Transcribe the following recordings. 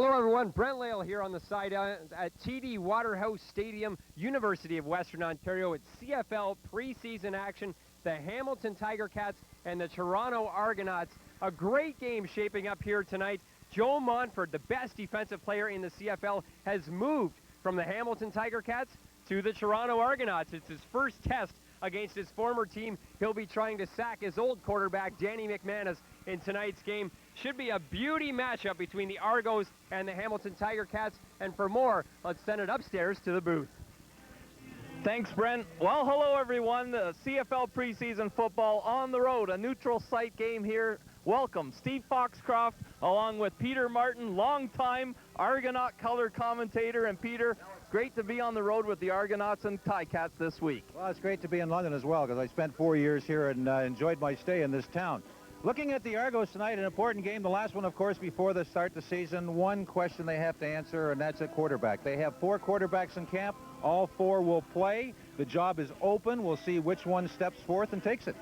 Hello everyone, Brent Lale here on the side at TD Waterhouse Stadium, University of Western Ontario. It's CFL preseason action, the Hamilton Tiger Cats and the Toronto Argonauts. A great game shaping up here tonight. Joe Montford, the best defensive player in the CFL, has moved from the Hamilton Tiger Cats to the Toronto Argonauts. It's his first test against his former team. He'll be trying to sack his old quarterback, Danny McManus, in tonight's game. Should be a beauty matchup between the Argos and the Hamilton Tiger Cats. And for more, let's send it upstairs to the booth. Thanks, Brent. Well, hello, everyone. The CFL preseason football on the road, a neutral site game here. Welcome, Steve Foxcroft, along with Peter Martin, longtime Argonaut color commentator. And Peter, great to be on the road with the Argonauts and Ticats this week. Well, it's great to be in London as well, because I spent 4 years here and enjoyed my stay in this town. Looking at the Argos tonight, an important game, the last one, of course, before the start of the season. One question they have to answer, and that's a quarterback. They have 4 quarterbacks in camp. All 4 will play. The job is open. We'll see which one steps forth and takes it.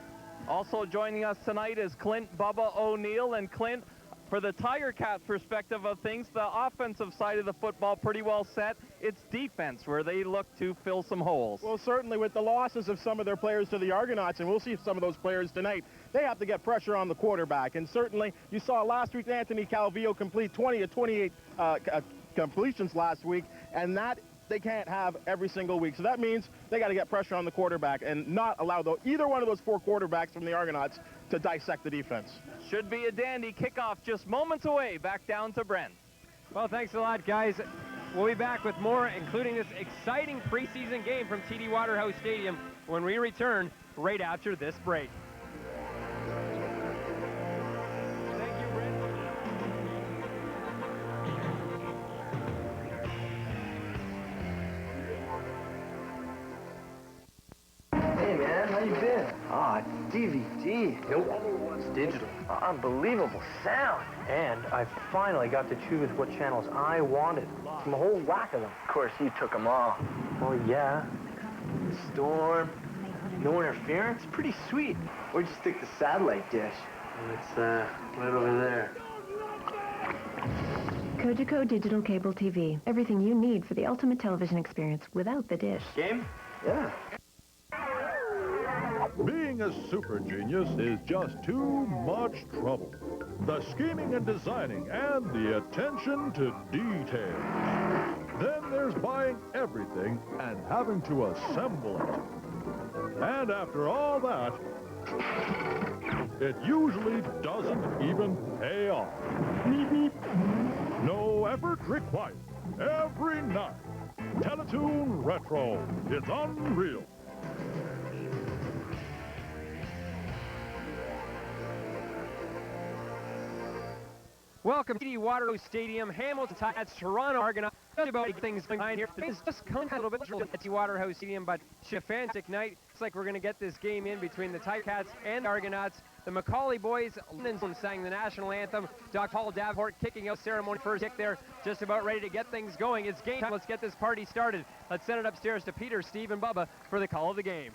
Also joining us tonight is Clint Bubba O'Neill. And Clint, for the Tiger Cats perspective of things, the offensive side of the football pretty well set. It's defense where they look to fill some holes. Well, certainly with the losses of some of their players to the Argonauts, and we'll see some of those players tonight, they have to get pressure on the quarterback. And certainly you saw last week Anthony Calvillo complete 20 of 28 completions last week, and that they can't have every single week. So that means they got to get pressure on the quarterback and not allow either one of those 4 quarterbacks from the Argonauts to dissect the defense. Should be a dandy kickoff just moments away. Back down to Brent. Well, thanks a lot, guys. We'll be back with more, including this exciting preseason game from TD Waterhouse Stadium when we return right after this break. Thank you, Brent. Hey man, how you been? Ah, DVD. Nope, it's digital. Unbelievable sound. And I finally got to choose what channels I wanted from a whole whack of them. Of course, you took them all. Oh yeah. Storm. No interference. Pretty sweet. Where'd you stick the satellite dish? It's right over there. Cogeco Digital Cable TV. Everything you need for the ultimate television experience without the dish. Game? Yeah. Being a super genius is just too much trouble. The scheming and designing and the attention to detail. Then there's buying everything and having to assemble it. And after all that, it usually doesn't even pay off. No effort required. Every night. Teletoon Retro. It's unreal. Welcome to TD Waterhouse Stadium, Hamilton Ticats, Toronto Argonauts. Just about things going on here. It's just come a little bit at TD Waterhouse Stadium, but it's a fantastic night. Looks like we're going to get this game in between the Ticats and the Argonauts. The Macaulay boys, London sang the national anthem. Doc Paul Davenport kicking out ceremony first kick there, just about ready to get things going. It's game time. Let's get this party started. Let's send it upstairs to Peter, Steve, and Bubba for the call of the game.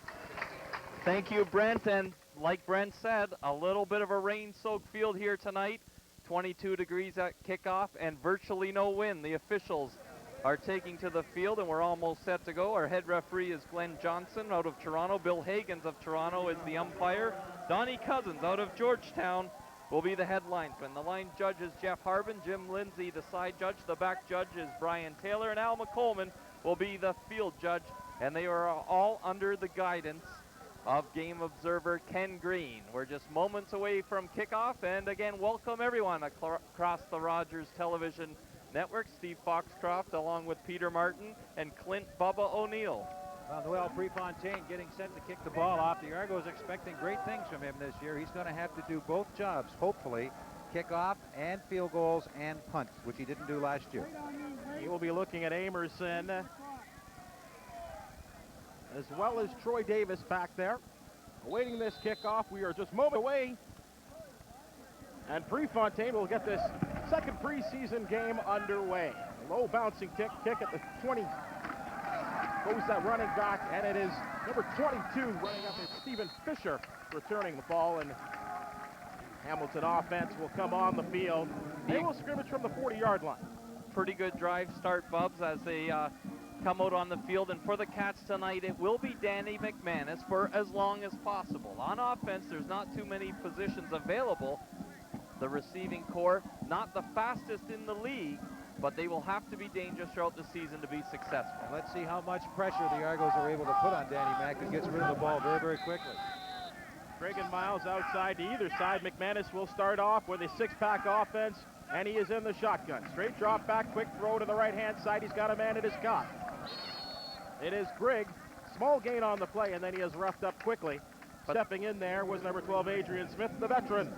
Thank you, Brent. And like Brent said, a little bit of a rain-soaked field here tonight. 22 degrees at kickoff and virtually no wind. The officials are taking to the field, and we're almost set to go. Our head referee is Glenn Johnson out of Toronto. Bill Hagans of Toronto is the umpire. Donnie Cousins out of Georgetown will be the head linesman. The line judge is Jeff Harbin. Jim Lindsay, the side judge. The back judge is Brian Taylor, and Al McColman will be the field judge. And they are all under the guidance of game observer Ken Green. We're just moments away from kickoff, and again, welcome everyone across the Rogers Television Network. Steve Foxcroft along with Peter Martin and Clint Bubba O'Neill. Well, Noel Prefontaine getting set to kick the ball off. The Argos expecting great things from him this year. He's going to have to do both jobs, hopefully, kickoff and field goals and punt, which he didn't do last year. He will be looking at Amerson, as well as Troy Davis back there. Awaiting this kickoff, we are just a moment away. And Prefontaine will get this second preseason game underway. Low bouncing kick at the 20. Goes that running back, and it is number 22 running up. It's Stephen Fisher returning the ball, and Hamilton offense will come on the field. They will scrimmage from the 40-yard line. pretty good drive start, Bubs, as they come out on the field. And for the Cats tonight, it will be Danny McManus for as long as possible. On offense, there's not too many positions available. The receiving core, not the fastest in the league, but they will have to be dangerous throughout the season to be successful. Let's see how much pressure the Argos are able to put on Danny Mac, who gets rid of the ball very, very quickly. Greg and Miles outside to either side. McManus will start off with a six-pack offense, and he is in the shotgun. Straight drop back, quick throw to the right-hand side. He's got a man at his cot. It is Grigg. Small gain on the play, and then he is roughed up quickly. Stepping in there was number 12, Adrian Smith, the veteran.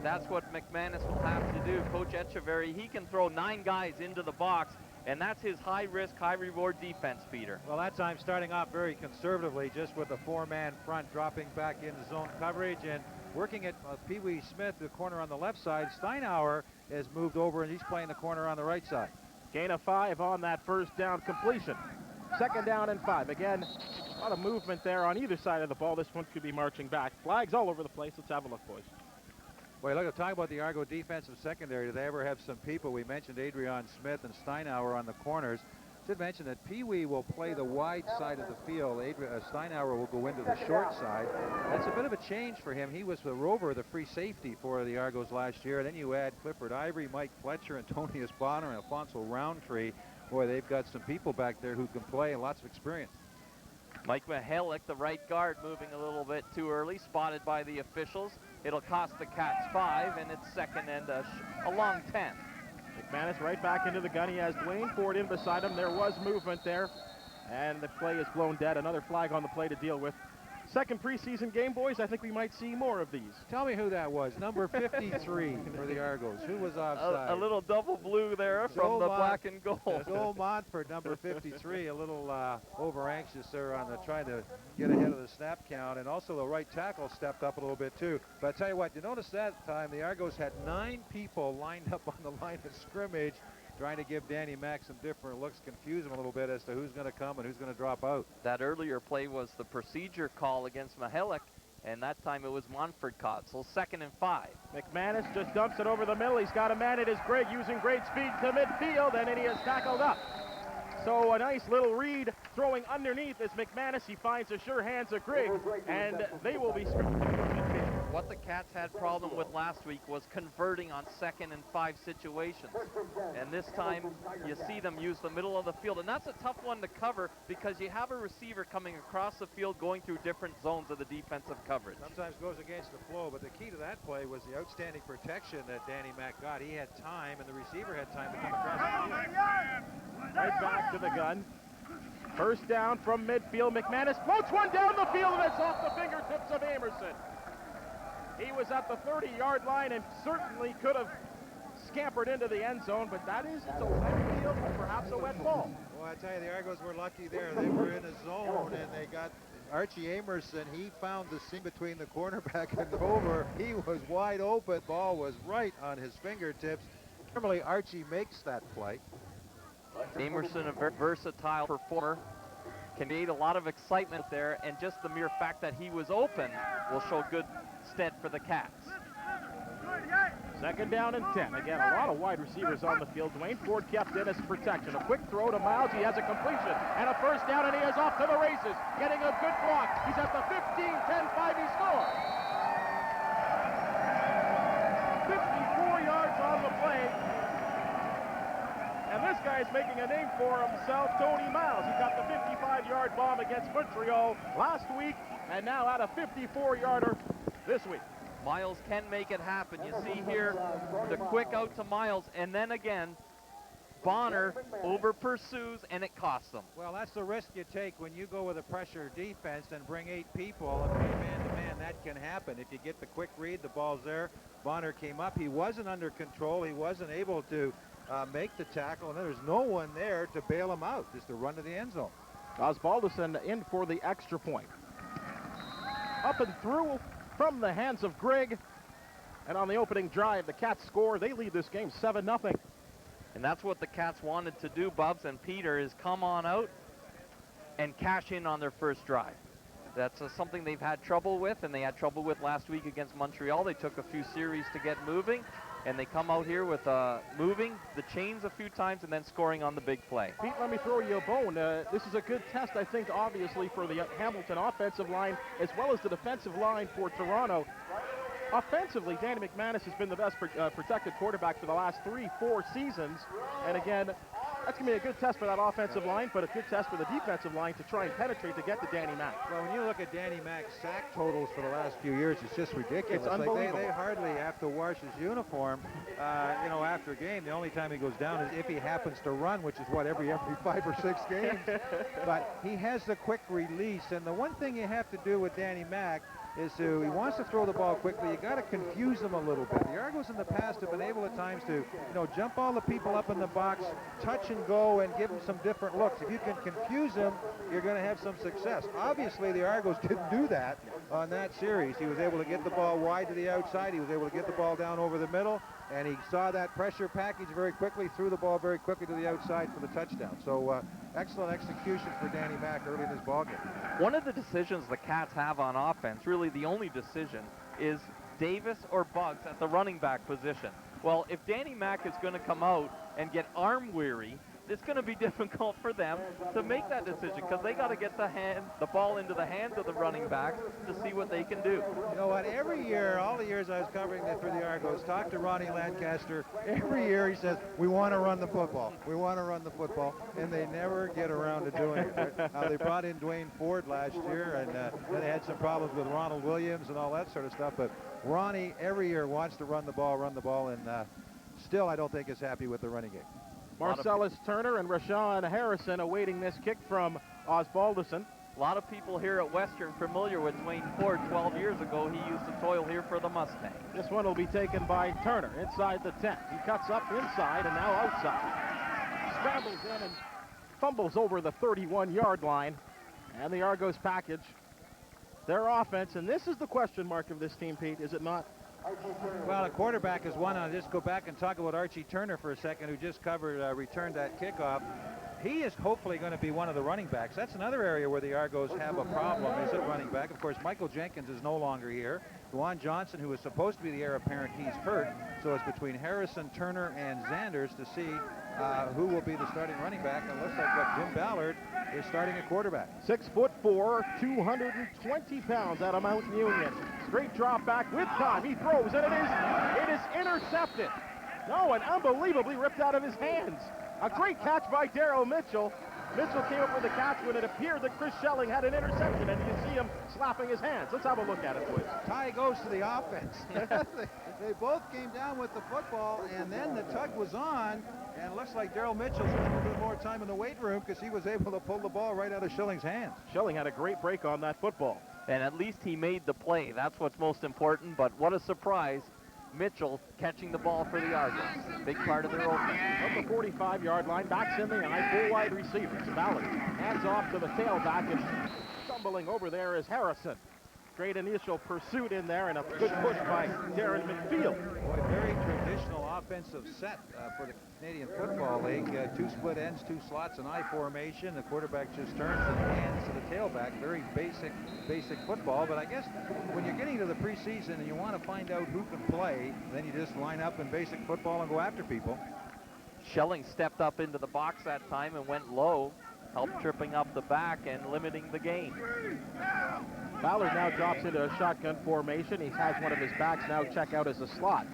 That's what McManus will have to do. Coach Echeverry, he can throw 9 guys into the box, and that's his high-risk, high-reward defense, Peter. Well, that time starting off very conservatively, just with a 4-man front, dropping back into zone coverage and working at Pee Wee Smith, the corner on the left side. Steinauer has moved over, and he's playing the corner on the right side. Gain of 5 on that first down completion. Second down and 5. Again, a lot of movement there on either side of the ball. This one could be marching back. Flags all over the place. Let's have a look, boys. Well, look, talking about the Argo defensive secondary, do they ever have some people? We mentioned Adrian Smith and Steinauer on the corners. Should mention that Pee Wee will play the wide side of the field. Steinauer will go into the short side. That's a bit of a change for him. He was the rover, the free safety for the Argos last year. And then you add Clifford Ivory, Mike Fletcher, Antonius Bonner, and Alfonso Roundtree. Boy, they've got some people back there who can play and lots of experience. Mike Mihalik, the right guard, moving a little bit too early, spotted by the officials. It'll cost the Cats 5, and it's second and a long 10. McManus right back into the gun. He has Dwayne Ford in beside him. There was movement there, and the play is blown dead. Another flag on the play to deal with. Second preseason game, boys. I think we might see more of these. Tell me who that was. Number 53 for the Argos. Who was offside? A little double blue there from the black and gold. Joel Montford, number 53, a little over-anxious there on trying to get ahead of the snap count. And also the right tackle stepped up a little bit, too. But I tell you what, you notice that time the Argos had 9 people lined up on the line of scrimmage, trying to give Danny Mac some different looks, confuse him a little bit as to who's going to come and who's going to drop out. That earlier play was the procedure call against Mihalik, and that time it was Montford caught. So second and 5. McManus just dumps it over the middle. He's got a man. It is Greg using great speed to midfield, and then he is tackled up. So a nice little read throwing underneath is McManus. He finds the sure hands of Greg, and they will be What the Cats had problem with last week was converting on 2nd and 5 situations. And this time you see them use the middle of the field. And that's a tough one to cover because you have a receiver coming across the field going through different zones of the defensive coverage. Sometimes goes against the flow, but the key to that play was the outstanding protection that Danny Mac got. He had time, and the receiver had time to come across the field. Right back to the gun. First down from midfield. McManus floats one down the field, and it's off the fingertips of Amerson. He was at the 30-yard line and certainly could have scampered into the end zone, but that is a wet field, perhaps a wet ball. Well, I tell you, the Argos were lucky there. They were in a zone, and they got Archie Amerson. He found the seam between the cornerback and over. He was wide open. Ball was right on his fingertips. Normally, Archie makes that play. Amerson, a very versatile performer, can create a lot of excitement there, and just the mere fact that he was open will show good stead for the Cats. Second down and 10. Again, a lot of wide receivers on the field. Dwayne Ford kept in as protection. A quick throw to Miles. He has a completion and a first down, and he is off to the races. Getting a good block. He's at the 15, 10, 5. He scores. 54 yards on the play. And this guy is making a name for himself, Tony Miles. He got the 55-yard bomb against Montreal last week, and now at a 54-yarder this week. Miles can make it happen. You see here the quick out to Miles, and then again, Bonner over pursues, and it costs them. Well, that's the risk you take when you go with a pressure defense and bring 8 people and play man-to-man. That can happen. If you get the quick read, the ball's there. Bonner came up. He wasn't under control. He wasn't able to make the tackle, and there's no one there to bail him out, just to run to the end zone. Osbaldiston in for the extra point. Up and through from the hands of Grigg. And on the opening drive, the Cats score. They lead this game 7-0. And that's what the Cats wanted to do, Bubs and Peter, is come on out and cash in on their first drive. That's something they've had trouble with, and they had trouble with last week against Montreal. They took a few series to get moving, and they come out here with moving the chains a few times and then scoring on the big play. Pete, let me throw you a bone. This is a good test, I think, obviously, for the Hamilton offensive line as well as the defensive line for Toronto. Offensively, Danny McManus has been the best protected quarterback for the last 3-4 seasons. And again, that's going to be a good test for that offensive line, but a good test for the defensive line to try and penetrate to get to Danny Mack. Well, when you look at Danny Mack's sack totals for the last few years, it's just ridiculous. It's unbelievable. They hardly have to wash his uniform, after a game. The only time he goes down is if he happens to run, which is what, every 5 or 6 games. But he has the quick release, and the one thing you have to do with Danny Mack is he wants to throw the ball quickly. You got to confuse him a little bit. The Argos in the past have been able at times to, jump all the people up in the box, touch and go, and give him some different looks. If you can confuse him, you're going to have some success. Obviously, the Argos didn't do that on that series. He was able to get the ball wide to the outside. He was able to get the ball down over the middle, and he saw that pressure package very quickly, threw the ball very quickly to the outside for the touchdown. So excellent execution for Danny Mack early in this ballgame. One of the decisions the Cats have on offense, really the only decision, is Davis or Bugs at the running back position. Well, if Danny Mack is going to come out and get arm weary, it's going to be difficult for them to make that decision because they got to get the ball into the hands of the running back to see what they can do. You know what? Every year, all the years I was covering it for the Argos, talked to Ronnie Lancaster. Every year he says, "We want to run the football. We want to run the football," and they never get around to doing it. They brought in Dwayne Ford last year, and then they had some problems with Ronald Williams and all that sort of stuff. But Ronnie every year wants to run the ball, and still I don't think is happy with the running game. Marcellus Turner and Rashawn Harrison awaiting this kick from Osbaldison. A lot of people here at Western familiar with Dwayne Ford. 12 years ago, he used to toil here for the Mustang. This one will be taken by Turner inside the 10. He cuts up inside and now outside. Scrambles in and fumbles over the 31-yard line. And the Argos package their offense. And this is the question mark of this team, Pete, is it not? Well, a quarterback is one. I'll just go back and talk about Archie Turner for a second, who just returned that kickoff. He is hopefully going to be one of the running backs. That's another area where the Argos have a problem, is at running back. Of course, Michael Jenkins is no longer here. Juwan Johnson, who was supposed to be the heir apparent, he's hurt. So it's between Harrison, Turner, and Zanders to see who will be the starting running back. And it looks like Jim Ballard is starting a quarterback. 6'4", 220 pounds out of Mountain Union. Straight drop back with time. He throws, and it is intercepted. No, and unbelievably ripped out of his hands. A great catch by Daryl Mitchell. Mitchell came up with the catch when it appeared that Chris Schelling had an interception, and you see him slapping his hands. Let's have a look at it, please. Tie goes to the offense. They both came down with the football, and then the tug was on, and it looks like Daryl Mitchell spent a little bit more time in the weight room because he was able to pull the ball right out of Schilling's hands. Schilling had a great break on that football. And at least he made the play. That's what's most important, but what a surprise. Mitchell catching the ball for the Argos. Big part of their offense. Up the 45-yard line, backs in the eye, full wide receivers. Ballard hands off to the tailback, and stumbling over there is Harrison. Great initial pursuit in there, and a good push by Darren McField. Boy, very traditional offensive set for the Canadian Football League. 2 split ends, 2 slots, an I formation. The quarterback just turns and hands to the tailback. Very basic football. But I guess when you're getting to the preseason and you want to find out who can play, then you just line up in basic football and go after people. Schelling stepped up into the box that time and went low, helped tripping up the back and limiting the gain. Ballard now drops into a shotgun formation. He has one of his backs now check out as a slot.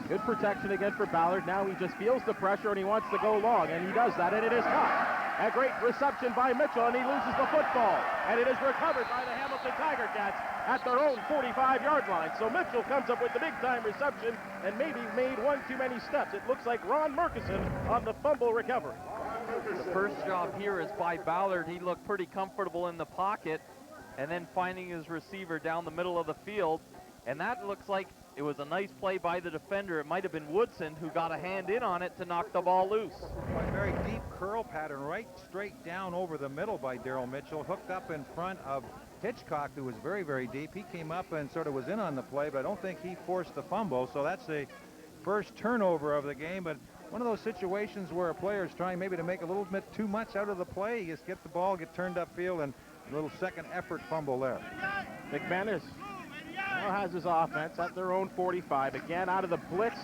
Good protection again for Ballard. Now he just feels the pressure and he wants to go long, and he does that, and it is caught. A great reception by Mitchell, and he loses the football. And it is recovered by the Hamilton Tiger Cats at their own 45-yard line. So Mitchell comes up with the big-time reception and maybe made one too many steps. It looks like Ron Murkison on the fumble recovery. The first job here is by Ballard. He looked pretty comfortable in the pocket, and then finding his receiver down the middle of the field. And that looks like it was a nice play by the defender. It might have been Woodson who got a hand in on it to knock the ball loose. A very deep curl pattern right straight down over the middle by Daryl Mitchell, hooked up in front of Hitchcock, who was very, very deep. He came up and sort of was in on the play, but I don't think he forced the fumble. So that's the first turnover of the game. But one of those situations where a player is trying maybe to make a little bit too much out of the play. You just get the ball, get turned upfield, and A little second effort fumble there. McManus now has his offense at their own 45. Again, out of the blitz,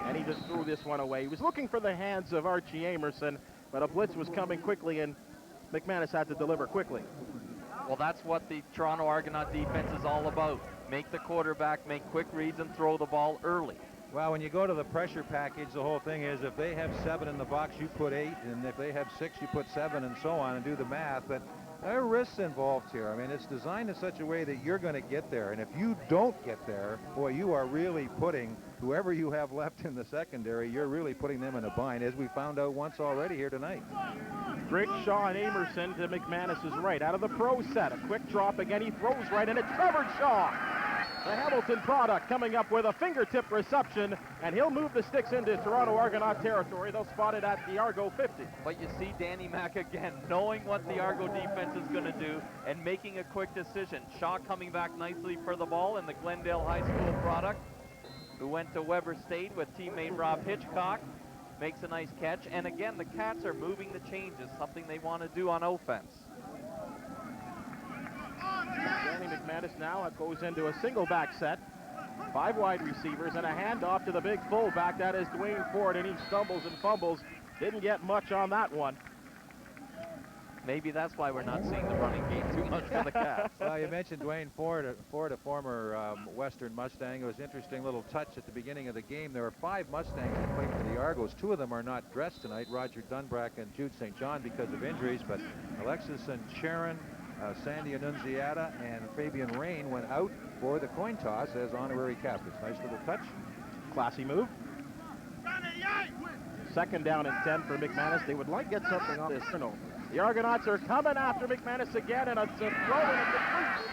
and he just threw this one away. He was looking for the hands of Archie Amerson, but a blitz was coming quickly, and McManus had to deliver quickly. Well, that's what the Toronto Argonaut defense is all about. Make the quarterback make quick reads and throw the ball early. Well, when you go to the pressure package, the whole thing is if they have 7 in the box, you put 8, and if they have 6, you put 7, and so on, and do the math. But there are risks involved here. I mean, it's designed in such a way that you're going to get there, and if you don't get there, boy, you are really putting whoever you have left in the secondary, you're really putting them in a bind, as we found out once already here tonight. Grigg, Shaw, and Amerson to McManus's right. Out of the pro set, a quick drop again. He throws right in it. Trevor Shaw, the Hamilton product, coming up with a fingertip reception, and he'll move the sticks into Toronto Argonaut territory. They'll spot it at the Argo 50. But you see Danny Mack again, knowing what the Argo defense is going to do and making a quick decision. Shaw coming back nicely for the ball, and the Glendale High School product, who went to Weber State with teammate Rob Hitchcock, makes a nice catch. And again, the Cats are moving the changes, something they want to do on offense. Danny McManus now goes into a single back set. 5 wide receivers and a handoff to the big fullback. That is Dwayne Ford, and he stumbles and fumbles. Didn't get much on that one. Maybe that's why we're not seeing the running game too much for the Cats. Well, you mentioned Dwayne Ford, a former Western Mustang. It was an interesting little touch at the beginning of the game. There are 5 Mustangs that played for the Argos. 2 of them are not dressed tonight, Roger Dunbrack and Jude St. John, because of injuries, but Alexis and Sharon, Sandy Annunziata, and Fabian Rain went out for the coin toss as honorary captains. Nice little touch. Classy move. Second down and 10 for McManus. They would like to get something on this turnover. The Argonauts are coming after McManus again, and it's a throw and a complete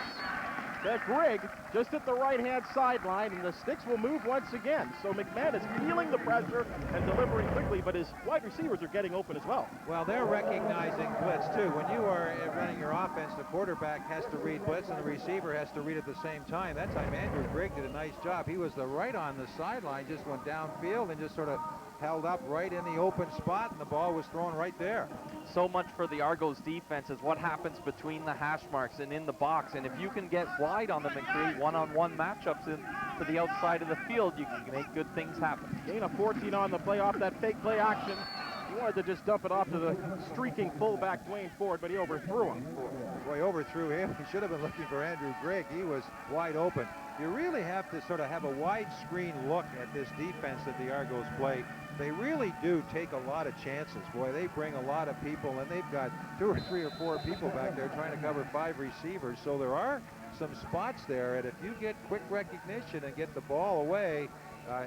to Grigg just at the right-hand sideline, and the sticks will move once again. So McManus feeling the pressure and delivering quickly, but his wide receivers are getting open as well. Well, they're recognizing blitz, too. When you are running your offense, the quarterback has to read blitz, and the receiver has to read at the same time. That time, Andrew Grigg did a nice job. He was right on the sideline, just went downfield and just sort of held up right in the open spot, and the ball was thrown right there. So much for the Argos defense is what happens between the hash marks and in the box. And if you can get wide on them and create one-on-one matchups to the outside of the field, you can make good things happen. Gain of 14 on the play off that fake play action. He wanted to just dump it off to the streaking fullback Dwayne Ford, but he overthrew him. Boy, overthrew him. He should have been looking for Andrew Grigg. He was wide open. You really have to sort of have a widescreen look at this defense that the Argos play. They really do take a lot of chances. Boy, they bring a lot of people, and they've got 2 or 3 or 4 people back there trying to cover 5 receivers. So there are some spots there, and if you get quick recognition and get the ball away,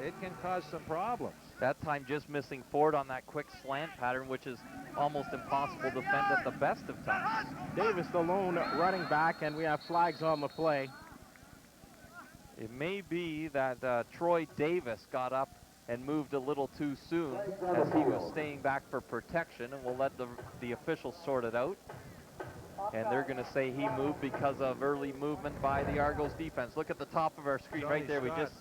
it can cause some problems. That time just missing Ford on that quick slant pattern, which is almost impossible to defend at the best of times. Davis, the lone running back, and we have flags on the play. It may be that Troy Davis got up and moved a little too soon as he was staying back for protection, and we'll let the officials sort it out. And they're going to say he moved because of early movement by the Argos defense. Look at the top of our screen right there. Scott. We just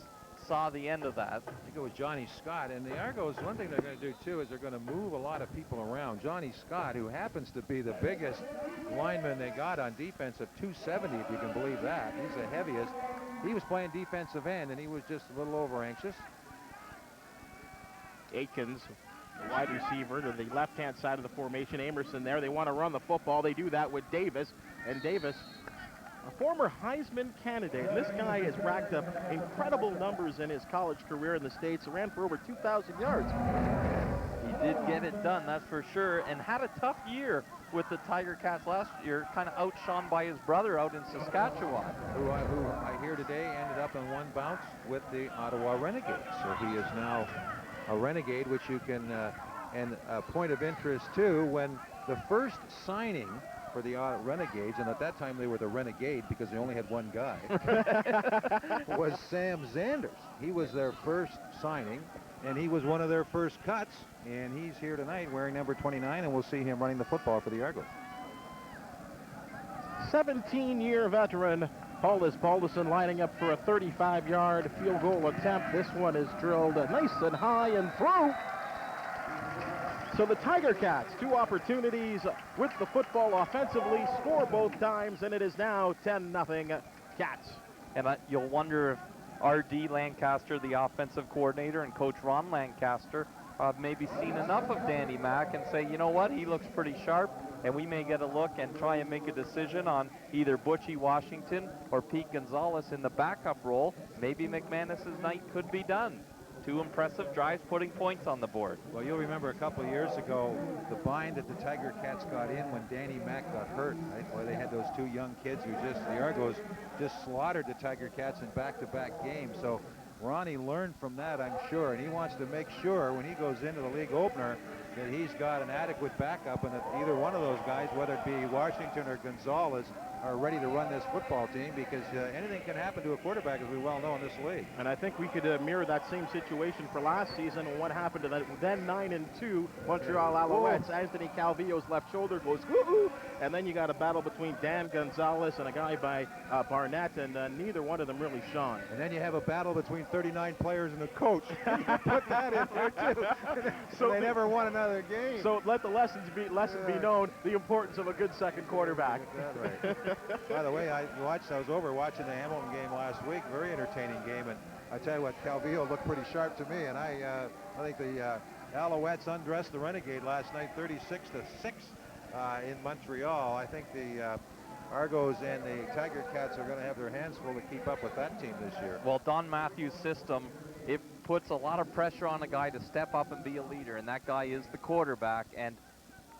saw the end of that. I think it was Johnny Scott. And the Argos, one thing they're going to do, too, is they're going to move a lot of people around. Johnny Scott, who happens to be the biggest lineman they got on defense of 270, if you can believe that. He's the heaviest. He was playing defensive end, and he was just a little over anxious. Aikens, the wide receiver, to the left-hand side of the formation. Amerson there. They want to run the football. They do that with Davis. And Davis, a former Heisman candidate. And this guy has racked up incredible numbers in his college career in the States. Ran for over 2,000 yards. He did get it done, that's for sure, and had a tough year with the Tiger Cats last year, kind of outshone by his brother out in Saskatchewan. Who I hear today ended up in one bounce with the Ottawa Renegades. So he is now a Renegade, which you can, and a point of interest too, when the first signing for the Renegades, and at that time they were the Renegade because they only had one guy, was Sam Zanders. He was their first signing, and he was one of their first cuts, and he's here tonight wearing number 29, and we'll see him running the football for the Argos. 17-year veteran Paulus Paulison lining up for a 35-yard field goal attempt. This one is drilled nice and high and through. So the Tiger Cats, 2 opportunities with the football offensively, score both times, and it is now 10-0 Cats. And you'll wonder if R.D. Lancaster, the offensive coordinator, and Coach Ron Lancaster have maybe seen enough of Danny Mack and say, you know what, he looks pretty sharp, and we may get a look and try and make a decision on either Butchie Washington or Pete Gonzalez in the backup role. Maybe McManus's night could be done. 2 impressive drives putting points on the board. Well, you'll remember a couple of years ago, the bind that the Tiger Cats got in when Danny Mack got hurt, right? Where they had those 2 young kids who the Argos just slaughtered the Tiger Cats in back-to-back games. So Ronnie learned from that, I'm sure, and he wants to make sure when he goes into the league opener that he's got an adequate backup and that either one of those guys, whether it be Washington or Gonzalez, are ready to run this football team, because anything can happen to a quarterback, as we well know, in this league. And I think we could mirror that same situation for last season and what happened to the then 9-2 Montreal Alouettes. Anthony Calvillo's left shoulder goes woo-hoo, and then you got a battle between Dan Gonzalez and a guy by Barnett, and neither one of them really shone. And then you have a battle between 39 players and a coach. Put that in there too. So they never won another game. So let the lesson be known, the importance of a good second quarterback. Right. By the way, I was over watching the Hamilton game last week, very entertaining game, and I tell you what, Calvillo looked pretty sharp to me, and I think the Alouettes undressed the Renegade last night 36-6 in Montreal. I think the Argos and the Tiger Cats are going to have their hands full to keep up with that team this year. Well, Don Matthews' system, it puts a lot of pressure on a guy to step up and be a leader, and that guy is the quarterback. And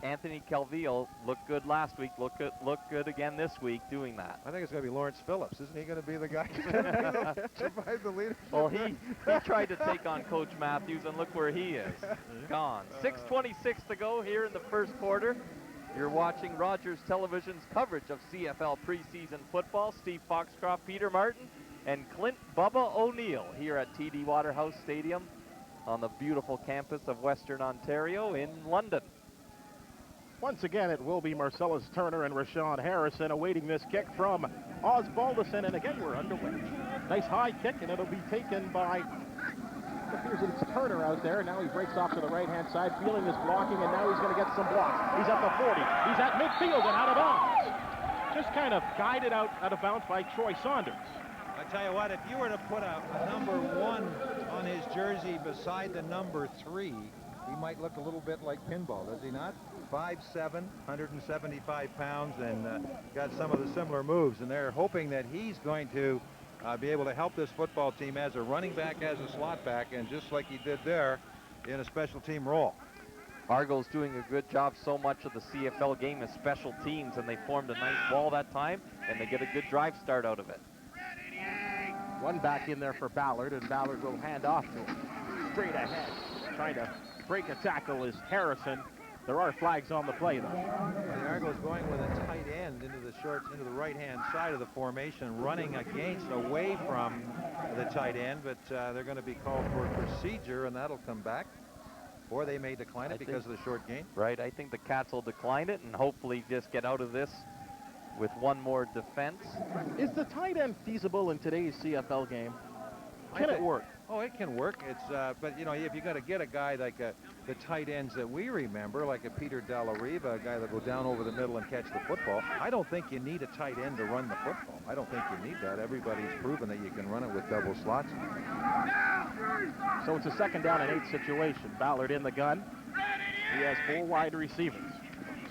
Anthony Calvillo looked good last week, looked good again this week doing that. I think it's going to be Lawrence Phillips. Isn't he going to be the guy to provide the leadership? Well, he tried to take on Coach Matthews, and look where he is. Gone. 6:26 to go here in the first quarter. You're watching Rogers Television's coverage of CFL preseason football. Steve Foxcroft, Peter Martin, and Clint Bubba O'Neill here at TD Waterhouse Stadium on the beautiful campus of Western Ontario in London. Once again, it will be Marcellus Turner and Rashawn Harrison awaiting this kick from Oz Balderson, and again we're underway. Nice high kick, and it'll be taken by, it appears it's Turner out there. Now he breaks off to the right-hand side, feeling this blocking, and now he's going to get some blocks. He's at the 40. He's at midfield and out of bounds. Just kind of guided out of bounds by Troy Saunders. I tell you what, if you were to put a number 1 on his jersey beside the number 3, he might look a little bit like Pinball, does he not? 5'7", 175 pounds, and got some of the similar moves. And they're hoping that he's going to be able to help this football team as a running back, as a slot back, and just like he did there, in a special team role. Argos doing a good job. So much of the CFL game is special teams, and they formed a nice wall that time, and they get a good drive start out of it. One back in there for Ballard, and Ballard will hand off to him. Straight ahead. Trying to break a tackle is Harrison. There are flags on the play, though. The Argos going with a tight end into the right-hand side of the formation, running away from the tight end, but they're going to be called for procedure, and that'll come back. Or they may decline it because of the short gain. Right, I think the Cats will decline it and hopefully just get out of this with one more defense. Is the tight end feasible in today's CFL game? Can it work? Oh, it can work. It's but you know, if you got to get a guy like the tight ends that we remember, like a Peter Dallariva, a guy that go down over the middle and catch the football, I don't think you need a tight end to run the football. I don't think you need that. Everybody's proven that you can run it with double slots. So it's a 2nd down and 8 situation. Ballard in the gun. He has 4 wide receivers.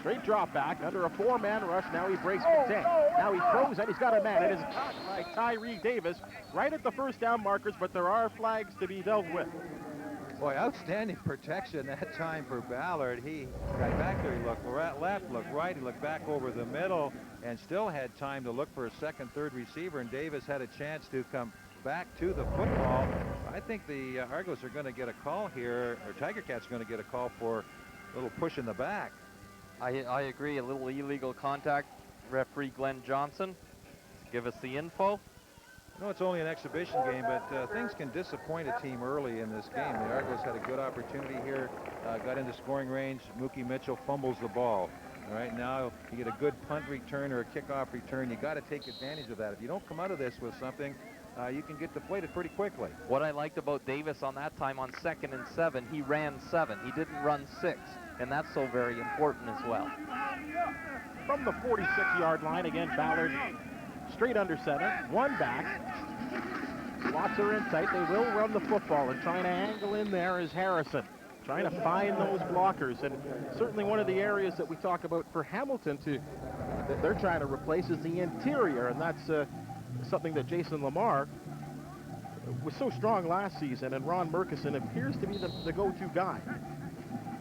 Straight drop back under a 4-man rush. Now he breaks for 10. Now he throws and he's got a man. It is caught by Tyree Davis right at the first down markers, but there are flags to be dealt with. Boy, outstanding protection that time for Ballard. He got back there. He looked left, looked right. He looked back over the middle and still had time to look for a 2nd, 3rd receiver, and Davis had a chance to come back to the football. I think the Argos are going to get a call here, or Tiger Cats are going to get a call for a little push in the back. I agree, a little illegal contact. Referee Glenn Johnson, give us the info. No, it's only an exhibition game, but things can disappoint a team early in this game. The Argos had a good opportunity here, got into scoring range. Mookie Mitchell fumbles the ball. All right, now you get a good punt return or a kickoff return. You got to take advantage of that. If you don't come out of this with something, you can get deflated pretty quickly. What I liked about Davis on that time on 2nd and 7, he ran 7. He didn't run 6, and that's so very important as well. From the 46-yard line, again, Ballard straight under center, one back. Lots are in tight. They will run the football, and trying to angle in there is Harrison, trying to find those blockers. And certainly one of the areas that we talk about for Hamilton that they're trying to replace is the interior, and that's something that Jason Lamar was so strong last season, and Ron Murkison appears to be the go-to guy.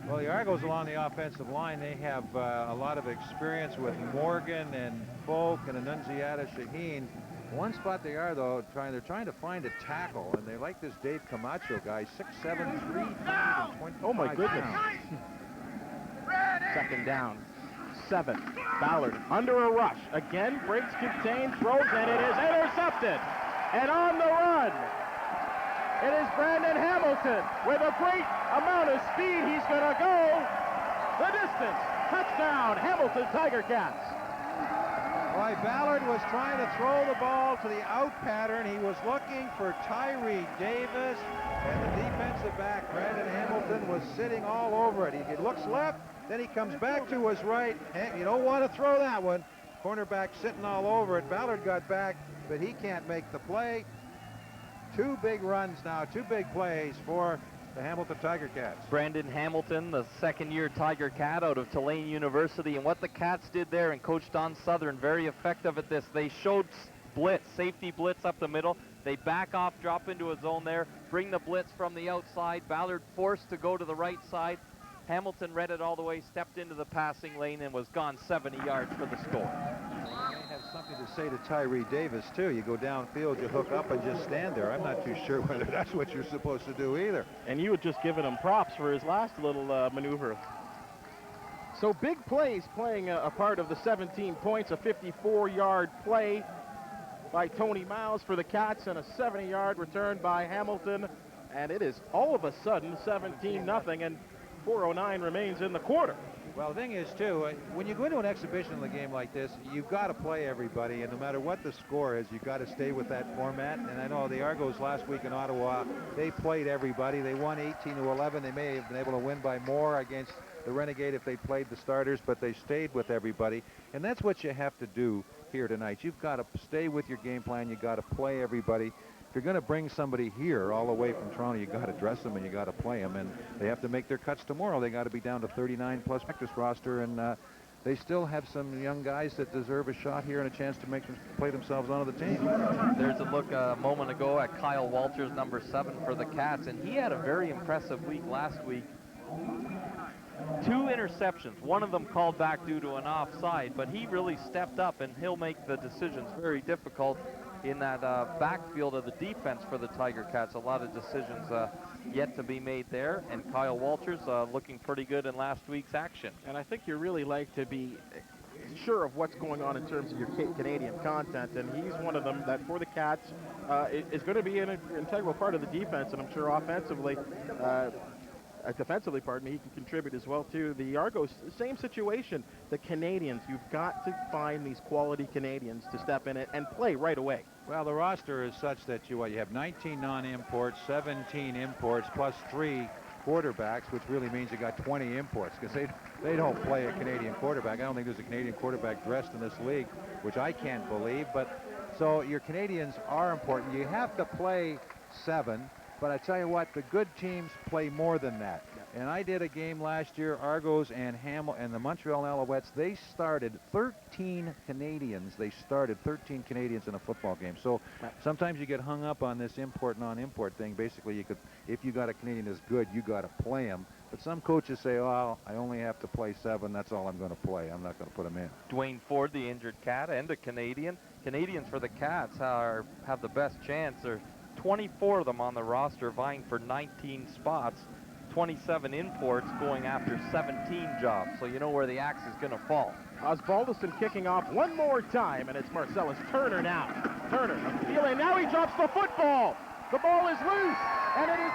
Well, the Argos along the offensive line, they have a lot of experience with Morgan and Folk and Annunziata Shaheen. One spot they are, though, they're trying to find a tackle, and they like this Dave Camacho guy, 6'7", 325. Oh, my goodness. Second down, 7. Ballard under a rush. Again, breaks, contained, throws, and it is intercepted. And on the run, it is Brandon Hamilton with a great amount of speed. He's going to go the distance. Touchdown, Hamilton Tiger Cats. Why, Ballard was trying to throw the ball to the out pattern. He was looking for Tyree Davis, and the defensive back, Brandon Hamilton, was sitting all over it. He looks left, then he comes back to his right. You don't want to throw that one. Cornerback sitting all over it. Ballard got back, but he can't make the play. 2 big runs now, 2 big plays for the Hamilton Tiger Cats. Brandon Hamilton, the second-year Tiger Cat out of Tulane University, and what the Cats did there, and Coach Don Southern, very effective at this. They showed blitz, safety blitz up the middle. They back off, drop into a zone there, bring the blitz from the outside. Ballard forced to go to the right side. Hamilton read it all the way, stepped into the passing lane, and was gone 70 yards for the score. You may have something to say to Tyree Davis, too. You go downfield, you hook up, and just stand there. I'm not too sure whether that's what you're supposed to do either. And you had just given him props for his last little maneuver. So big plays playing a part of the 17 points, a 54-yard play by Tony Miles for the Cats, and a 70-yard return by Hamilton. And it is all of a sudden 17-0, and 4:09 remains in the quarter. Well, the thing is, too, when you go into an exhibition in a game like this, you've got to play everybody, and no matter what the score is, you've got to stay with that format. And I know the Argos last week in Ottawa, they played everybody. They won 18-11. They may have been able to win by more against the Renegade if they played the starters, but they stayed with everybody. And that's what you have to do here tonight. You've got to stay with your game plan. You've got to play everybody. If you're going to bring somebody here all the way from Toronto, you got to dress them and you got to play them, and they have to make their cuts tomorrow. They got to be down to 39 plus practice roster, and they still have some young guys that deserve a shot here and a chance to play themselves onto the team. There's a look a moment ago at Kyle Walters, number 7 for the Cats, and he had a very impressive week last week. 2 interceptions, one of them called back due to an offside, but he really stepped up, and he'll make the decisions very difficult in that backfield of the defense for the Tiger Cats. A lot of decisions yet to be made there, and Kyle Walters looking pretty good in last week's action. And I think you really like to be sure of what's going on in terms of your Canadian content, and he's one of them that for the Cats is going to be an integral part of the defense, and I'm sure offensively, defensively, pardon me, he can contribute as well too. The Argos, same situation. The Canadians, you've got to find these quality Canadians to step in it and play right away. Well, the roster is such that you have 19 non-imports, 17 imports, plus 3 quarterbacks, which really means you got 20 imports, because they don't play a Canadian quarterback. I don't think there's a Canadian quarterback dressed in this league, which I can't believe. But so your Canadians are important. You have to play 7. But I tell you what, the good teams play more than that. And I did a game last year, Argos and the Montreal Alouettes. They started 13 Canadians. They started 13 Canadians in a football game. So sometimes you get hung up on this import, non-import thing. Basically, if you got a Canadian that's good, you got to play him. But some coaches say, oh, I only have to play 7. That's all I'm going to play. I'm not going to put him in. Dwayne Ford, the injured Cat, and a Canadian. Canadians for the Cats have the best chance. There's 24 of them on the roster vying for 19 spots, 27 imports going after 17 jobs. So you know where the axe is going to fall. Osbaldiston kicking off one more time, and it's Marcellus Turner now. Turner, feeling, now he drops the football. The ball is loose, and it is,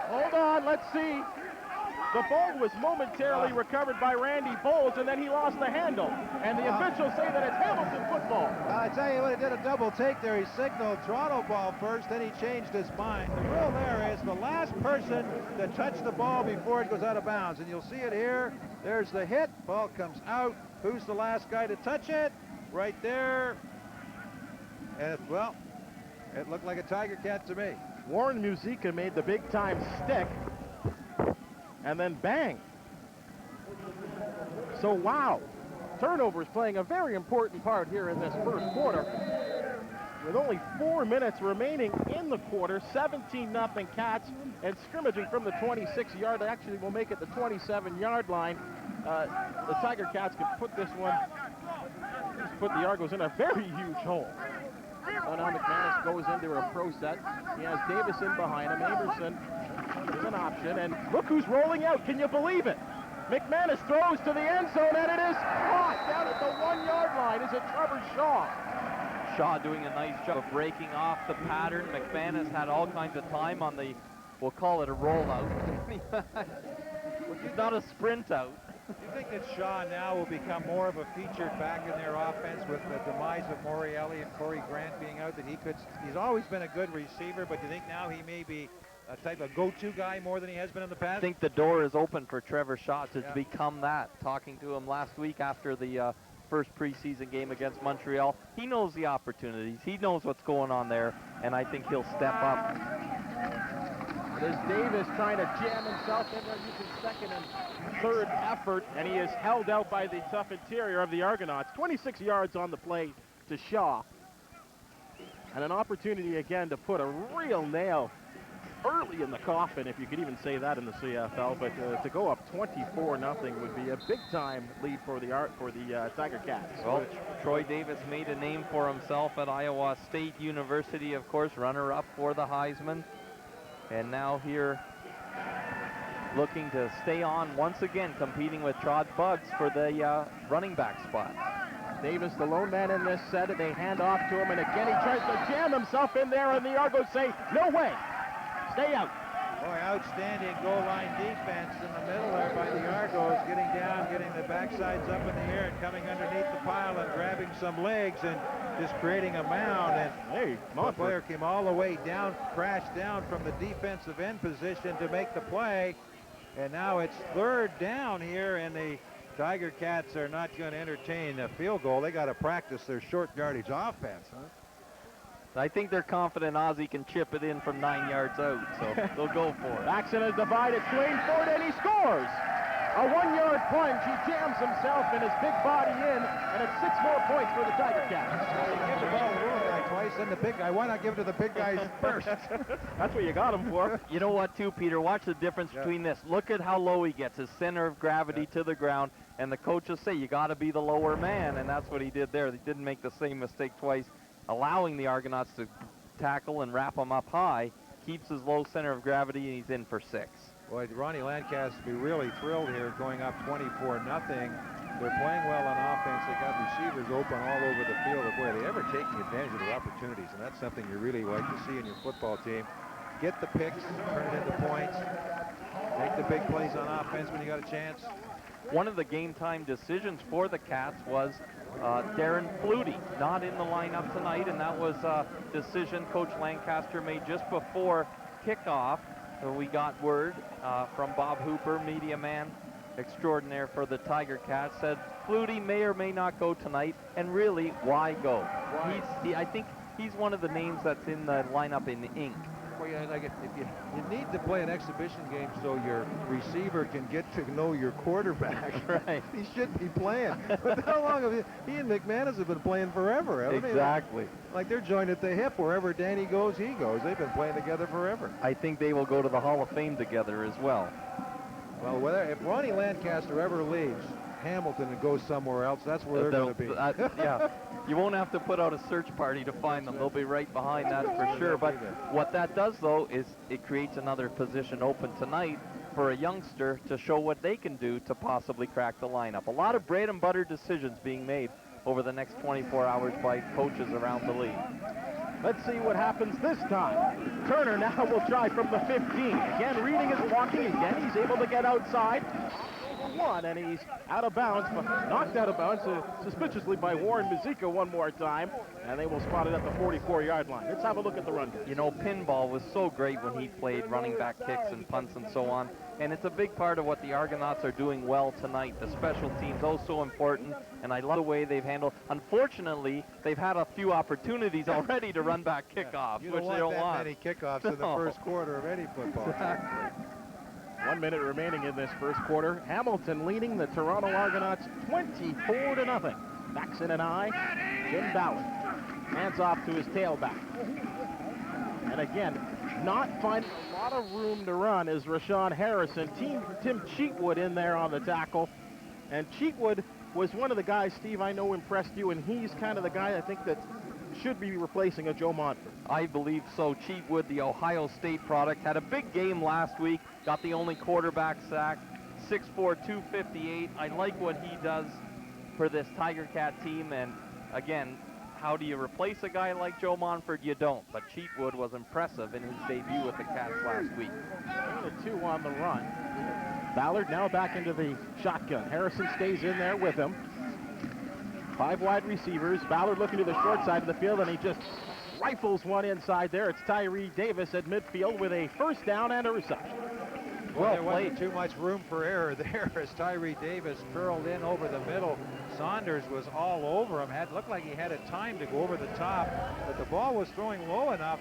hold on, let's see. The ball was momentarily recovered by Randy Bowles, and then he lost the handle. And the officials say that it's Hamilton football. I tell you what, he did a double take there. He signaled Toronto ball first, then he changed his mind. The rule there is the last person to touch the ball before it goes out of bounds. And you'll see it here. There's the hit. Ball comes out. Who's the last guy to touch it? Right there. And, well, it looked like a Tiger Cat to me. Warren Musica made the big-time stick, and then bang. So, wow. Turnovers playing a very important part here in this first quarter. With only 4 minutes remaining in the quarter, 17-0 Cats, and scrimmaging from the 26-yard. They actually will make it the 27-yard line. The Tiger Cats can put this one, put the Argos in a very huge hole. So now McManus goes into a pro set. He has Davis in behind him. Anderson is an option, and look who's rolling out. Can you believe it? McManus throws to the end zone, and it is caught down at the 1-yard line. Is it Trevor Shaw? Shaw doing a nice job of breaking off the pattern. McManus had all kinds of time on the, we'll call it a rollout. It's not a sprint out. Do you think that Shaw now will become more of a featured back in their offense with the demise of Morreale and Corey Grant being out, that he's always been a good receiver, but do you think now he may be a type of go-to guy more than he has been in the past? I think the door is open for Trevor Shaw to become that. Talking to him last week after the first preseason game against Montreal, he knows the opportunities. He knows what's going on there, and I think he'll step up. There's Davis trying to jam himself in there using second and third effort, and he is held out by the tough interior of the Argonauts. 26 yards on the play to Shaw. And an opportunity again to put a real nail early in the coffin, if you could even say that in the CFL, but to go up 24-0 would be a big-time lead for the Tiger Cats. Well, Troy Davis made a name for himself at Iowa State University, of course, runner-up for the Heisman. And now here, looking to stay on once again, competing with Todd Buggs for the running back spot. Davis, the lone man in this set, and they hand off to him, and again he tries to jam himself in there, and the Argos say, no way, stay out. Boy, outstanding goal line defense in the middle there by the Argos, getting down, getting the backsides up in the air and coming underneath the pile and grabbing some legs and just creating a mound. And hey, the player came all the way down, crashed down from the defensive end position to make the play. And now it's third down here, and the Tiger Cats are not going to entertain a field goal. They got to practice their short yardage offense, huh? I think they're confident Ozzie can chip it in from 9 yards out, so they'll go for it. Axon has divided Swain Ford, and he scores. A 1-yard plunge. He jams himself and his big body in, and it's 6 more points for the Tiger Cats. Give the ball to the little guy twice, then the big guy. Why not give it to the big guys first? That's what you got him for. You know what, too, Peter? Watch the difference between this. Look at how low he gets, his center of gravity to the ground, and the coaches say you got to be the lower man, and that's what he did there. He didn't make the same mistake twice, allowing the Argonauts to tackle and wrap him up high, keeps his low center of gravity, and he's in for 6. Boy, Ronnie Lancaster will be really thrilled here going up 24-0. They're playing well on offense. They got receivers open all over the field. Boy, are they ever taking advantage of their opportunities, and that's something you really like to see in your football team. Get the picks, turn it into points, make the big plays on offense when you got a chance. One of the game time decisions for the Cats was Darren Flutie, not in the lineup tonight, and that was a decision Coach Lancaster made just before kickoff. We got word from Bob Hooper, media man extraordinaire for the Tiger Cats, said Flutie may or may not go tonight, and really, why go? I think he's one of the names that's in the lineup in ink. Well, yeah, like if you need to play an exhibition game so your receiver can get to know your quarterback. Right. He should be playing. But how long have he and McManus have been playing forever, haven't Exactly. Like they're joined at the hip. Wherever Danny goes, he goes. They've been playing together forever. I think they will go to the Hall of Fame together as well. Well, if Ronnie Lancaster ever leaves Hamilton and goes somewhere else, that's where they're going to be. Yeah. You won't have to put out a search party to find them. They'll be right behind that for sure. But what that does, though, is it creates another position open tonight for a youngster to show what they can do to possibly crack the lineup. A lot of bread and butter decisions being made over the next 24 hours by coaches around the league. Let's see what happens this time. Turner now will try from the 15. Again, reading his blocking. Again, he's able to get outside. One, and he's out of bounds, but knocked out of bounds suspiciously by Warren Mazika one more time, and they will spot it at the 44-yard line. Let's have a look at the run. You know, pinball was so great when he played running back kicks and punts and so on, and it's a big part of what the Argonauts are doing well tonight. The special teams, oh, so important, and I love the way they've handled. Unfortunately, they've had a few opportunities already to run back kickoffs, which they don't want. Many kickoffs in the first quarter of any football. Exactly. 1 minute remaining in this first quarter. Hamilton leading the Toronto Argonauts 24-0. Maxon and I, Jim Ballard. Hands off to his tailback. And again, not finding a lot of room to run is Rashawn Harrison. Tim Cheatwood in there on the tackle. And Cheatwood was one of the guys, Steve, I know impressed you, and he's kind of the guy I think that should be replacing a Joe Montford. I believe so. Cheatwood, the Ohio State product, had a big game last week, got the only quarterback sack, 6'4", 258. I like what he does for this Tiger Cat team, and again, how do you replace a guy like Joe Montford? You don't, but Cheatwood was impressive in his debut with the Cats last week. 2 on the run. Ballard now back into the shotgun. Harrison stays in there with him. 5 wide receivers. Ballard looking to the short side of the field, and he just rifles one inside there. It's Tyree Davis at midfield with a first down and a reception. Well, there wasn't too much room for error there as Tyree Davis curled in over the middle. Saunders was all over him. Looked like he had a time to go over the top, but the ball was throwing low enough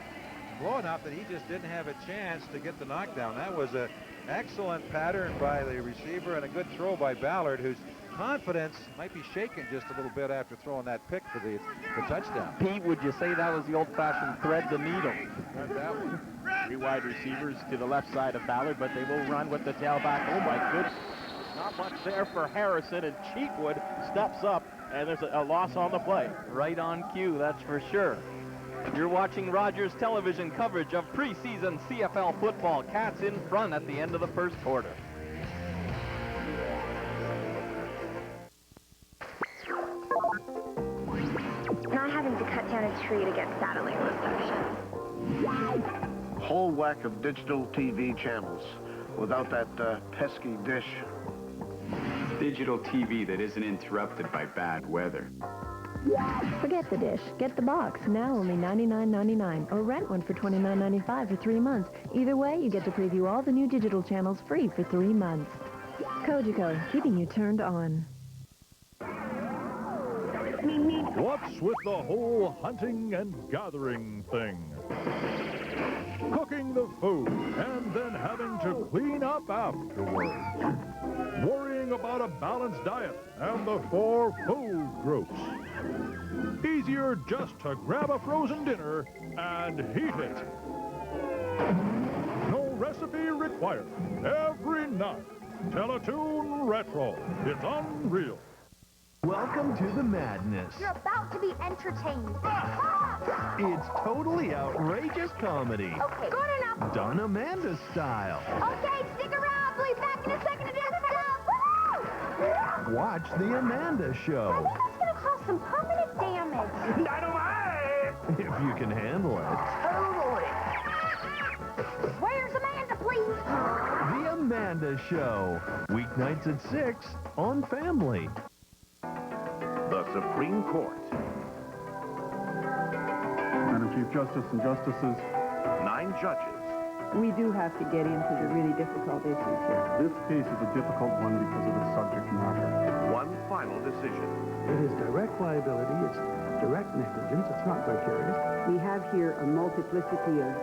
that he just didn't have a chance to get the knockdown. That was an excellent pattern by the receiver and a good throw by Ballard, whose confidence might be shaken just a little bit after throwing that pick for the touchdown. Pete, would you say that was the old-fashioned thread the needle? That one. 3 wide receivers to the left side of Ballard, but they will run with the tailback. Oh my goodness. Not much there for Harrison, and Cheatwood steps up, and there's a loss on the play. Right on cue, that's for sure. You're watching Rogers Television coverage of preseason CFL football. Cats in front at the end of the first quarter. Not having to cut down a tree to get satellite reception. Whole whack of digital TV channels without that pesky dish. Digital TV that isn't interrupted by bad weather. Forget the dish. Get the box. Now only $99.99. Or rent one for $29.95 for 3 months. Either way, you get to preview all the new digital channels free for 3 months. Kojiko, keeping you turned on. What's with the whole hunting and gathering thing? Cooking the food and then having to clean up afterwards. Worrying about a balanced diet and the 4 food groups. Easier just to grab a frozen dinner and heat it. No recipe required. Every night. Teletoon Retro. It's unreal. Welcome to the madness. You're about to be entertained. It's totally outrageous comedy. Okay, good enough. Done Amanda style. Okay, stick around. We'll be back in a second to do stuff. Watch the Amanda Show. I think that's going to cause some permanent damage. Dynamite! If you can handle it. Totally. Where's Amanda, please? The Amanda Show. Weeknights at 6 on Family. The Supreme Court. Madam Chief Justice and Justices. 9 judges. We do have to get into the really difficult issues here. This case is a difficult one because of its subject matter. 1 final decision. It is direct liability. It's direct negligence. It's not vicarious. We have here a multiplicity of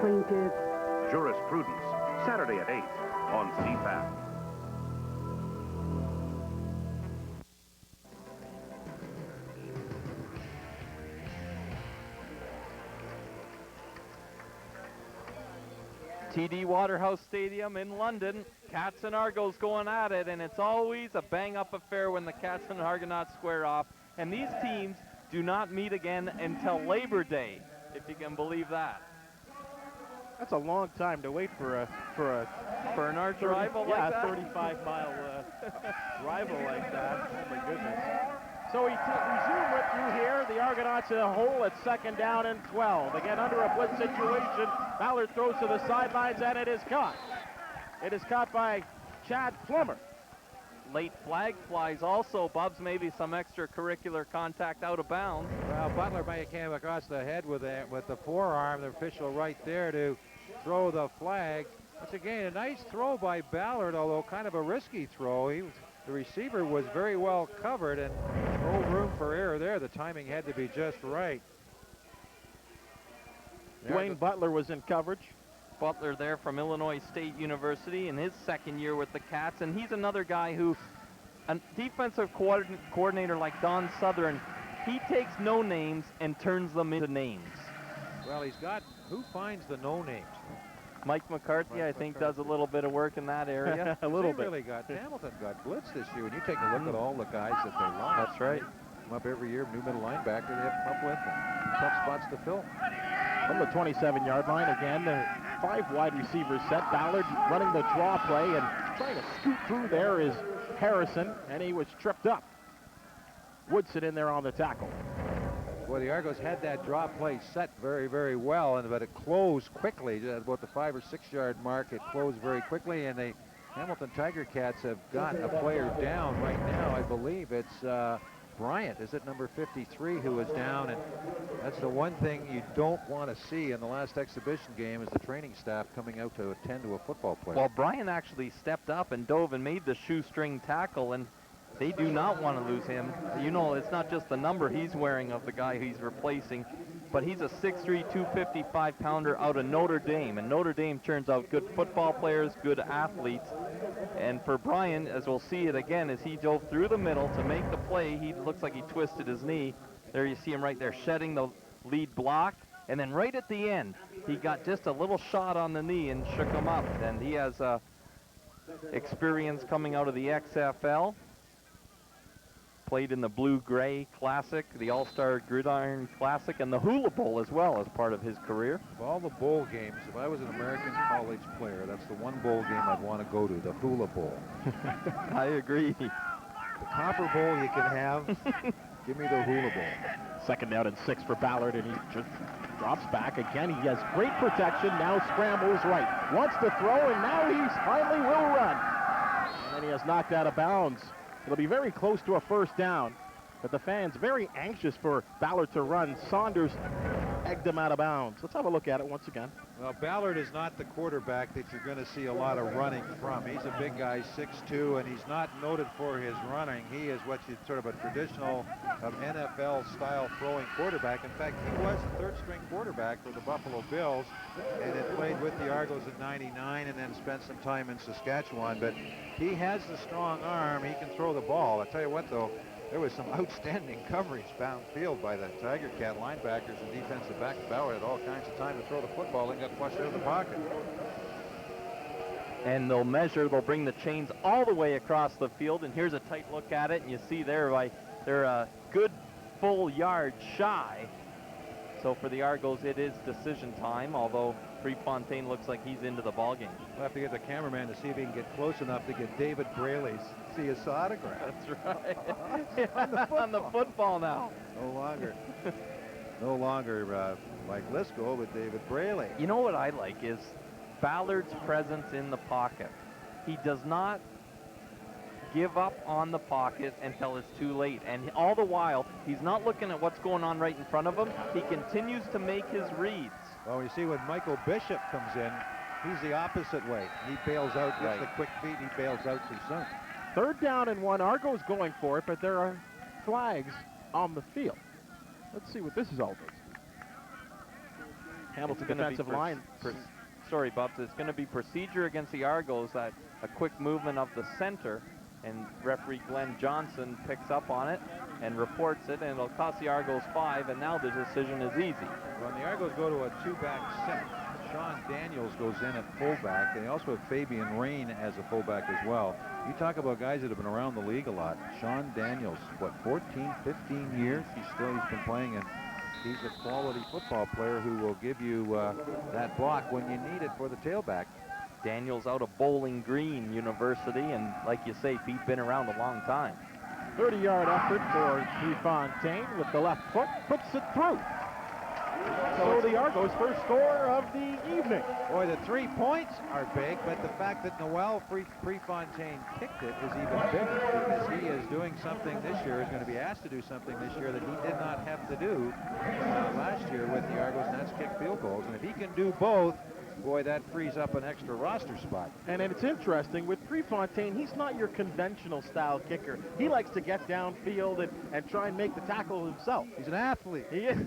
plaintiffs. Jurisprudence. Saturday at 8 on CFL. TD Waterhouse Stadium in London. Cats and Argos going at it, and it's always a bang-up affair when the Cats and Argonauts square off. And these teams do not meet again until Labor Day, if you can believe that. That's a long time to wait for an arch rival like that. Yeah, 35-mile rival like that. Oh my goodness. So we resume with you here. The Argonauts in a hole at 2nd down and 12. Again, under a blitz situation. Ballard throws to the sidelines, and it is caught. It is caught by Chad Plummer. Late flag flies also, Bubs, maybe some extracurricular contact out of bounds. Well, Butler may have came across the head with the forearm, the official right there to throw the flag. Once again, a nice throw by Ballard, although kind of a risky throw. The receiver was very well covered and no room for error there. The timing had to be just right. Dwayne Butler was in coverage. Butler there from Illinois State University in his 2nd year with the Cats, and he's another guy who, a defensive coordinator like Don Southern, he takes no names and turns them into names. Well, he's got, who finds the no names? Mike McCarthy, I think, does a little bit of work in that area. A little bit. Hamilton got blitzed this year. When you take a look at all the guys that they lost. That's right. Come up every year, new middle linebacker they have to come up with. Tough spots to fill. From the 27-yard line again, the 5 wide receivers set. Ballard running the draw play and trying to scoot through there is Harrison, and he was tripped up. Woodson in there on the tackle. Boy, the Argos had that draw play set very, very well, but it closed quickly. At about the 5 or 6 yard mark, it closed very quickly, and the Hamilton Tiger Cats have got a player down right now. I believe it's Bryant, is it number 53, who is down, and that's the one thing you don't want to see in the last exhibition game is the training staff coming out to attend to a football player. Well, Bryant actually stepped up and dove and made the shoestring tackle, and they do not want to lose him. You know, it's not just the number he's wearing of the guy he's replacing, but he's a 6'3", 255-pounder out of Notre Dame, and Notre Dame turns out good football players, good athletes. And for Brian, as we'll see it again, as he dove through the middle to make the play, he looks like he twisted his knee. There you see him right there shedding the lead block, and then right at the end, he got just a little shot on the knee and shook him up. And he has experience coming out of the XFL. Played in the Blue-Gray Classic, the All-Star Gridiron Classic, and the Hula Bowl as well as part of his career. Of all the bowl games, if I was an American college player, that's the one bowl game I'd want to go to, the Hula Bowl. I agree. The Copper Bowl you can have. Give me the Hula Bowl. 2nd down and 6 for Ballard, and he just drops back again. He has great protection, now scrambles right. Wants to throw, and now he finally will run. And then he has knocked out of bounds. It'll be very close to a 1st down, but the fans very anxious for Ballard to run. Saunders egged him out of bounds. Let's have a look at it once again. Well, Ballard is not the quarterback that you're going to see a lot of running from. He's a big guy, 6'2", and he's not noted for his running. He is what you sort of a traditional NFL-style throwing quarterback. In fact, he was the 3rd-string quarterback for the Buffalo Bills, and had played with the Argos in '99 and then spent some time in Saskatchewan. But he has the strong arm. He can throw the ball. I'll tell you what, though, there was some outstanding coverage downfield by the Tiger Cat linebackers and defensive backs. Ballard had all kinds of time to throw the football and got flushed out of the pocket. And they'll measure, they'll bring the chains all the way across the field, and here's a tight look at it, and you see there, they're a good full yard shy. So for the Argos, it is decision time, although Prefontaine looks like he's into the ball game. We'll have to get the cameraman to see if he can get close enough to get David Braley's see his autograph. That's right. On the football now. No longer Mike Lisco, but David Braley. You know what I like is Ballard's presence in the pocket. He does not give up on the pocket until it's too late. And all the while, he's not looking at what's going on right in front of him. He continues to make his reads. Well, you see when Michael Bishop comes in, he's the opposite way. He bails out, gets the quick feet, he bails out too soon. 3rd down and 1. Argo's going for it, but there are flags on the field. Let's see what this is all about. Hamilton defensive line. Sorry, Bubs. It's going to be procedure against the Argos, that a quick movement of the center, and referee Glenn Johnson picks up on it and reports it, and it'll cost the Argos 5, and now the decision is easy. Well, the Argos go to a 2-back set. Sean Daniels goes in at fullback, and they also have Fabian Rain as a fullback as well. You talk about guys that have been around the league a lot. Sean Daniels, what, 14, 15 years? He's been playing, and he's a quality football player who will give you that block when you need it for the tailback. Daniels out of Bowling Green University, and like you say, Pete, been around a long time. 30-yard effort for Prefontaine with the left foot, puts it through. So the Argos' first score of the evening. Boy, the 3 points are big, but the fact that Noel Prefontaine kicked it is even bigger, because he is doing something this year, is going to be asked to do something this year that he did not have to do last year with the Argos, and that's kick field goals. And if he can do both, boy, that frees up an extra roster spot. And it's interesting, with Prefontaine, he's not your conventional style kicker. He likes to get downfield and try and make the tackle himself. He's an athlete. He is.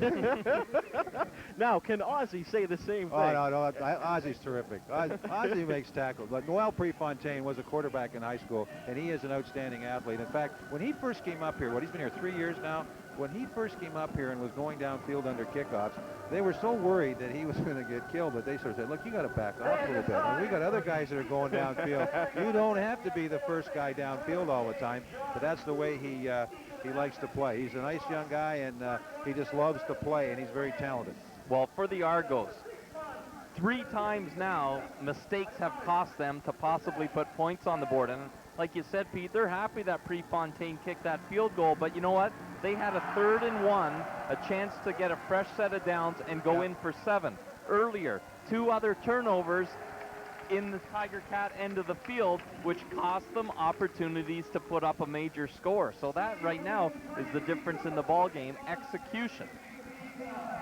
Now, can Ozzie say the same thing? Oh, no, Ozzie's terrific. Ozzie makes tackles. But Noel Prefontaine was a quarterback in high school, and he is an outstanding athlete. In fact, when he first came up here, he's been here 3 years now, when he first came up here and was going downfield under kickoffs, they were so worried that he was going to get killed that they sort of said, look, you got to back off a little bit. I mean, we got other guys that are going downfield. You don't have to be the first guy downfield all the time, but that's the way he likes to play. He's a nice young guy, and he just loves to play, and he's very talented. Well, for the Argos, 3 times now, mistakes have cost them to possibly put points on the board. And like you said, Pete, they're happy that Prefontaine kicked that field goal, but you know what? They had a 3rd and 1, a chance to get a fresh set of downs and go in for 7. Earlier, 2 other turnovers in the Tiger Cat end of the field, which cost them opportunities to put up a major score. So that right now is the difference in the ball game, execution.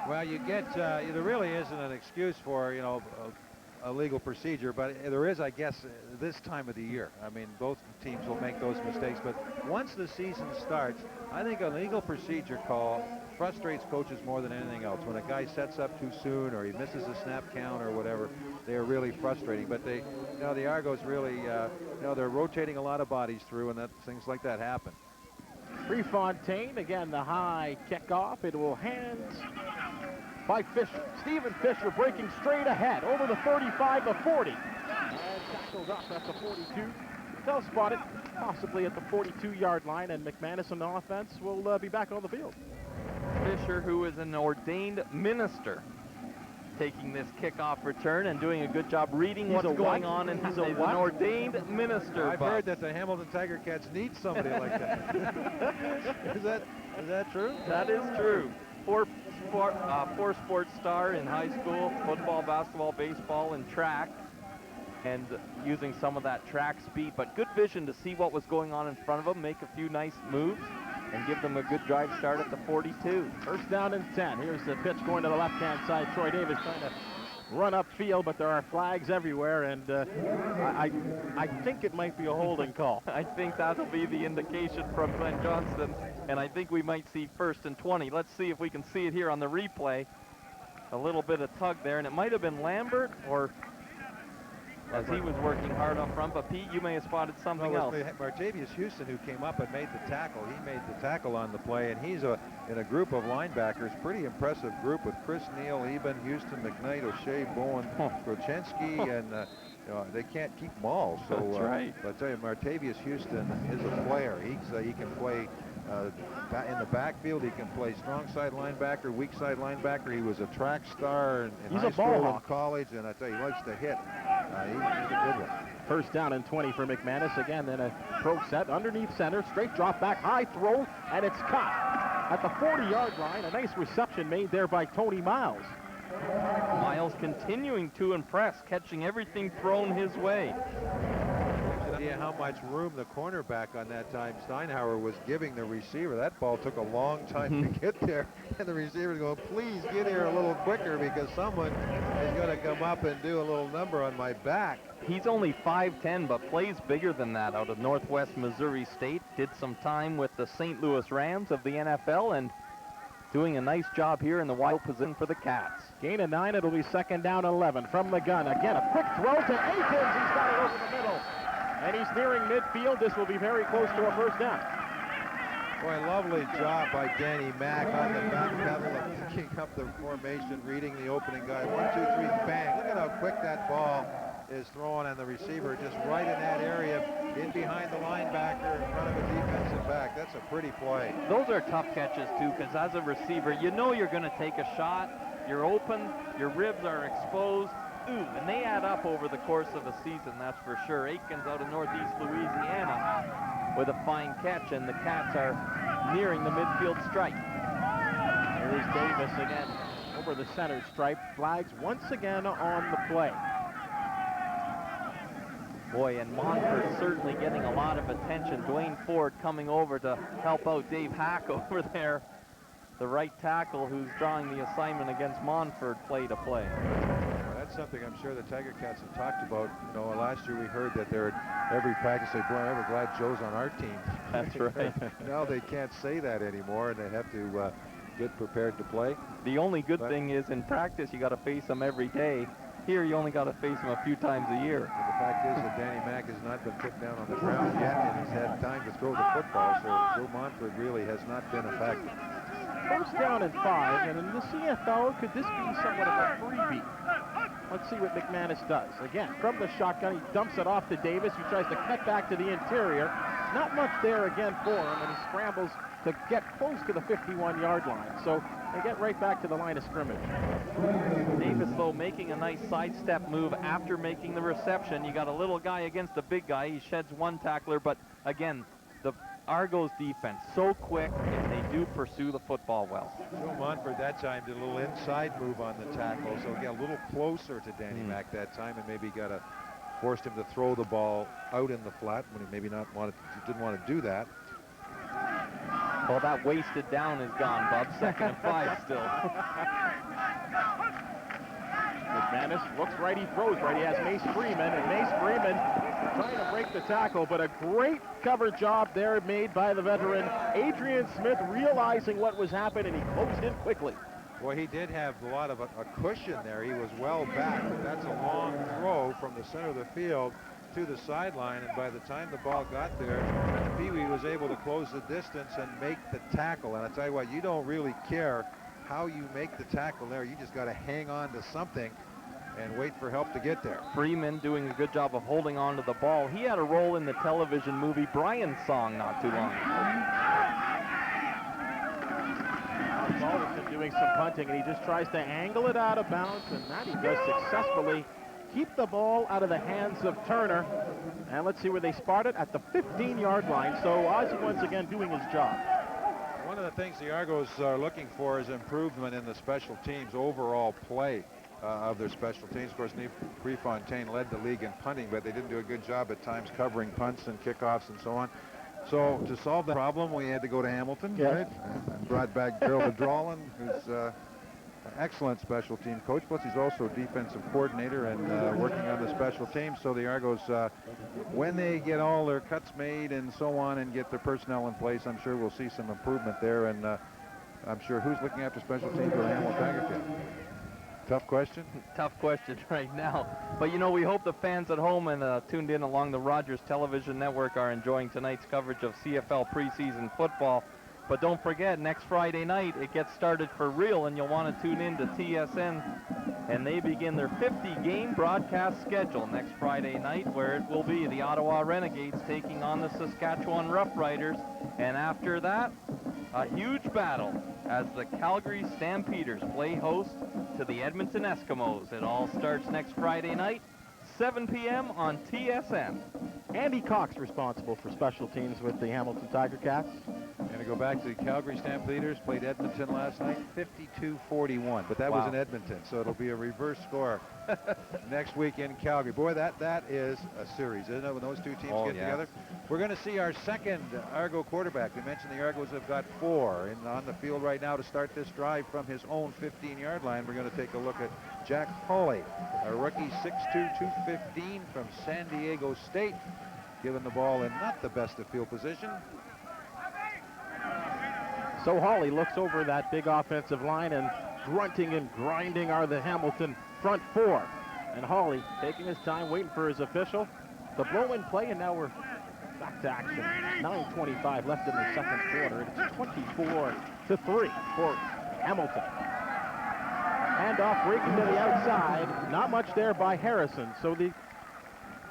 Well, you get, there really isn't an excuse for, a legal procedure, but there is, I guess, this time of the year. I mean, both teams will make those mistakes, but once the season starts, I think a legal procedure call frustrates coaches more than anything else. When a guy sets up too soon or he misses a snap count or whatever, they're really frustrating. But they, the Argos really, they're rotating a lot of bodies through, and things like that happen. Prefontaine, again, the high kickoff. It will hand by Fisher. Stephen Fisher breaking straight ahead over the 35, the 40. And tackles up at the 42. They'll spot it possibly at the 42-yard line, and McManus on offense will be back on the field. Fisher, who is an ordained minister, taking this kickoff return and doing a good job reading what's going on, and he's an ordained minister. I've heard that the Hamilton Tiger Cats need somebody like that. Is that true? That is true. Four sports star in high school, football, basketball, baseball, and track, and using some of that track speed, but good vision to see what was going on in front of him, make a few nice moves, and give them a good drive start at the 42. First down and 10. Here's the pitch going to the left-hand side. Troy Davis trying to run upfield, but there are flags everywhere, and I think it might be a holding call. I think that'll be the indication from Glenn Johnston, and I think we might see 1st and 20. Let's see if we can see it here on the replay. A little bit of tug there, and it might have been Lambert, or as he was working hard up front, but Pete, you may have spotted something else. Martavius Houston, who came up and made the tackle. He made the tackle on the play, and he's in a group of linebackers, pretty impressive group with Chris Neal, Eben, Houston, McKnight, O'Shea, Bowen, Grochenski, and they can't keep them all. So, that's right. But I tell you, Martavius Houston is a player. He can play in the backfield. He can play strong side linebacker, weak side linebacker. He was a track star in high school and college, and I tell you, he likes to hit. He's a good one. First down and 20 for McManus. Again, then a pro set underneath center, straight drop back, high throw, and it's caught at the 40-yard line. A nice reception made there by Tony Miles. Miles continuing to impress, catching everything thrown his way. Idea how much room the cornerback on that time Steinhauer was giving the receiver. That ball took a long time to get there, and the receiver's going, please get here a little quicker because someone is going to come up and do a little number on my back. He's only 5'10", but plays bigger than that out of Northwest Missouri State. Did some time with the St. Louis Rams of the NFL, and doing a nice job here in the wide position for the Cats. Gain of 9, it'll be 2nd down 11 from the gun. Again, a quick throw to Akins. He's got it over the middle. And he's nearing midfield. This will be very close to a first down. Boy, lovely job by Danny Mack on the back pedal of picking up the formation, reading the opening guy. 1, 2, 3, bang. Look at how quick that ball is thrown, and the receiver just right in that area, in behind the linebacker, in front of a defensive back. That's a pretty play. Those are tough catches, too, because as a receiver, you know you're going to take a shot. You're open, your ribs are exposed, And they add up over the course of a season, that's for sure. Aikens out of Northeast Louisiana with a fine catch, and the Cats are nearing the midfield stripe. Here's Davis again over the center stripe. Flags once again on the play. Boy, and Montfort certainly getting a lot of attention. Dwayne Ford coming over to help out Dave Hack over there. The right tackle who's drawing the assignment against Montfort play to play. Well, that's something I'm sure the Tiger Cats have talked about. You know, last year we heard that they're at every practice they boy, I'm glad Joe's on our team. That's right. Now they can't say that anymore, and they have to get prepared to play. The only good thing is in practice you got to face them every day. Here you only got to face them a few times a year. And the fact is that Danny Mack has not been put down on the ground yet, and he's had time to throw the football, so Joe Montfort really has not been a factor. First down and 5, and in the CFL, could this be somewhat of a freebie? Let's see what McManus does. Again, from the shotgun, he dumps it off to Davis, who tries to cut back to the interior. Not much there again for him, and he scrambles to get close to the 51-yard line. So they get right back to the line of scrimmage. Davis, though, making a nice sidestep move after making the reception. You got a little guy against a big guy. He sheds one tackler, but again, the Argos defense so quick, and they do pursue the football well. Joe Montfort that time did a little inside move on the tackle, so get a little closer to Danny Mack that time, and maybe forced him to throw the ball out in the flat when he maybe didn't want to do that. Well, that wasted down is gone, Bub. 2nd and 5 still. McManus looks right, he throws right. He has Mace Freeman, and Mace Freeman trying to break the tackle, but a great cover job there made by the veteran Adrian Smith, realizing what was happening, and he closed in quickly. Well, he did have a lot of a cushion there. He was well back, but that's a long throw from the center of the field to the sideline, and by the time the ball got there, Pee-wee was able to close the distance and make the tackle. And I tell you what, you don't really care how you make the tackle there. You just got to hang on to something and wait for help to get there. Freeman doing a good job of holding on to the ball. He had a role in the television movie Brian's Song not too long ago. Alderson doing some punting, and he just tries to angle it out of bounds, and that he does successfully. Keep the ball out of the hands of Turner. And let's see where they spot it, at the 15-yard line. So Ozzie once again doing his job. One of the things the Argos are looking for is improvement in the special teams overall play of their special teams. Of course, Prefontaine led the league in punting, but they didn't do a good job at times covering punts and kickoffs and so on. So to solve the problem, we had to go to Hamilton, right? And brought back Gerald Adrawlin, who's an excellent special team coach, plus he's also defensive coordinator and working on the special teams. So the Argos, when they get all their cuts made and so on and get their personnel in place, I'm sure we'll see some improvement there. And I'm sure who's looking after special teams for the Hamilton Tiger Cats? Tough question? Tough question right now. But, you know, we hope the fans at home and tuned in along the Rogers Television Network are enjoying tonight's coverage of CFL preseason football. But don't forget, next Friday night, it gets started for real, and you'll want to tune in to TSN. And they begin their 50-game broadcast schedule next Friday night, where it will be the Ottawa Renegades taking on the Saskatchewan Roughriders. And after that, a huge battle as the Calgary Stampeders play host to the Edmonton Eskimos. It all starts next Friday night, 7 p.m. on TSN. Andy Cox responsible for special teams with the Hamilton Tiger Cats. And to go back to the Calgary Stampeders, played Edmonton last night, 52-41. But that was in Edmonton, so it'll be a reverse score next week in Calgary. Boy, that is a series, isn't it, when those two teams get together? We're going to see our second Argo quarterback. We mentioned the Argos have got 4 on the field right now to start this drive from his own 15-yard line. We're going to take a look at Jack Hawley, a rookie, 6'2", 215 from San Diego State, given the ball in not the best of field position. So Hawley looks over that big offensive line, and grunting and grinding are the Hamilton front 4. And Hawley taking his time, waiting for his official. The blow-in play, and now we're back to action. 9:25 left in the second quarter. It's 24-3 for Hamilton. Handoff breaking to the outside. Not much there by Harrison. So the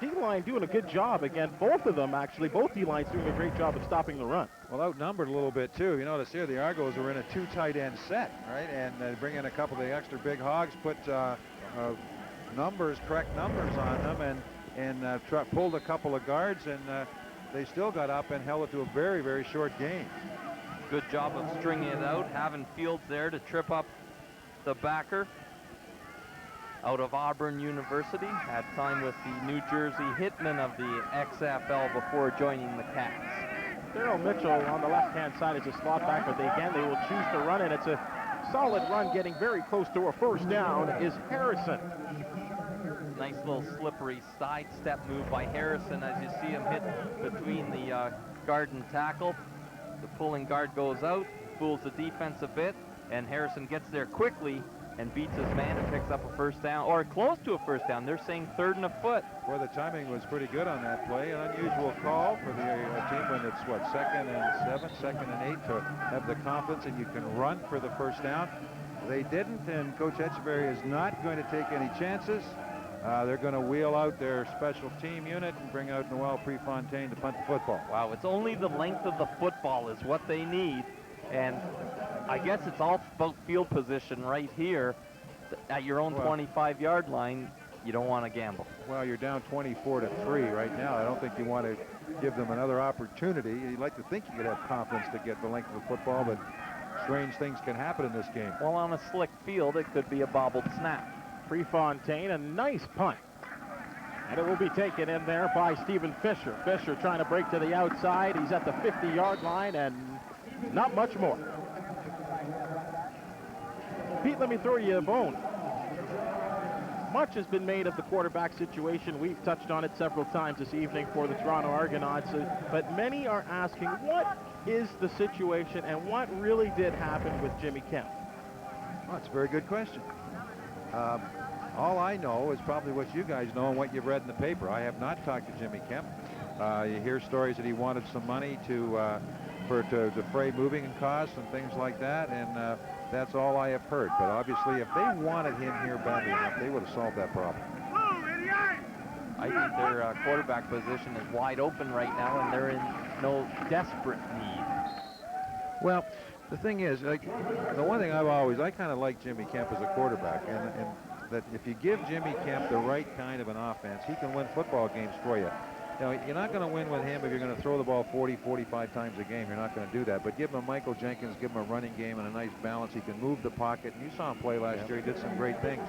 D-line doing a good job. Again, both of them, actually, both D-lines doing a great job of stopping the run. Well, outnumbered a little bit, too. You notice here the Argos were in a 2 tight end set, right? And bring in a couple of the extra big hogs, put correct numbers on them, and pulled a couple of guards, and they still got up and held it to a very, very short game. Good job of stringing it out, having Fields there to trip up the backer out of Auburn University. Had time with the New Jersey Hitmen of the XFL before joining the Cats. Daryl Mitchell on the left-hand side is a slot back, but they will choose to run it. It's a solid run, getting very close to a first down is Harrison. Nice little slippery sidestep move by Harrison as you see him hit between the guard and tackle. The pulling guard goes out, fools the defense a bit, and Harrison gets there quickly and beats his man and picks up a first down, or close to a first down. They're saying 3rd and a foot. Well, the timing was pretty good on that play. An unusual call for the team when it's, what, 2nd and 7, 2nd and 8, to have the confidence and you can run for the first down. They didn't, and Coach Etcheverry is not going to take any chances. They're going to wheel out their special team unit and bring out Noel Prefontaine to punt the football. Wow, it's only the length of the football is what they need, and I guess it's all about field position right here at your own 25-yard line. You don't want to gamble. Well, you're down 24-3 right now. I don't think you want to give them another opportunity. You'd like to think you could have confidence to get the length of the football, but strange things can happen in this game. Well, on a slick field, it could be a bobbled snap. Prefontaine, a nice punt. And it will be taken in there by Stephen Fisher. Fisher trying to break to the outside. He's at the 50-yard line and not much more. Pete, let me throw you a bone. Much has been made of the quarterback situation. We've touched on it several times this evening for the Toronto Argonauts, but many are asking, what is the situation and what really did happen with Jimmy Kemp? Well, that's a very good question. All I know is probably what you guys know and what you've read in the paper. I have not talked to Jimmy Kemp. You hear stories that he wanted some money to defray moving costs and things like that, and that's all I have heard. But obviously, if they wanted him here badly enough, they would have solved that problem. I think their quarterback position is wide open right now, and they're in no desperate need. Well, the thing is, like, the one thing I kind of like Jimmy Kemp as a quarterback, and that if you give Jimmy Kemp the right kind of an offense, he can win football games for you. You know, you're not going to win with him if you're going to throw the ball 40, 45 times a game. You're not going to do that. But give him a Michael Jenkins, give him a running game and a nice balance. He can move the pocket. And you saw him play last year. He did some great things.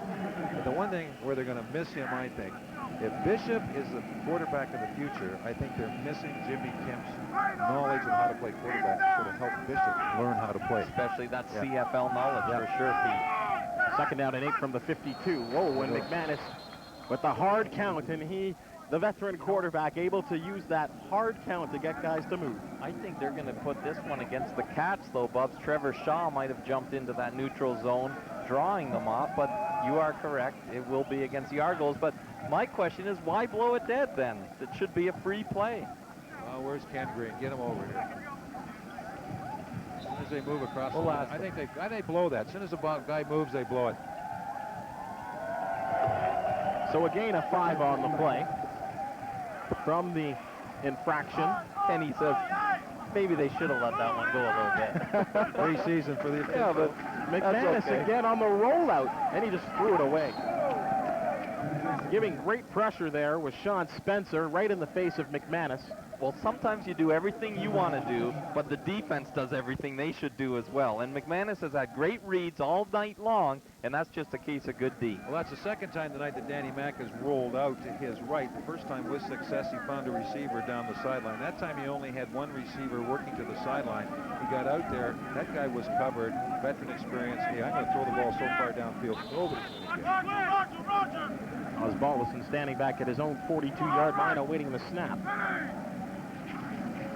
But the one thing where they're going to miss him, I think, if Bishop is the quarterback of the future, I think they're missing Jimmy Kemp's knowledge of how to play quarterback to sort of help Bishop learn how to play. Especially that CFL knowledge for sure, Pete. 2nd down and 8 from the 52. Whoa, and McManus with the hard count, and the veteran quarterback, able to use that hard count to get guys to move. I think they're going to put this one against the Cats, though, Bubs. Trevor Shaw might have jumped into that neutral zone, drawing them off, but you are correct. It will be against the Argos. But my question is, why blow it dead, then? It should be a free play. Well, where's Ken Green? Get him over here. As soon as they move across the line, I think they blow that. As soon as the guy moves, they blow it. So a gain of 5 on the play from the infraction. Kenny says maybe they should have let that one go a little bit. Preseason for the official. Yeah, but McManus again on the rollout, and he just threw it away. Giving great pressure there was Sean Spencer right in the face of McManus. Well, sometimes you do everything you want to do, but the defense does everything they should do as well. And McManus has had great reads all night long, and that's just a case of good D. Well, that's the second time tonight that Danny Mack has rolled out to his right. The first time with success, he found a receiver down the sideline. That time he only had one receiver working to the sideline. He got out there. That guy was covered. Veteran experience. Hey, I'm going to throw the ball so far downfield. Nobody's going to get it. Osbaldiston standing back at his own 42-yard line awaiting the snap.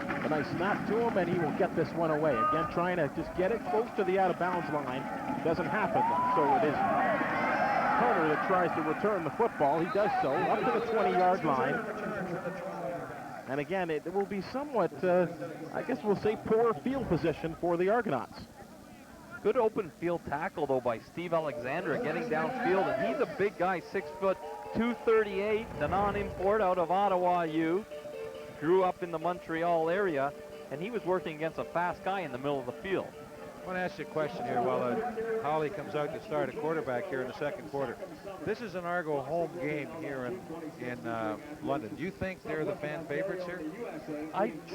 A nice snap to him, and he will get this one away. Again, trying to just get it close to the out-of-bounds line. Doesn't happen, though. So it is Turner that tries to return the football. He does so up to the 20-yard line. And again, it will be somewhat, I guess we'll say, poor field position for the Argonauts. Good open field tackle, though, by Steve Alexandra getting downfield. And he's a big guy, 6 foot, 238, the non-import out of Ottawa U. Grew up in the Montreal area, and he was working against a fast guy in the middle of the field. I want to ask you a question here while Holly comes out to start a quarterback here in the second quarter. This is an Argo home game here in London. Do you think they're the fan favorites here?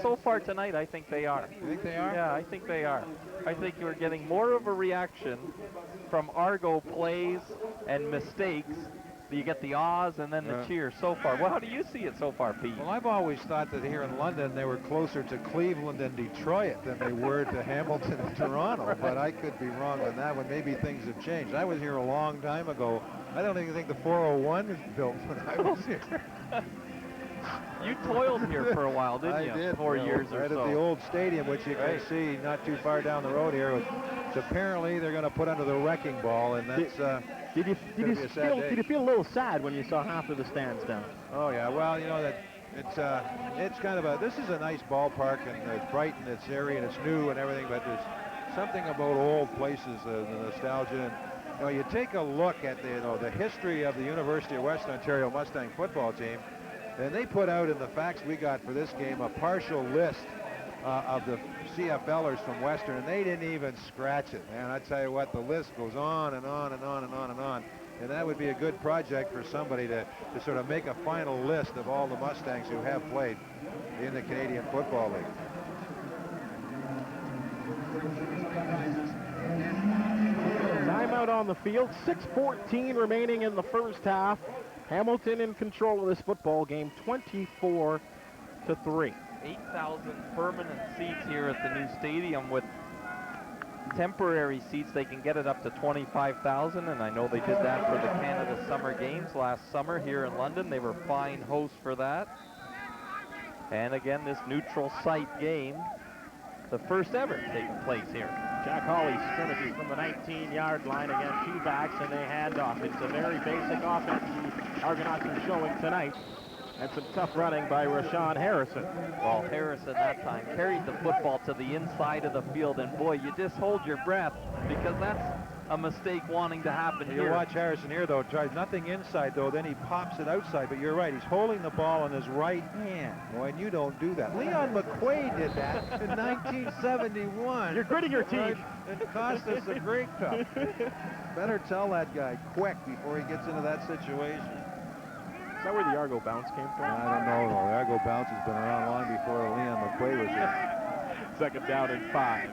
So far tonight, I think they are. You think they are? Yeah, I think they are. I think you're getting more of a reaction from Argo plays and mistakes. You get the ahs and then the cheers so far. Well, how do you see it so far, Pete? Well, I've always thought that here in London they were closer to Cleveland and Detroit than they were to Hamilton and Toronto, but I could be wrong on that one. Maybe things have changed. I was here a long time ago. I don't even think the 401 was built when I was here. You toiled here for a while, didn't you? I did. 4 years or right so. At the old stadium, which you can see not too far down the road here, which apparently they're going to put under the wrecking ball, and that's Did you feel a little sad when you saw half of the stands down? Oh yeah, well, you know that it's kind of this is a nice ballpark, and it's bright and it's airy and it's new and everything, but there's something about old places, the nostalgia. And you know, you take a look at the history of the University of Western Ontario Mustang football team, and they put out in the facts we got for this game a partial list of the CFLers from Western, and they didn't even scratch it, man. I tell you what, the list goes on and on and on and on and on, and that would be a good project for somebody to sort of make a final list of all the Mustangs who have played in the Canadian Football League. Timeout on the field, 6:14 remaining in the first half. Hamilton in control of this football game, 24-3. 8,000 permanent seats here at the new stadium. With temporary seats, they can get it up to 25,000, and I know they did that for the Canada Summer Games last summer here in London. They were fine hosts for that. And again, this neutral site game, the first ever taking place here. Jack Hawley scrimmages from the 19-yard line again, two backs, and they hand off. It's a very basic offense the Argonauts are showing tonight. And some tough running by Rashawn Harrison. Well, Harrison that time carried the football to the inside of the field, and boy, you just hold your breath because that's a mistake wanting to happen here. You watch Harrison here, though, tries nothing inside, though, then he pops it outside, but you're right, he's holding the ball in his right hand. Boy, and you don't do that. Leon McQuaid did that in 1971. You're gritting your teeth. Right? It cost us a Great Cup. Better tell that guy quick before he gets into that situation. Is that where the Argo bounce came from? I don't know. The Argo bounce has been around long before Leon McQuaid was here. Second down and 5.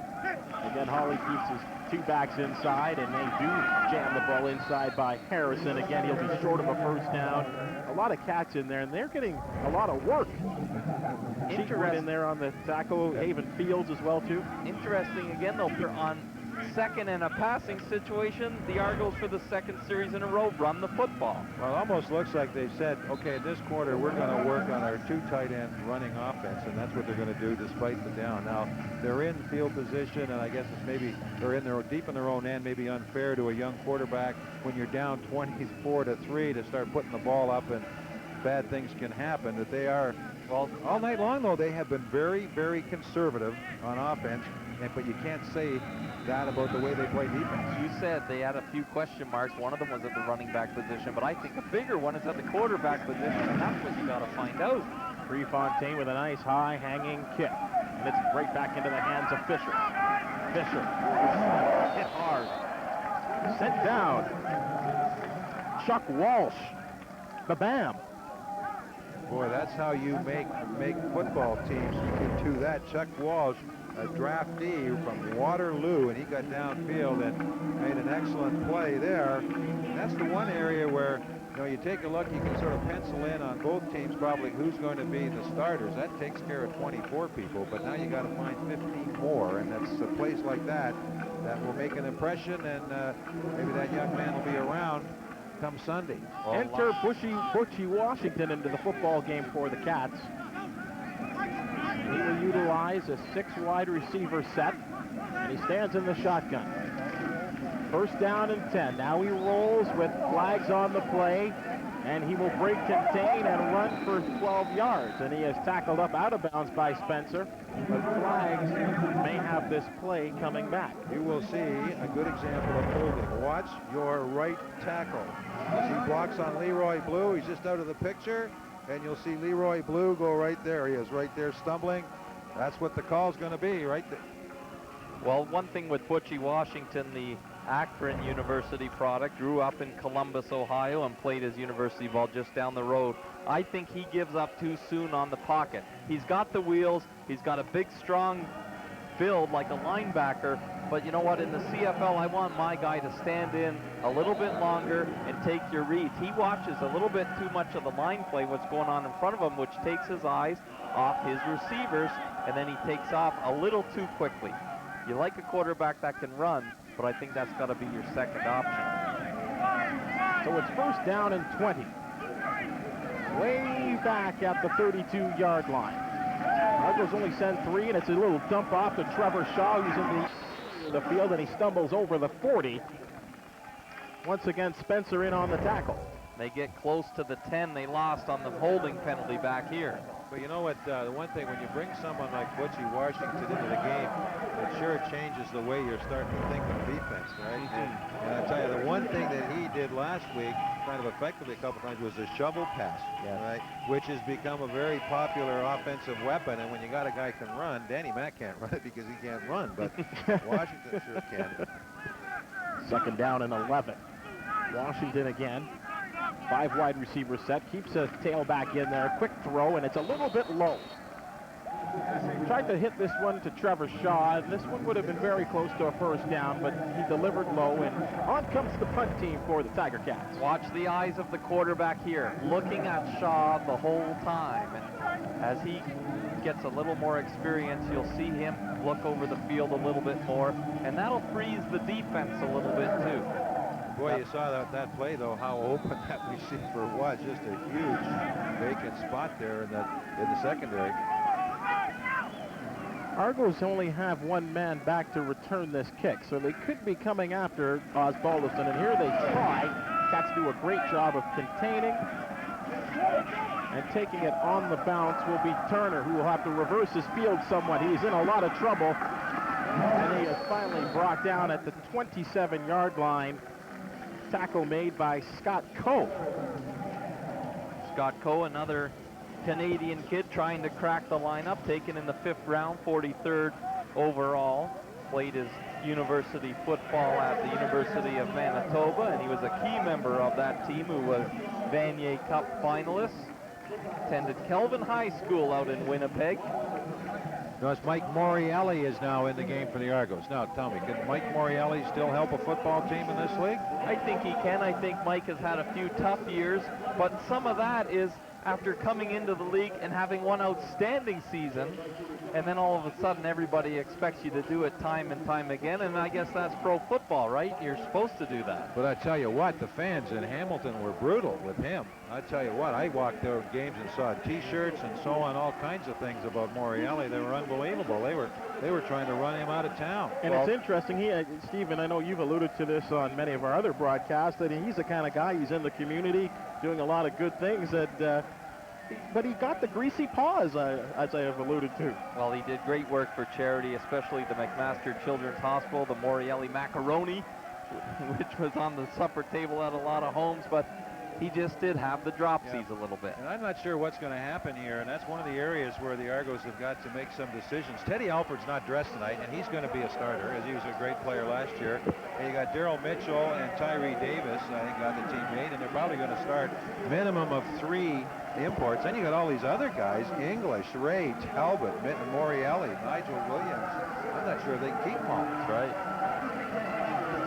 Again, Hawley keeps his two backs inside, and they do jam the ball inside by Harrison. Again, he'll be short of a first down. A lot of cats in there, and they're getting a lot of work. Interesting in there on the tackle. Haven Fields as well, too. Interesting again, though, on second and a passing situation, the Argos for the second series in a row run the football. Well, it almost looks like they said, okay, this quarter we're going to work on our two tight end running offense, and that's what they're going to do despite the down. Now, they're in field position, and I guess it's maybe they're deep in their own end, maybe unfair to a young quarterback when you're down 24-3 to start putting the ball up, and bad things can happen. That they are, well, all night long, though, they have been very, very conservative on offense, but you can't say that about the way they play defense. You said they had a few question marks. One of them was at the running back position, but I think a bigger one is at the quarterback position, and that's what you got to find out. Prefontaine with a nice high hanging kick, and it's right back into the hands of Fisher. Fisher hit hard, sent down. Chuck Walsh, the BAM. Boy, that's how you make football teams. You can do that. Chuck Walsh, a draftee from Waterloo, and he got downfield and made an excellent play there. And that's the one area where, you know, you take a look, you can sort of pencil in on both teams probably who's going to be the starters. That takes care of 24 people, but now you got to find 15 more, and that's a place like that that will make an impression, and maybe that young man will be around come Sunday. Enter Butchie Washington into the football game for the Cats. He will utilize a 6-wide receiver set, and he stands in the shotgun. First down and 10. Now he rolls with flags on the play, and he will break contain and run for 12 yards. And he is tackled up out of bounds by Spencer, but flags may have this play coming back. You will see a good example of holding. Watch your right tackle. As he blocks on Leroy Blue, he's just out of the picture, and you'll see Leroy Blue go right there. He is right there stumbling. That's what the call's going to be right there. Well, one thing with Butchie Washington, the Akron University product, grew up in Columbus, Ohio, and played his university ball just down the road. I think he gives up too soon on the pocket. He's got the wheels, he's got a big, strong build like a linebacker, but you know what, in the CFL, I want my guy to stand in a little bit longer and take your reads. He watches a little bit too much of the line play, what's going on in front of him, which takes his eyes off his receivers, and then he takes off a little too quickly. You like a quarterback that can run, but I think that's got to be your second option. So it's first down and 20. Way back at the 32-yard line. Argos only send 3, and it's a little dump off to Trevor Shaw, who's in the field, and he stumbles over the 40. Once again, Spencer in on the tackle. They get close to the 10. They lost on the holding penalty back here. But you know what, the one thing, when you bring someone like Butchie Washington into the game, it sure changes the way you're starting to think of defense, right? And I tell you, the one thing that he did last week, kind of effectively a couple times, was a shovel pass, right? Which has become a very popular offensive weapon. And when you got a guy who can run, Danny Mack can't run it because he can't run, but Washington sure can. Second down and 11. Washington again. 5 wide receiver set, keeps a tailback in there, quick throw, and it's a little bit low. Tried to hit this one to Trevor Shaw, and this one would have been very close to a first down, but he delivered low, and on comes the punt team for the Tiger Cats. Watch the eyes of the quarterback here, looking at Shaw the whole time, and as he gets a little more experience, you'll see him look over the field a little bit more, and that'll freeze the defense a little bit too. Boy, you saw that play, though, how open that receiver was. Just a huge vacant spot there in the secondary. Argos only have 1 man back to return this kick, so they could be coming after Osbaldiston, and here they try. Cats do a great job of containing, and taking it on the bounce will be Turner, who will have to reverse his field somewhat. He's in a lot of trouble, and he is finally brought down at the 27-yard line. Tackle made by Scott Coe. Scott Coe, another Canadian kid trying to crack the lineup, taken in the 5th round, 43rd overall. Played his university football at the University of Manitoba, and he was a key member of that team who was Vanier Cup finalist. Attended Kelvin High School out in Winnipeg. Notice Mike Morielli is now in the game for the Argos. Now, tell me, can Mike Morielli still help a football team in this league? I think he can. I think Mike has had a few tough years, but some of that is after coming into the league and having one outstanding season, and then all of a sudden everybody expects you to do it time and time again, and I guess that's pro football, right? You're supposed to do that. But I tell you what, the fans in Hamilton were brutal with him. I tell you what, I walked those games and saw T-shirts and so on, all kinds of things about Morielli. They were unbelievable. They were trying to run him out of town. And it's interesting, Stephen, I know you've alluded to this on many of our other broadcasts, that he's the kind of guy, he's in the community, doing a lot of good things, but he got the greasy paw, as I have alluded to. Well, he did great work for charity, especially the McMaster Children's Hospital, the Morielli macaroni, which was on the supper table at a lot of homes, but he just did have the dropsies a little bit. And I'm not sure what's going to happen here, and that's one of the areas where the Argos have got to make some decisions. Teddy Alford's not dressed tonight, and he's going to be a starter, as he was a great player last year. And you got Daryl Mitchell and Tyree Davis, I think, got the team made, and they're probably going to start minimum of 3 imports. Then you got all these other guys, English, Ray, Talbot, Morielli, Nigel Williams. I'm not sure they can keep them all. That's right.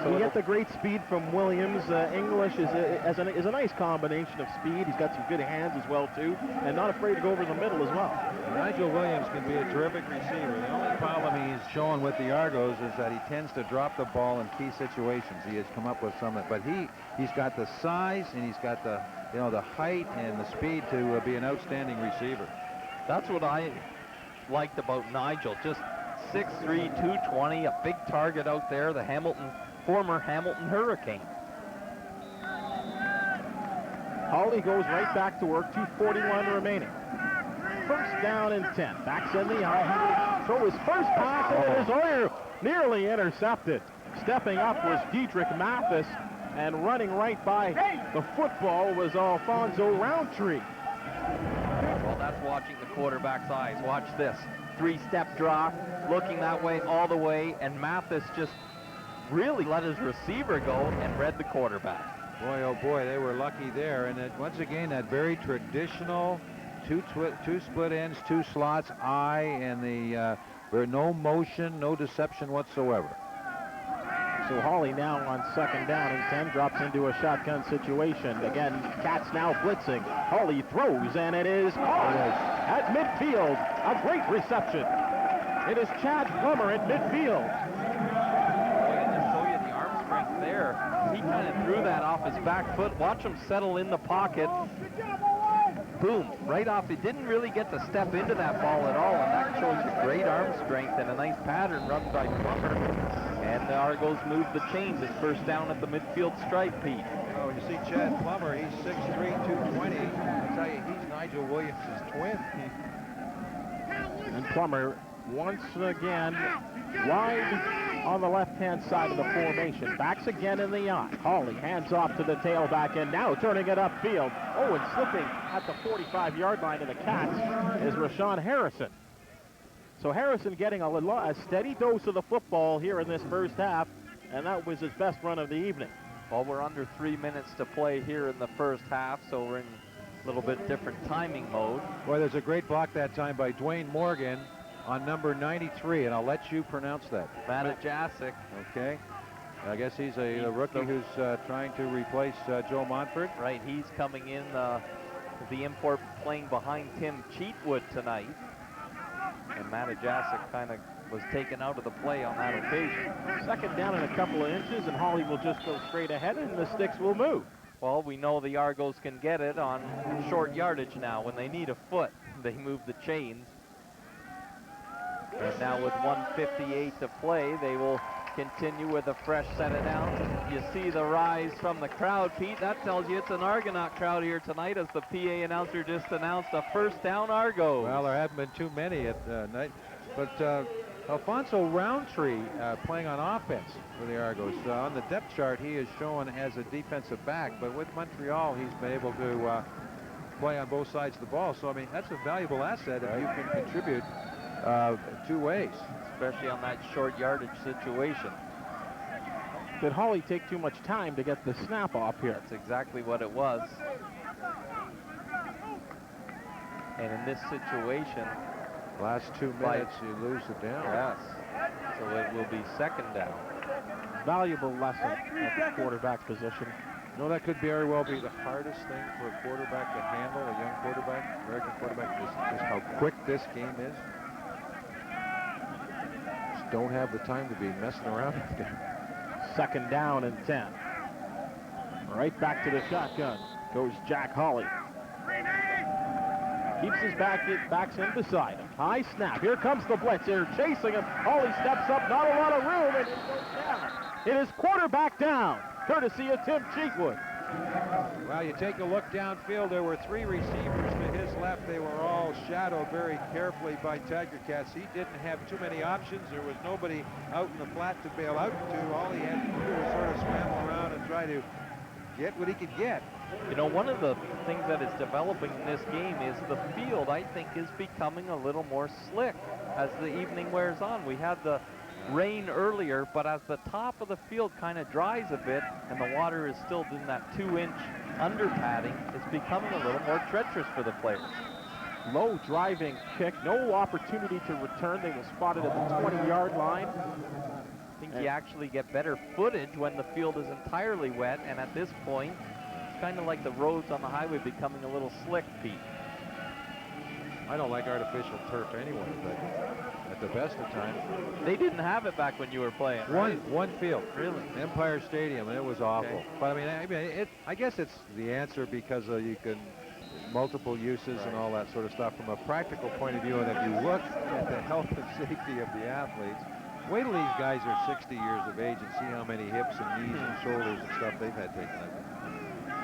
So you get the great speed from Williams. English is a nice combination of speed. He's got some good hands as well, too, and not afraid to go over the middle as well. Nigel Williams can be a terrific receiver. The only problem he's showing with the Argos is that he tends to drop the ball in key situations. He has come up with some, but he's got the size and he's got the height and the speed to be an outstanding receiver. That's what I liked about Nigel. Just 6'3", 220, a big target out there. The former Hamilton Hurricane. Hawley goes right back to work, 2:41 remaining. First down and 10. Backs in the eye. Throw his first pass, and it is nearly intercepted. Stepping up was Diedrich Mathis, and running right by the football was Alfonso Roundtree. Well, that's watching the quarterback's eyes. Watch this. 3-step draw, looking that way all the way, and Mathis just really let his receiver go and read the quarterback. Boy, oh boy, they were lucky there. And once again, that very traditional two split ends, 2 slots, eye, and there no motion, no deception whatsoever. So Hawley now on 2nd down and 10 drops into a shotgun situation. Again, Cats now blitzing. Hawley throws, and it is caught at midfield. A great reception. It is Chad Plummer at midfield. There, he kind of threw that off his back foot. Watch him settle in the pocket. Boom, right off. He didn't really get to step into that ball at all, and that shows you great arm strength and a nice pattern run by Plummer. And the Argos move the chains. It's first down at the midfield stripe, Pete. Oh, you see Chad Plummer, he's 6'3", 220. I tell you, he's Nigel Williams' twin. And Plummer once again wide on the left-hand side of the formation. Backs again in the eye. Hawley hands off to the tailback, and now turning it upfield. Oh, and slipping at the 45-yard line of the Cats is Rashawn Harrison. So Harrison getting a steady dose of the football here in this first half, and that was his best run of the evening. Well, we're under 3 minutes to play here in the first half, so we're in a little bit different timing mode. Boy, there's a great block that time by Dwayne Morgan on number 93, and I'll let you pronounce that. Matajasic. Okay. I guess he's a rookie who's trying to replace Joe Montford. Right, he's coming in, the import playing behind Tim Cheatwood tonight. And Matajasic kind of was taken out of the play on that occasion. 2nd down and a couple of inches, and Hawley will just go straight ahead, and the sticks will move. Well, we know the Argos can get it on short yardage now. When they need a foot, they move the chains. And now with 1:58 to play, they will continue with a fresh set of downs. You see the rise from the crowd, Pete. That tells you it's an Argonaut crowd here tonight, as the PA announcer just announced a first down Argos. Well, there haven't been too many at night. But Alfonso Roundtree playing on offense for the Argos. On the depth chart, he is shown as a defensive back, but with Montreal, he's been able to play on both sides of the ball. So, I mean, that's a valuable asset if you can contribute 2 ways. Especially on that short yardage situation. Did Hawley take too much time to get the snap off here? That's exactly what it was. And in this situation, last 2 minutes, you lose it down. Yes. So it will be 2nd down. Valuable lesson at the quarterback position. You know, that could very well be the hardest thing for a quarterback to handle, a young quarterback, American quarterback, is how quick this game is. Just don't have the time to be messing around out there. 2nd down and 10. Right back to the shotgun goes Jack Hawley. Keeps his backs in beside him. High snap. Here comes the blitz. They're chasing him. Hawley steps up. Not a lot of room, and it goes down. It is quarterback down, courtesy of Tim Cheatwood. Well, you take a look downfield. There were 3 receivers to his left. They were all shadowed very carefully by Tiger Cats. He didn't have too many options. There was nobody out in the flat to bail out to. All he had to do was sort of scramble around and try to get what he could get. You know, one of the things that is developing in this game is the field, I think, is becoming a little more slick as the evening wears on. We had the rain earlier, but as the top of the field kind of dries a bit and the water is still in that 2-inch under padding, it's becoming a little more treacherous for the players. Low driving kick, no opportunity to return. They were spotted at the 20-yard line. I think you actually get better footage when the field is entirely wet, and at this point, it's kind of like the roads on the highway becoming a little slick, Pete. I don't like artificial turf anyway, but at the best of times. They didn't have it back when you were playing, right? One field. Really? Empire Stadium, and it was awful. Okay. But I mean, I guess it's the answer because you can multiple uses and all that sort of stuff from a practical point of view. And if you look at the health and safety of the athletes, wait till these guys are 60 years of age and see how many hips and knees and shoulders and stuff they've had taken out.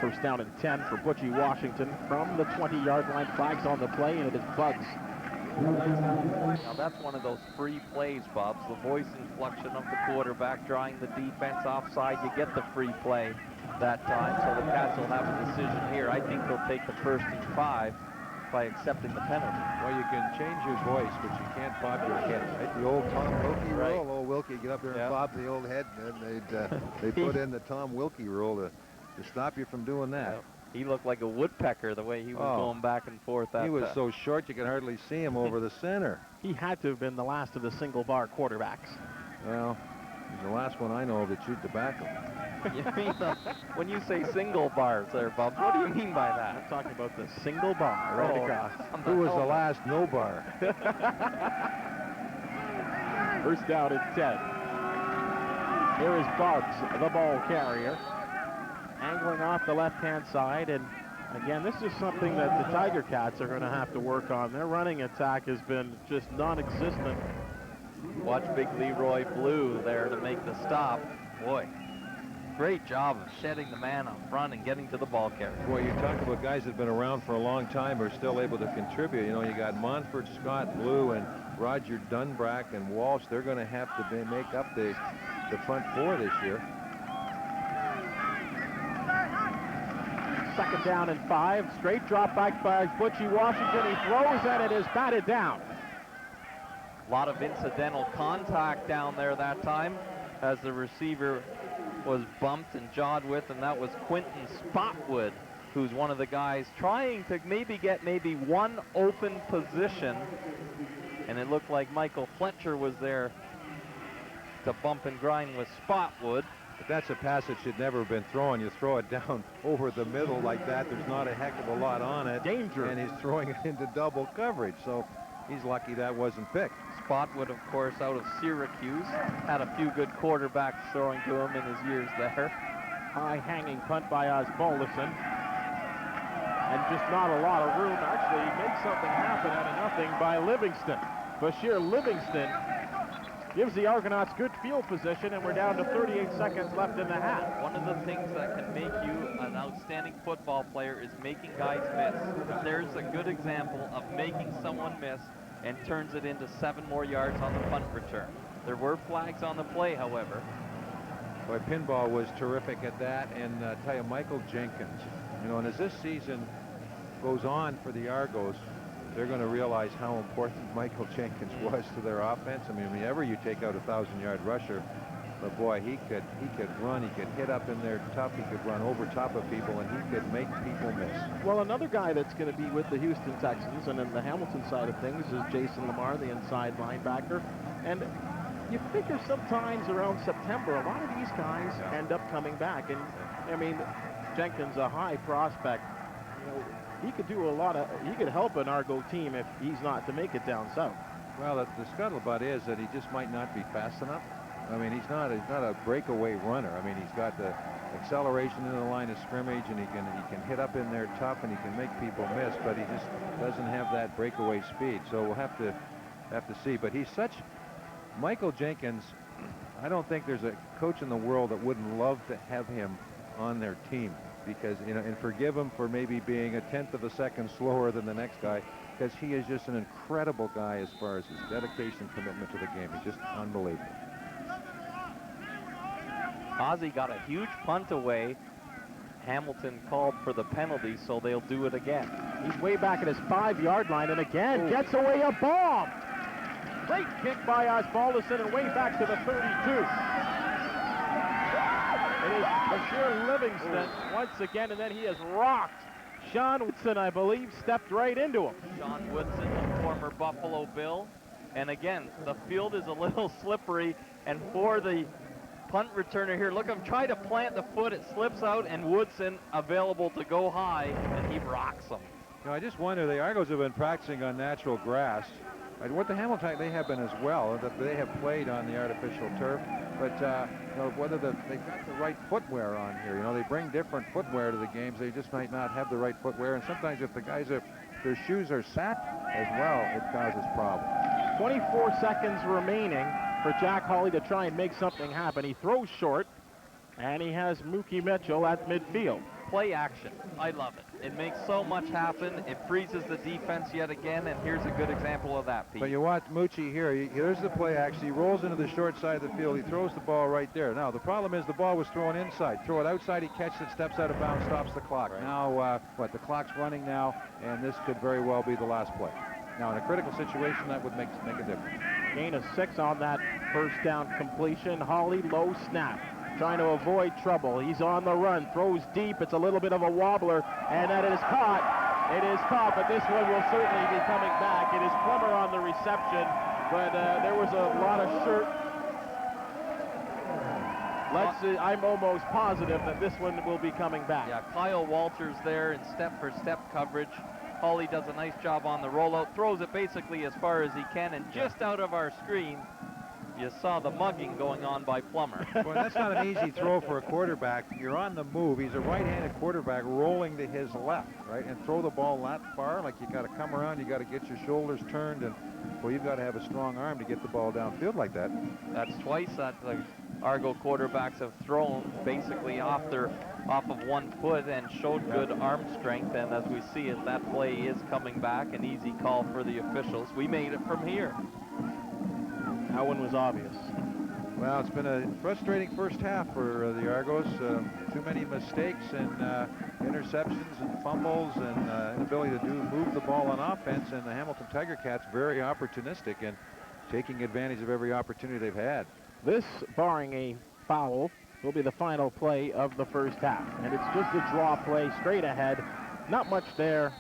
First down and 10 for Butchie Washington from the 20-yard line. Flags on the play, and it is Bugs. Now that's one of those free plays, Bubs. The voice inflection of the quarterback drawing the defense offside. You get the free play that time, so the Cats will have a decision here. I think they'll take the 1st and 5 by accepting the penalty. Well, you can change your voice, but you can't bob your head, right? The old Tom Wilkie Right. rule. Old Wilkie get up there and bob the old head, and then they put in the Tom Wilkie rule to stop you from doing that. Yeah. He looked like a woodpecker the way he was going back and forth. He was so short you could hardly see him over the center. He had to have been the last of the single bar quarterbacks. Well, he's the last one I know of that chewed tobacco. You mean when you say single bars there, Bob, what do you mean by that? I'm talking about the single bar right across. Who was the last no bar? First down and 10. Here is Bugs, the ball carrier, angling off the left-hand side. And again, this is something that the Tiger Cats are going to have to work on. Their running attack has been just non-existent. Watch Big Leroy Blue there to make the stop. Boy, great job of shedding the man up front and getting to the ball carrier. Boy, you talk about guys that have been around for a long time who are still able to contribute. You know, you got Monfort, Scott, Blue, and Roger Dunbrack and Walsh. They're going to have to make up the front four this year. Second down and 5. Straight drop back by Butchie Washington. He throws and it is batted down. A lot of incidental contact down there that time as the receiver was bumped and jawed with, and that was Quentin Spotwood, who's one of the guys trying to get one open position, and it looked like Michael Fletcher was there to bump and grind with Spotwood. But that's a pass that should never have been thrown. You throw it down over the middle like that. There's not a heck of a lot on it. Danger. And he's throwing it into double coverage. So he's lucky that wasn't picked. Spotwood, of course, out of Syracuse. Had a few good quarterbacks throwing to him in his years there. High hanging punt by Osbaldison. And just not a lot of room. Actually, he makes something happen out of nothing by Livingston. Bashir Livingston gives the Argonauts good field position, and we're down to 38 seconds left in the half. One of the things that can make you an outstanding football player is making guys miss. There's a good example of making someone miss and turns it into 7 more yards on the punt return. There were flags on the play, however. Boy, Pinball was terrific at that, and tell you, Michael Jenkins, you know, and as this season goes on for the Argos, they're going to realize how important Michael Jenkins was to their offense. I mean, whenever you take out a 1,000-yard rusher, but boy, he could run, he could hit up in there tough, he could run over top of people, and he could make people miss. Well, another guy that's going to be with the Houston Texans and in the Hamilton side of things is Jason Lamar, the inside linebacker. And you figure sometimes around September, a lot of these guys end up coming back. And I mean, Jenkins, a high prospect, you know, he could do he could help an Argo team if he's not to make it down south. Well, the scuttlebutt is that he just might not be fast enough. I mean, he's not a breakaway runner. I mean, he's got the acceleration in the line of scrimmage, and he can hit up in there tough, and he can make people miss, but he just doesn't have that breakaway speed. So we'll have to see. But he's such Michael Jenkins. I don't think there's a coach in the world that wouldn't love to have him on their team, because, you know, and forgive him for maybe being a 1/10 of a second slower than the next guy, because he is just an incredible guy as far as his dedication and commitment to the game. He's just unbelievable. Ozzie got a huge punt away. Hamilton called for the penalty, so they'll do it again. He's way back at his 5-yard line, and again gets away a bomb. Great kick by Osbaldison and way back to the 32. It is Bashir Livingston once again, and then he has rocked. Sean Woodson, I believe, stepped right into him. Sean Woodson, the former Buffalo Bill. And again, the field is a little slippery, and for the punt returner here, look, I'm trying to plant the foot, it slips out, and Woodson available to go high, and he rocks him. You know, I just wonder, the Argos have been practicing on natural grass. What the Hamilton, they have been as well. They have played on the artificial turf, but you know, whether they've got the right footwear on here. You know, they bring different footwear to the games. They just might not have the right footwear, and sometimes if the guys their shoes are set as well, it causes problems. 24 seconds remaining for Jack Hawley to try and make something happen. He throws short, and he has Mookie Mitchell at midfield. play action. I love it. It makes so much happen. It freezes the defense yet again, and here's a good example of that, Pete. But you watch Moochie here. Here's the play action. He rolls into the short side of the field. He throws the ball right there. Now, the problem is the ball was thrown inside. Throw it outside, he catches it, steps out of bounds, stops the clock. Right. Now, the clock's running now, and this could very well be the last play. Now, in a critical situation, that would make a difference. Gain of 6 on that first down completion. Hawley, low snap, trying to avoid trouble. He's on the run, throws deep. It's a little bit of a wobbler, and that is caught. It is caught, but this one will certainly be coming back. It is Plummer on the reception, but there was a lot of shirt. I'm almost positive that this one will be coming back. Yeah, Kyle Walters there in step-for-step coverage. Hawley does a nice job on the rollout, throws it basically as far as he can, and just out of our screen, you saw the mugging going on by Plummer. Well, that's not an easy throw for a quarterback. You're on the move. He's a right-handed quarterback rolling to his left, right? And throw the ball that far, like you got to come around, you got to get your shoulders turned, and well, you've got to have a strong arm to get the ball downfield like that. That's twice that the Argo quarterbacks have thrown basically off of 1 foot and showed good arm strength, and as we see it, that play is coming back. An easy call for the officials. We made it from here. That one was obvious. Well, it's been a frustrating first half for the Argos. Too many mistakes and interceptions and fumbles and inability to move the ball on offense, and the Hamilton Tiger Cats very opportunistic and taking advantage of every opportunity they've had. This, barring a foul, will be the final play of the first half. And it's just a draw play straight ahead. Not much there.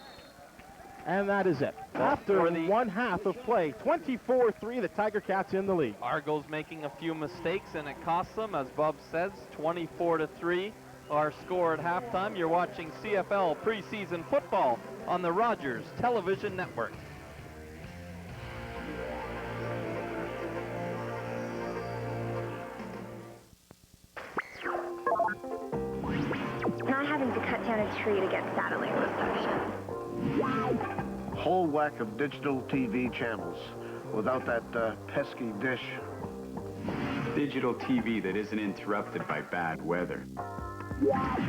And that is it. After one half of play, 24-3, the Tiger Cats in the lead. Argos making a few mistakes, and it costs them, as Bub says, 24-3. Our score at halftime. You're watching CFL preseason football on the Rogers Television Network. Not having to cut down a tree to get satellite reception. Whole whack of digital TV channels without that pesky dish. Digital TV that isn't interrupted by bad weather.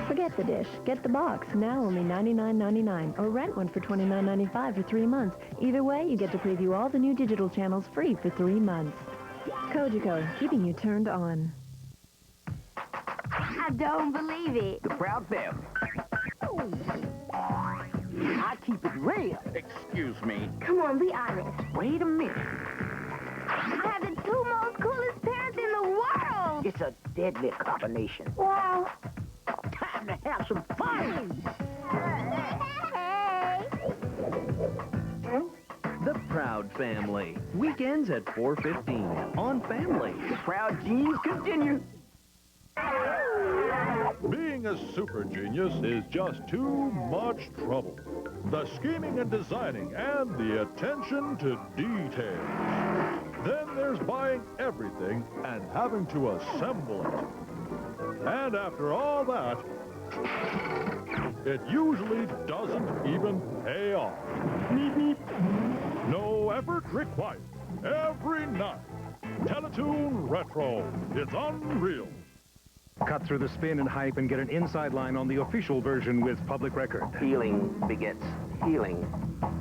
Forget the dish. Get the box. Now only $99.99. Or rent one for $29.95 for 3 months. Either way, you get to preview all the new digital channels free for 3 months. Kojiko, keeping you turned on. I don't believe it. The Proud Family. I keep it real. Excuse me. Come on, be honest. Wait a minute. I have the 2 most coolest parents in the world. It's a deadly combination. Wow. Time to have some fun. Hey. The Proud Family. Weekends at 4:15 on Family. The Proud Genes continue. Being a super genius is just too much trouble. The scheming and designing and the attention to detail. Then there's buying everything and having to assemble it. And after all that, it usually doesn't even pay off. No effort required. Every night. Teletoon Retro. It's unreal. Cut through the spin and hype and get an inside line on the official version with Public Record. Healing begets healing.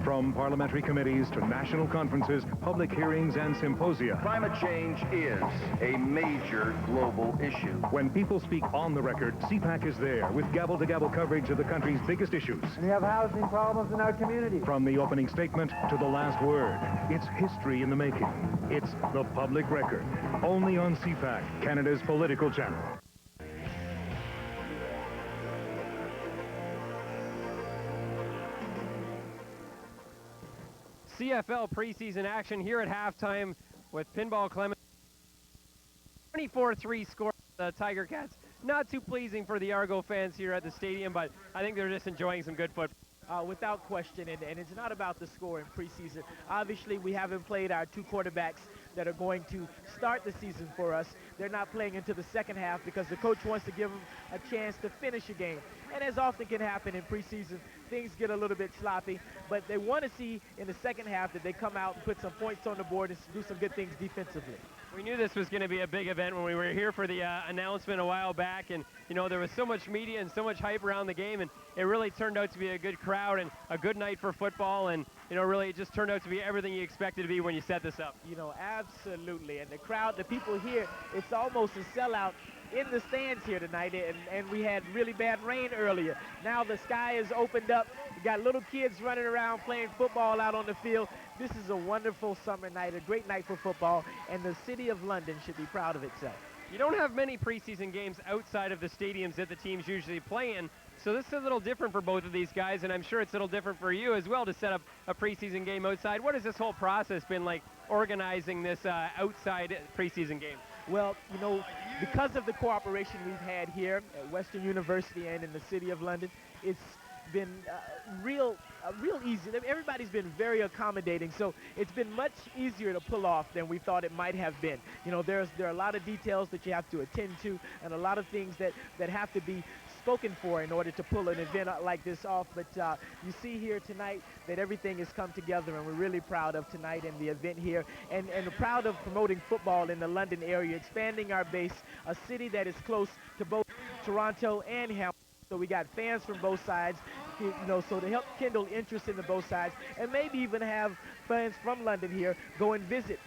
From parliamentary committees to national conferences, public hearings, and symposia. Climate change is a major global issue. When people speak on the record, CPAC is there with gavel-to-gavel coverage of the country's biggest issues. We have housing problems in our community. From the opening statement to the last word, it's history in the making. It's the Public Record, only on CPAC, Canada's political channel. CFL preseason action here at halftime with Pinball Clemons. 24-3 score for the Tiger Cats. Not too pleasing for the Argo fans here at the stadium, but I think they're just enjoying some good football. Without question, and it's not about the score in preseason. Obviously, we haven't played our 2 quarterbacks that are going to start the season for us. They're not playing into the second half because the coach wants to give them a chance to finish a game. And as often can happen in preseason, things get a little bit sloppy, but they want to see in the second half that they come out and put some points on the board and do some good things defensively. We knew this was going to be a big event when we were here for the announcement a while back, and there was so much media and so much hype around the game, and it really turned out to be a good crowd and a good night for football, and really it just turned out to be everything you expected to be when you set this up. Absolutely, and the crowd, the people here, it's almost a sellout in the stands here tonight, and we had really bad rain earlier. Now the sky is opened up. We got little kids running around playing football out on the field. This is a wonderful summer night, a great night for football, and the city of London should be proud of itself. You don't have many preseason games outside of the stadiums that the teams usually play in, so this is a little different for both of these guys, and I'm sure it's a little different for you as well to set up a preseason game outside. What has this whole process been like, organizing this outside preseason game? Well, because of the cooperation we've had here at Western University and in the City of London, it's been real easy. Everybody's been very accommodating, so it's been much easier to pull off than we thought it might have been. There are a lot of details that you have to attend to and a lot of things that have to be spoken for in order to pull an event like this off, but you see here tonight that everything has come together, and we're really proud of tonight and the event here, and proud of promoting football in the London area, expanding our base, a city that is close to both Toronto and Hamilton. So we got fans from both sides, so to help kindle interest in the both sides, and maybe even have fans from London here go and visit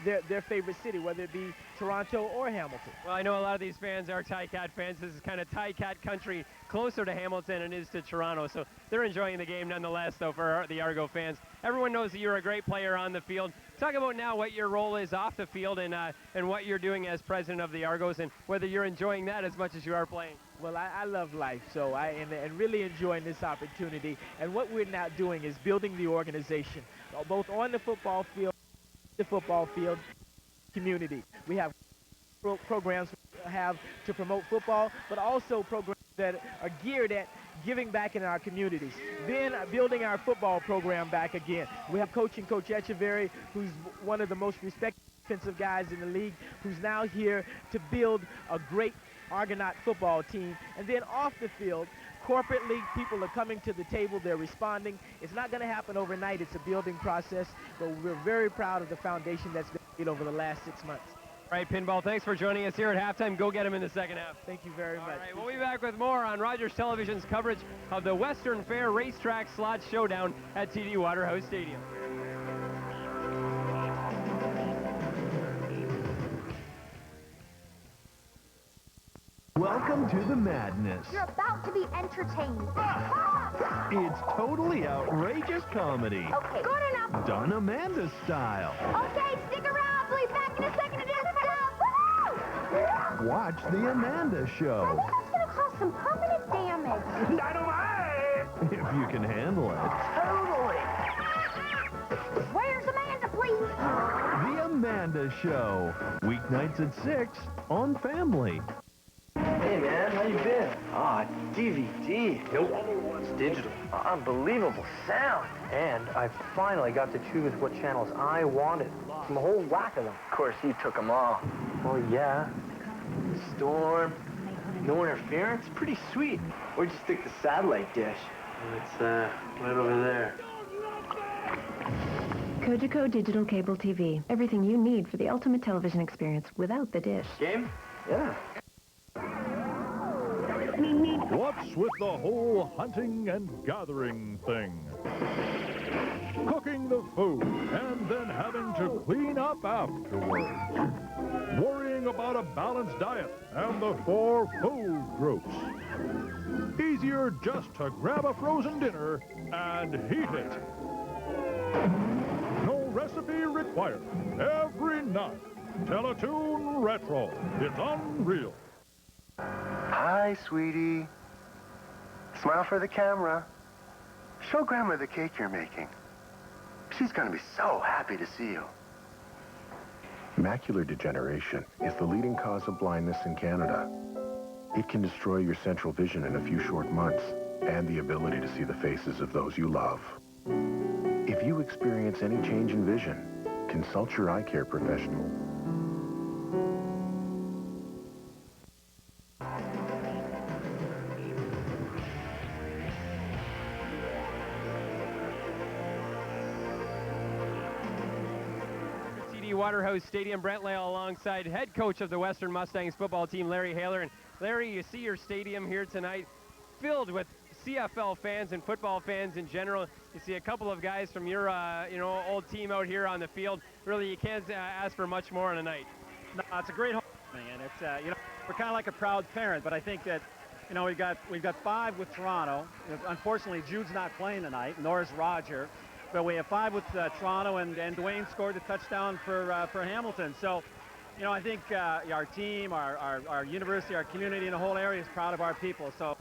their favorite city, whether it be Toronto or Hamilton. Well, I know a lot of these fans are Ticats fans. This is kind of Ticat country, closer to Hamilton than it is to Toronto, so they're enjoying the game nonetheless, though, for the Argo fans. Everyone knows that you're a great player on the field. Talk about now what your role is off the field and what you're doing as president of the Argos, and whether you're enjoying that as much as you are playing. Well, I love life, so and really enjoying this opportunity. And what we're now doing is building the organization, both on the football field, community. We have programs we have to promote football, but also programs that are geared at giving back in our communities. Then building our football program back again. We have Coach Echeverry, who's one of the most respected defensive guys in the league, who's now here to build a great Argonaut football team. And then off the field, corporately, people are coming to the table, they're responding. It's not going to happen overnight, it's a building process, but we're very proud of the foundation that's been made over the last 6 months. All right, Pinball, thanks for joining us here at halftime. Go get them in the second half. Thank you very much. All right, we'll be back with more on Rogers Television's coverage of the Western Fair Racetrack Slot Showdown at TD Waterhouse Stadium. Welcome to the madness. You're about to be entertained. It's totally outrageous comedy. Okay, good enough. Done Amanda style. Okay, stick around. We'll be back in a second to do stuff. Watch the Amanda Show. I think that's going to cause some permanent damage. Dynamite! If you can handle it. Totally. Where's Amanda, please? The Amanda Show. Weeknights at 6 on Family. Hey, man, how you been? DVD. Nope. It's digital. Unbelievable sound. And I finally got to choose what channels I wanted from a whole whack of them. Of course, you took them all. Oh, yeah. Storm. No interference. Pretty sweet. Where'd you stick the satellite dish? It's, right over there. Cogeco Digital Cable TV. Everything you need for the ultimate television experience without the dish. Game? Yeah. What's with the whole hunting and gathering thing? Cooking the food and then having to clean up afterwards. Worrying about a balanced diet and the 4 food groups. Easier just to grab a frozen dinner and heat it. No recipe required. Every night. Teletoon Retro. It's unreal. Hi, sweetie. Smile for the camera. Show Grandma the cake you're making. She's going to be so happy to see you. Macular degeneration is the leading cause of blindness in Canada. It can destroy your central vision in a few short months and the ability to see the faces of those you love. If you experience any change in vision, consult your eye care professional. TD Waterhouse Stadium. Brent Lail alongside head coach of the Western Mustangs football team, Larry Hayler. And Larry, you see your stadium here tonight filled with CFL fans and football fans in general. You see a couple of guys from your old team out here on the field. Really, you can't ask for much more on a night. No, it's a great homecoming, and it's we're kind of like a proud parent. But I think that we've got 5 with Toronto. Unfortunately, Jude's not playing tonight, nor is Roger. But we have 5 with Toronto, and Dwayne scored the touchdown for Hamilton. So, I think our team, our university, our community, and the whole area is proud of our people. So,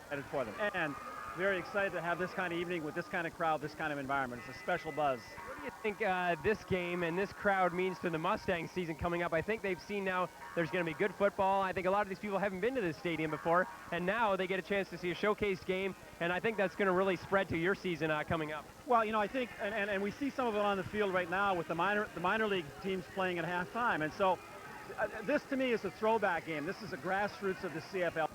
excited for them, and very excited to have this kind of evening with this kind of crowd, this kind of environment. It's a special buzz. What do you think this game and this crowd means to the Mustang season coming up? I think they've seen now there's going to be good football. I think a lot of these people haven't been to this stadium before, and now they get a chance to see a showcase game, and I think that's going to really spread to your season coming up. Well, I think, and we see some of it on the field right now with the minor league teams playing at halftime, and so this to me is a throwback game. This is the grassroots of the CFL.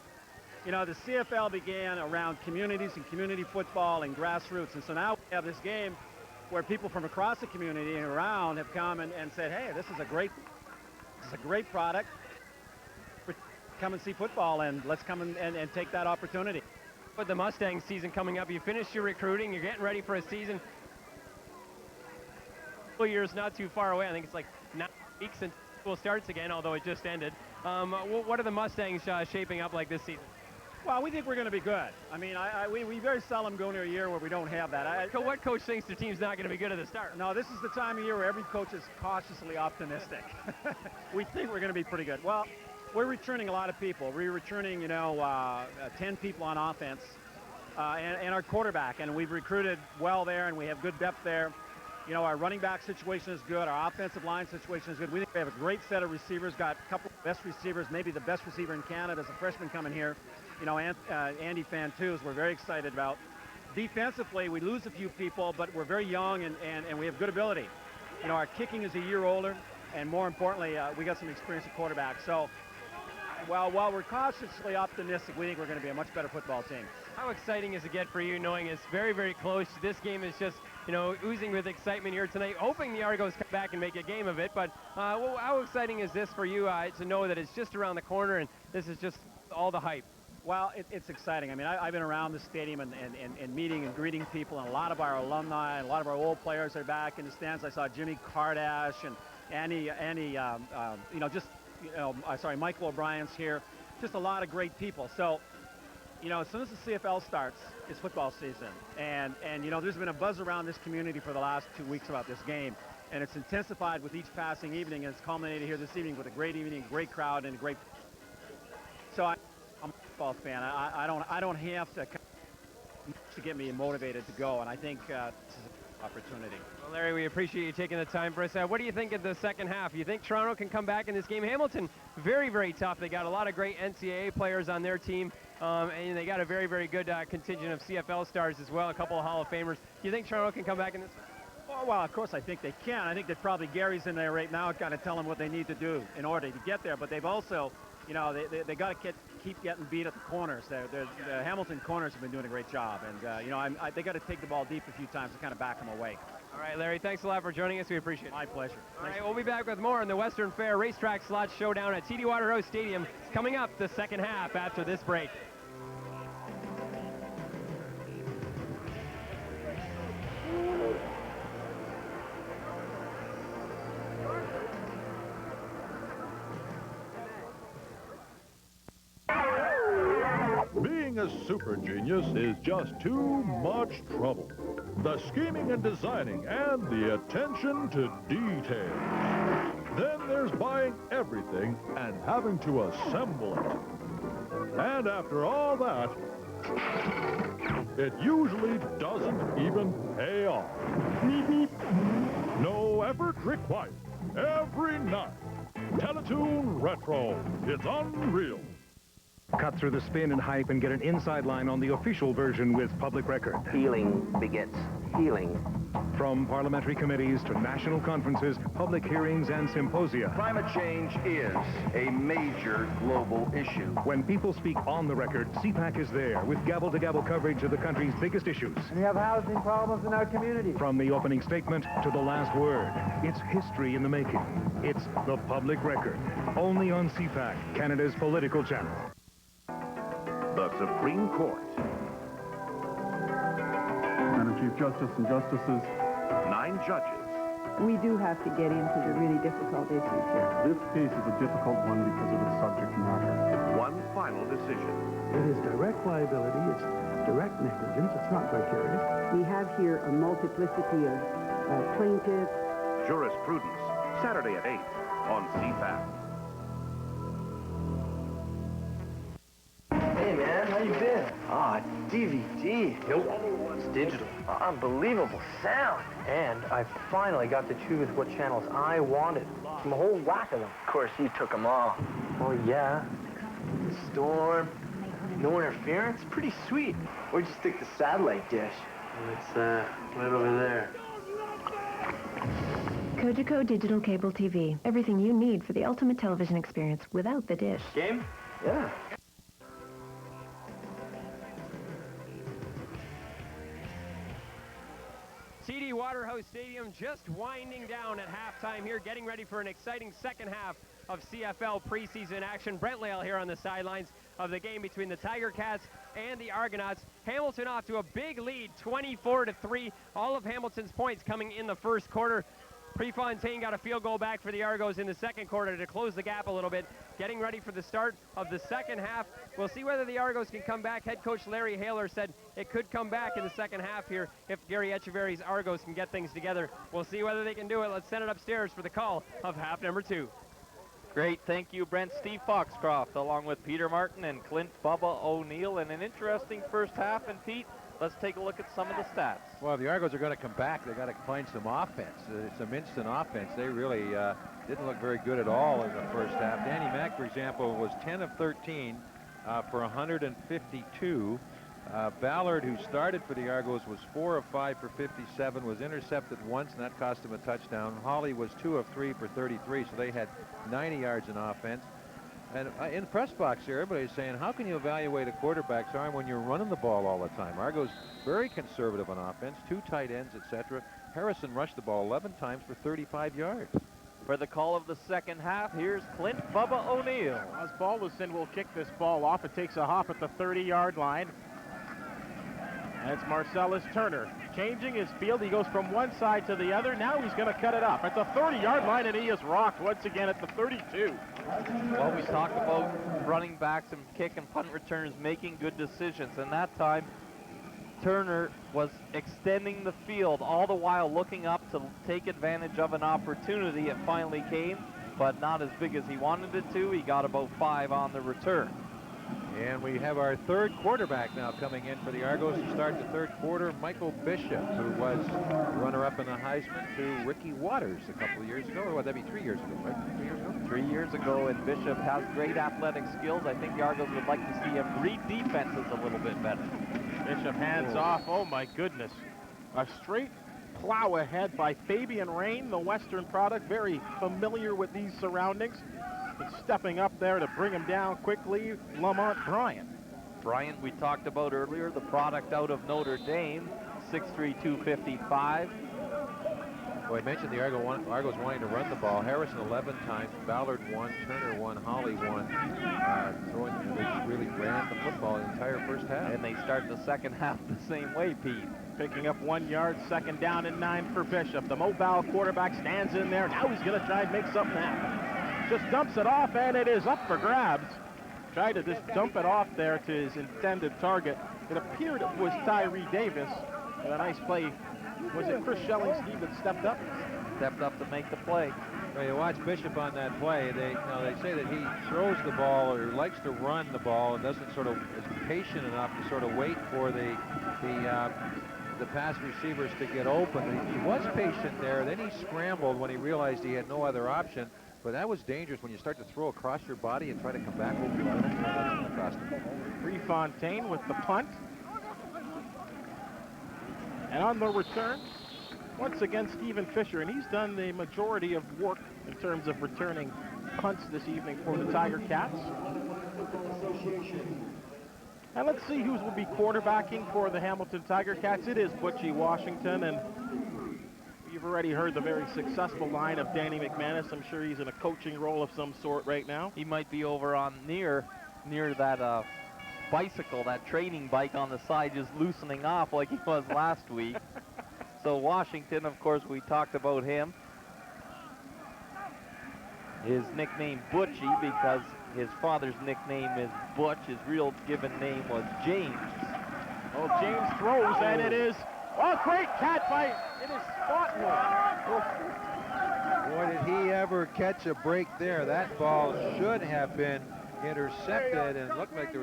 The CFL began around communities and community football and grassroots, and so now we have this game where people from across the community and around have come and said, hey, this is a great product. Come and see football, and let's come and take that opportunity. With the Mustang season coming up, you finished your recruiting, you're getting ready for a season. School year's not too far away. I think it's like 9 weeks until school starts again, although it just ended. What are the Mustangs shaping up like this season? Well, we think we're going to be good. I mean, we very seldom go into a year where we don't have that. What coach thinks the team's not going to be good at the start? No, this is the time of year where every coach is cautiously optimistic. We think we're going to be pretty good. Well, we're returning a lot of people. We're returning, 10 people on offense and our quarterback, and we've recruited well there, and we have good depth there. Our running back situation is good. Our offensive line situation is good. We think we have a great set of receivers, got a couple of best receivers, maybe the best receiver in Canada as a freshman coming here. Andy Fantus, we're very excited about. Defensively, we lose a few people, but we're very young and we have good ability. Our kicking is a year older, and more importantly, we got some experience at quarterback. So, while we're cautiously optimistic, we think we're going to be a much better football team. How exciting is it get for you knowing it's very, very close? This game is just, oozing with excitement here tonight, hoping the Argos come back and make a game of it. But how exciting is this for you to know that it's just around the corner and this is just all the hype? Well, it's exciting. I mean, I've been around the stadium and meeting and greeting people, and a lot of our alumni and a lot of our old players are back in the stands. I saw Jimmy Kardash and Michael O'Brien's here. Just a lot of great people. So, as soon as the CFL starts, it's football season. And there's been a buzz around this community for the last 2 weeks about this game. And it's intensified with each passing evening, and it's culminated here this evening with a great evening, great crowd, and a great... So I'm a football fan. I don't have to get me motivated to go, and I think this is an opportunity. Well, Larry, we appreciate you taking the time for us. What do you think of the second half? You think Toronto can come back in this game? Hamilton, very, very tough. They got a lot of great NCAA players on their team, and they got a very, very good contingent of CFL stars as well, a couple of Hall of Famers. Do you think Toronto can come back in this one? Well, of course, I think they can. I think that probably Gary's in there right now kind of telling them what they need to do in order to get there, but they've also, they got to keep getting beat at the corners. The Hamilton corners have been doing a great job, and they got to take the ball deep a few times to kind of back them away. All right, Larry, thanks a lot for joining us. We appreciate it. My pleasure. All right, we'll be back with more on the Western Fair Racetrack Slot Showdown at TD Waterhouse Stadium. Coming up the second half after this break. Being a super genius is just too much trouble. The scheming and designing and the attention to detail. Then there's buying everything and having to assemble it. And after all that, it usually doesn't even pay off. No effort required. Every night. Teletoon Retro. It's unreal. Cut through the spin and hype and get an inside line on the official version with Public Record. Healing begets healing. From parliamentary committees to national conferences, public hearings and symposia. Climate change is a major global issue. When people speak on the record, CPAC is there with gavel-to-gavel coverage of the country's biggest issues. We have housing problems in our community. From the opening statement to the last word, it's history in the making. It's the public record. Only on CPAC, Canada's political channel. The Supreme Court. Madam Chief Justice and Justices. 9 judges. We do have to get into the really difficult issues here. This case is a difficult one because of its subject matter. 1 final decision. It is direct liability, it's direct negligence, it's not vicarious. We have here a multiplicity of plaintiffs. Jurisprudence, Saturday at 8 on CPAC. Hey man, how you been? Ah, DVD. It's digital. Unbelievable sound. And I finally got to choose what channels I wanted from a whole whack of them. Of course, you took them all. Oh yeah. The storm, no interference, pretty sweet. Or just stick the satellite dish. It's right over there. Cogeco Digital Cable TV. Everything you need for the ultimate television experience without the dish. Game? Yeah. TD Waterhouse Stadium just winding down at halftime here, getting ready for an exciting second half of CFL preseason action. Brent Lail here on the sidelines of the game between the Tiger Cats and the Argonauts. Hamilton off to a big lead, 24-3. All of Hamilton's points coming in the first quarter. Prefontaine got a field goal back for the Argos in the second quarter to close the gap a little bit. Getting ready for the start of the second half. We'll see whether the Argos can come back. Head coach Larry Hayler said it could come back in the second half here if Gary Echeverry's Argos can get things together. We'll see whether they can do it. Let's send it upstairs for the call of half number 2. Great, thank you, Brent. Steve Foxcroft, along with Peter Martin and Clint Bubba O'Neill, and an interesting first half. And Pete, let's take a look at some of the stats. Well, if the Argos are going to come back, they got to find some offense, some instant offense. They really didn't look very good at all in the first half. Danny Mack, for example, was 10 of 13 for 152. Ballard, who started for the Argos, was 4 of 5 for 57, was intercepted once, and that cost him a touchdown. Hawley was 2 of 3 for 33, so they had 90 yards in offense. And in the press box here, everybody's saying, how can you evaluate a quarterback's arm when you're running the ball all the time? Argos very conservative on offense, 2 tight ends, etc. Harrison rushed the ball 11 times for 35 yards. For the call of the second half, here's Clint Bubba O'Neill. As Balderson will kick this ball off. It takes a hop at the 30-yard line. And it's Marcellus Turner changing his field. He goes from one side to the other. Now he's going to cut it up at the 30-yard line, and he is rocked once again at the 32. Well, we talked about running backs and kick and punt returners making good decisions, and that time Turner was extending the field, all the while looking up to take advantage of an opportunity. It finally came, but not as big as he wanted it to. He got about 5 on the return. And we have our third quarterback now coming in for the Argos to start the third quarter, Michael Bishop, who was runner-up in the Heisman to Ricky Waters a couple of years ago. Or would that be 3 years ago, right? 3 years ago? 3 years ago, and Bishop has great athletic skills. I think the Argos would like to see him read defenses a little bit better. Bishop hands off. Oh, my goodness. A straight plow ahead by Fabian Rain, the Western product, very familiar with these surroundings. And stepping up there to bring him down quickly, Lamont Bryant. Bryant, we talked about earlier, the product out of Notre Dame, 6'3", 255. Well, I mentioned the Argos wanting to run the ball. Harrison 11 times, Ballard 1, Turner 1, Hawley 1. They just really ran the football the entire first half. And they start the second half the same way, Pete. Picking up 1 yard, 2nd down and 9 for Bishop. The mobile quarterback stands in there. Now he's going to try and make something happen. Just dumps it off, and it is up for grabs. Tried to just dump it off there to his intended target. It appeared it was Tyree Davis. And a nice play. Was it Chris Schelling, Steve, that stepped up? Stepped up to make the play. Well, you watch Bishop on that play. They say that he throws the ball or likes to run the ball and doesn't sort of is patient enough to sort of wait for the pass receivers to get open. He was patient there. Then he scrambled when he realized he had no other option. But that was dangerous when you start to throw across your body and try to come back over the line. Prefontaine with the punt. And on the return, once again, Stephen Fisher, and he's done the majority of work in terms of returning punts this evening for the Tiger Cats. And let's see who will be quarterbacking for the Hamilton Tiger Cats. It is Butchie Washington, and you've already heard the very successful line of Danny McManus. I'm sure he's in a coaching role of some sort right now. He might be over on near that bicycle, that training bike on the side, just loosening off like he was last week. So Washington, of course, we talked about him. His nickname Butchie because his father's nickname is Butch. His real given name was James. Oh, James throws, and it is, great cat fight. It is Spotwood. Boy, did he ever catch a break there. That ball should have been intercepted, and it looked like the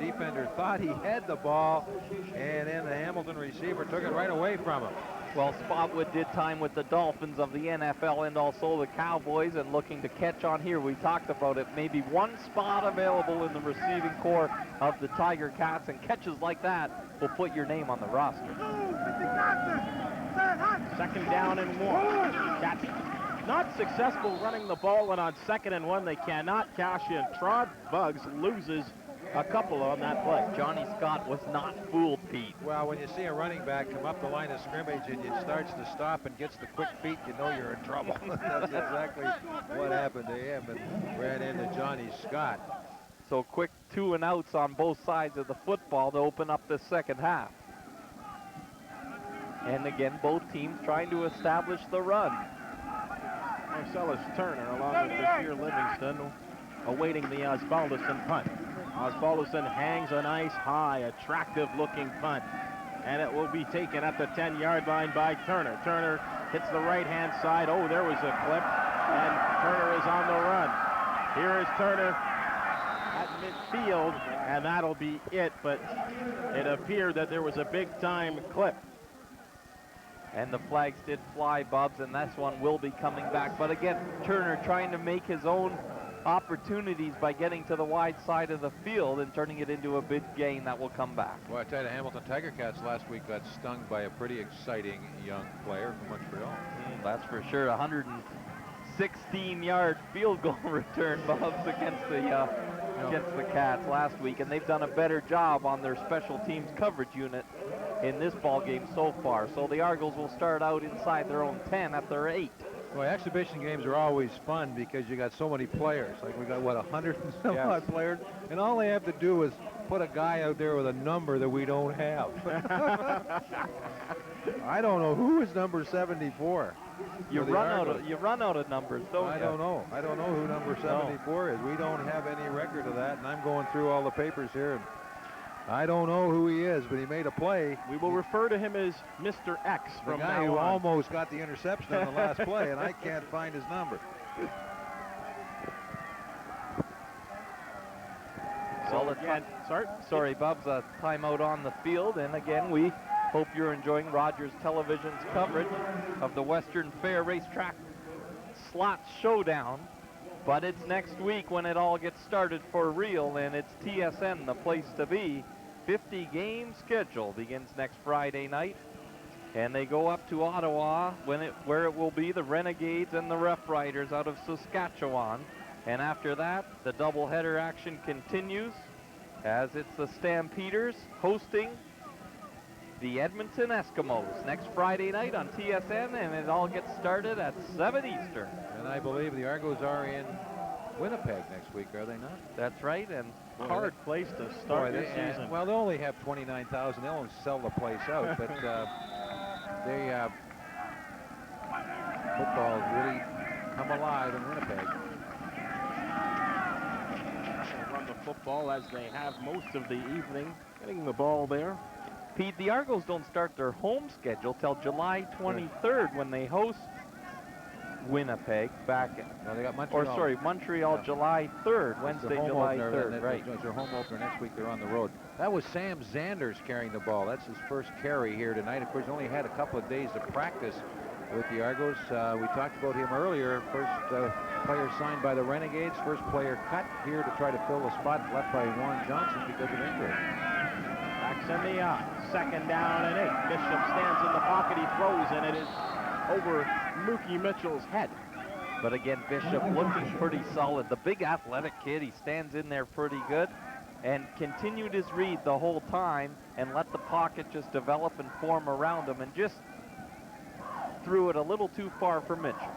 defender thought he had the ball, and then the Hamilton receiver took it right away from him. Well, Spotwood did time with the Dolphins of the NFL and also the Cowboys, and looking to catch on here. We talked about it. Maybe one spot available in the receiving corps of the Tiger Cats, and catches like that will put your name on the roster. Second down and 1. Cats not successful running the ball, and on 2nd and 1 they cannot cash in. Trod Bugs loses a couple on that play. Johnny Scott was not fooled, Pete. Well, when you see a running back come up the line of scrimmage and it starts to stop and gets the quick feet, you know you're in trouble. That's exactly what happened to him, and ran into Johnny Scott. So quick 2 and outs on both sides of the football to open up the second half. And again, both teams trying to establish the run. Marcellus Turner along with Bashir Livingston awaiting the Osbaldiston punt. Osbaldiston hangs a nice, high, attractive-looking punt, and it will be taken at the 10-yard line by Turner. Turner hits the right-hand side. Oh, there was a clip, and Turner is on the run. Here is Turner at midfield, and that'll be it, but it appeared that there was a big-time clip. And the flags did fly, Bubs, and this one will be coming back. But again, Turner trying to make his own opportunities by getting to the wide side of the field and turning it into a big gain that will come back. Well, I tell you, the Hamilton Tiger Cats last week got stung by a pretty exciting young player from Montreal. That's for sure. 116-yard field goal return, Bubs, against the Cats last week, and they've done a better job on their special teams coverage unit in this ball game so far. So the Argos will start out inside their own 10 at their 8. Well, exhibition games are always fun because you got so many players. Like we got, what, 100 and some odd players? And all they have to do is put a guy out there with a number that we don't have. I don't know who is number 74. You run out of numbers, don't you? I don't know. I don't know who number 74 is. We don't have any record of that, and I'm going through all the papers here, and I don't know who he is, but he made a play. We will refer to him as Mr. X from now on. The guy who almost got the interception on the last play, and I can't find his number. So again, sorry, Bubs, a timeout on the field, and again, we hope you're enjoying Rogers Television's coverage of the Western Fair Racetrack Slot Showdown. But it's next week when it all gets started for real, and it's TSN, the place to be. 50-game schedule begins next Friday night, and they go up to Ottawa where it will be the Renegades and the Rough Riders out of Saskatchewan. And after that, the doubleheader action continues as it's the Stampeders hosting the Edmonton Eskimos next Friday night on TSN, and it all gets started at 7 Eastern. And I believe the Argos are in Winnipeg next week, are they not? That's right, and hard place to start this season. Well, they only have 29,000. They'll only sell the place out, but football really come alive in Winnipeg. They run the football as they have most of the evening, getting the ball there. Pete, the Argos don't start their home schedule till July 23rd when they host Winnipeg back. No, they got Montreal. Montreal July 3rd, Wednesday, July 3rd. Right. It's their home opener. Next week they're on the road. That was Sam Zanders carrying the ball. That's his first carry here tonight. Of course, he only had a couple of days of practice with the Argos. We talked about him earlier. First player signed by the Renegades. First player cut here to try to fill the spot left by Warren Johnson because of injury. Backs in the odds. second down and 8. Bishop stands in the pocket, he throws, and it is over Mookie Mitchell's head. But again, Bishop looking pretty solid. The big athletic kid, he stands in there pretty good and continued his read the whole time and let the pocket just develop and form around him and just threw it a little too far for Mitchell.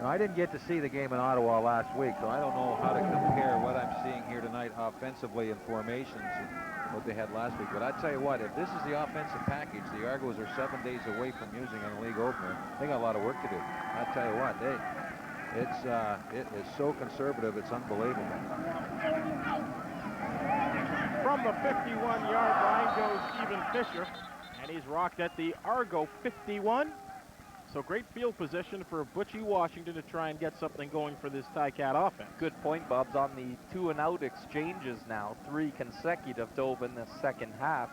Now, I didn't get to see the game in Ottawa last week, so I don't know how to compare what I'm seeing here tonight offensively in formations and what they had last week. But I tell you what, if this is the offensive package the Argos are 7 days away from using in a league opener, they got a lot of work to do. I tell you what, it is so conservative, it's unbelievable. From the 51-yard line goes Stephen Fisher, and he's rocked at the Argo 51. So great field position for Butchie Washington to try and get something going for this Ticat offense. Good point, Bubs, on the 2-and-out exchanges now, 3 consecutive to open the second half.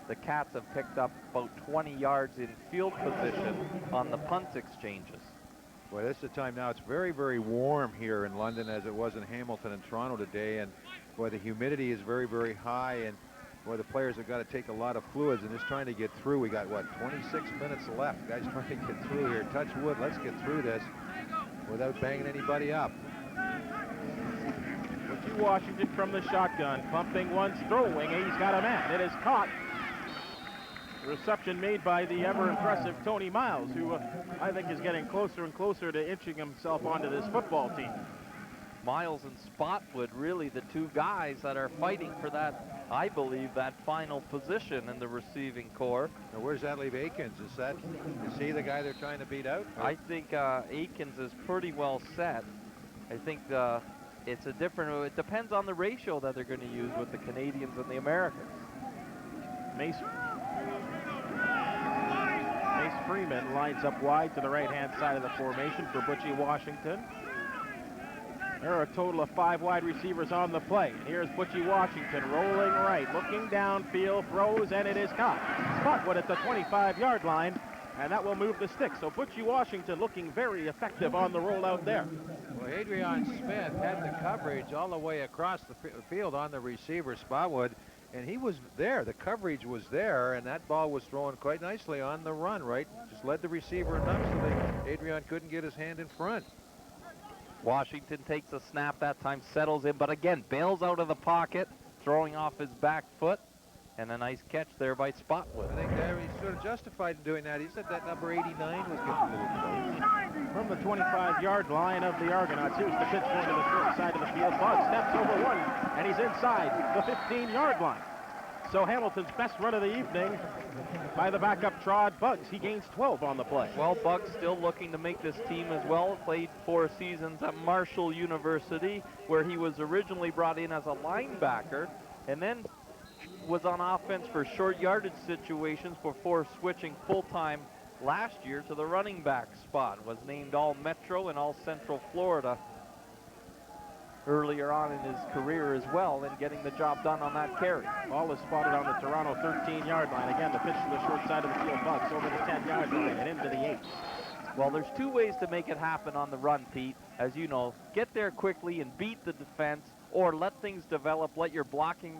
The Cats have picked up about 20 yards in field position on the punt exchanges. Well, this is the time now. It's very, very warm here in London as it was in Hamilton and Toronto today, and boy, the humidity is very, very high, and boy, the players have got to take a lot of fluids and just trying to get through. We got, what, 26 minutes left. Guys trying to get through here. Touch wood. Let's get through this without banging anybody up. Butchie Washington from the shotgun, pumping once, throwing. He's got a man. It is caught. Reception made by the ever-impressive Tony Miles, who I think is getting closer and closer to inching himself onto this football team. Miles and Spotwood, really the two guys that are fighting for that, I believe, that final position in the receiving corps. Now, where's that leave Aikens? Is he the guy they're trying to beat out? I think Aikens is pretty well set. I think it's a different, it depends on the ratio that they're going to use with the Canadians and the Americans. Mace Freeman lines up wide to the right-hand side of the formation for Butchie Washington. There are a total of 5 wide receivers on the play. And here's Butchie Washington rolling right, looking downfield, throws, and it is caught. Spotwood at the 25-yard line, and that will move the stick. So Butchie Washington looking very effective on the rollout there. Well, Adrian Smith had the coverage all the way across the field on the receiver, Spotwood, and he was there. The coverage was there, and that ball was thrown quite nicely on the run, right? Just led the receiver enough so that Adrian couldn't get his hand in front. Washington takes a snap that time, settles in, but again, bails out of the pocket, throwing off his back foot, and a nice catch there by Spotwood. I think he's sort of justified in doing that. He said that number 89 was getting a little close. From the 25-yard line of the Argonauts, here's the pitch going to the short side of the field. Bugg steps over one, and he's inside the 15-yard line. So Hamilton's best run of the evening by the backup Trod Buggs. He gains 12 on the play. Well, Buggs still looking to make this team as well. Played 4 seasons at Marshall University, where he was originally brought in as a linebacker, and then was on offense for short yardage situations before switching full-time last year to the running back spot. Was named All-Metro and All-Central Florida earlier on in his career as well, and getting the job done on that carry. Ball is spotted on the Toronto 13-yard line. Again, the pitch to the short side of the field. Buggs over the 10-yard line and into the 8. Well, there's 2 ways to make it happen on the run, Pete. As you know, get there quickly and beat the defense, or let things develop, let your blocking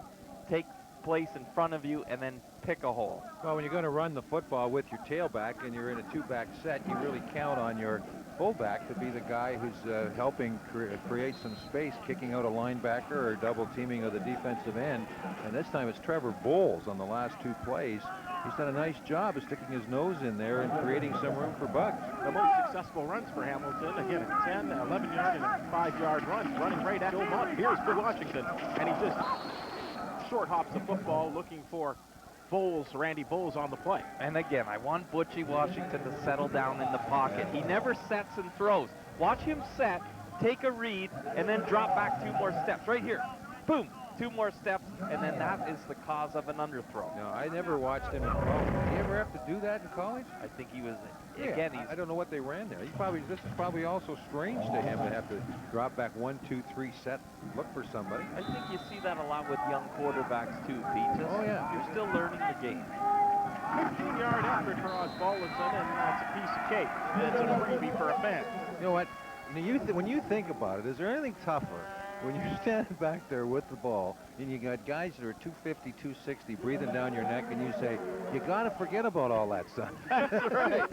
take place in front of you, and then pick a hole. Well, when you're going to run the football with your tailback and you're in a 2-back set, you really count on your fullback to be the guy who's helping create some space, kicking out a linebacker or double teaming of the defensive end. And this time it's Trevor Bowles on the last 2 plays. He's done a nice job of sticking his nose in there and creating some room for Buggs. The most successful runs for Hamilton, again, 10, 11-yard, and 5-yard runs, running right at Joe Mott. Here's for Washington, and he just short hops the football, looking for Bowles, Randy Bowles on the play. And again, I want Butchie Washington to settle down in the pocket. He never sets and throws. Watch him set, take a read, and then drop back 2 more steps. Right here. Boom. 2 more steps, and then that is the cause of an underthrow. No, I never watched him in college. Did he ever have to do that in college? I think he was, yeah, again, I don't know what they ran there. This is probably also strange to him to have to drop back 1, 2, 3 set, look for somebody. I think you see that a lot with young quarterbacks too, Pete. Oh, yeah. You're still learning the game. 15-yard effort for Osbaldiston, and that's a piece of cake. It's a freebie for a fan. You know what? When you think about it, is there anything tougher when you're standing back there with the ball and you got guys that are 250, 260 breathing down your neck, and you say, you got to forget about all that stuff. That's right.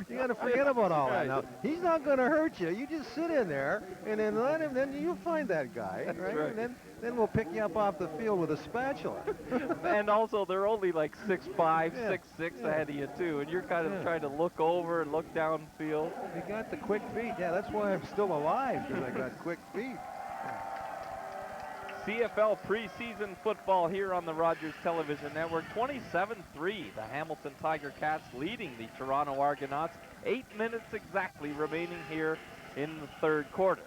You got to forget about all that. Now, he's not going to hurt you. You just sit in there and then let him, then you'll find that guy. Right? And then we'll pick you up off the field with a spatula. And also, they're only like 6'5", 6'6" ahead of you, too. And you're kind of trying to look over and look downfield. You got the quick feet. Yeah, that's why I'm still alive, because I got quick feet. CFL preseason football here on the Rogers Television Network. 27-3, the Hamilton Tiger Cats leading the Toronto Argonauts. 8 minutes exactly remaining here in the third quarter.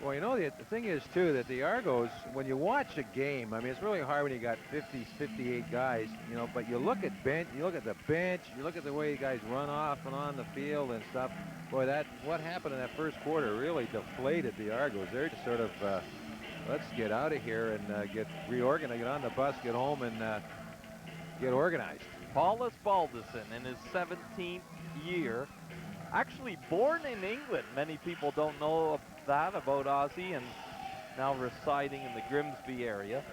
Well, you know, the thing is, too, that the Argos, when you watch a game, I mean, it's really hard when you got 50, 58 guys, you know, but you look at the bench, you look at the way guys run off and on the field and stuff. Boy, what happened in that first quarter really deflated the Argos. They're just sort of, let's get out of here and get reorganized, get on the bus, get home, and get organized. Paulus Balduson in his 17th year, actually born in England. Many people don't know that about Ozzy, and now residing in the Grimsby area.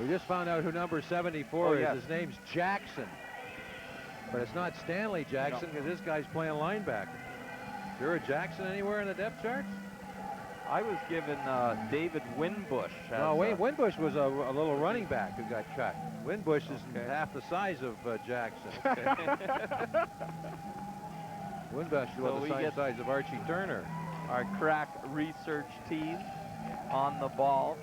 We just found out who number 74 is. His name's Jackson. But it's not Stanley Jackson, because this guy's playing linebacker. Is there a Jackson anywhere in the depth charts? I was given David Winbush. No, Winbush was a little running back who got cut. Winbush is half the size of Jackson. Winbush was the same size of Archie Turner. Our crack research team on the ball.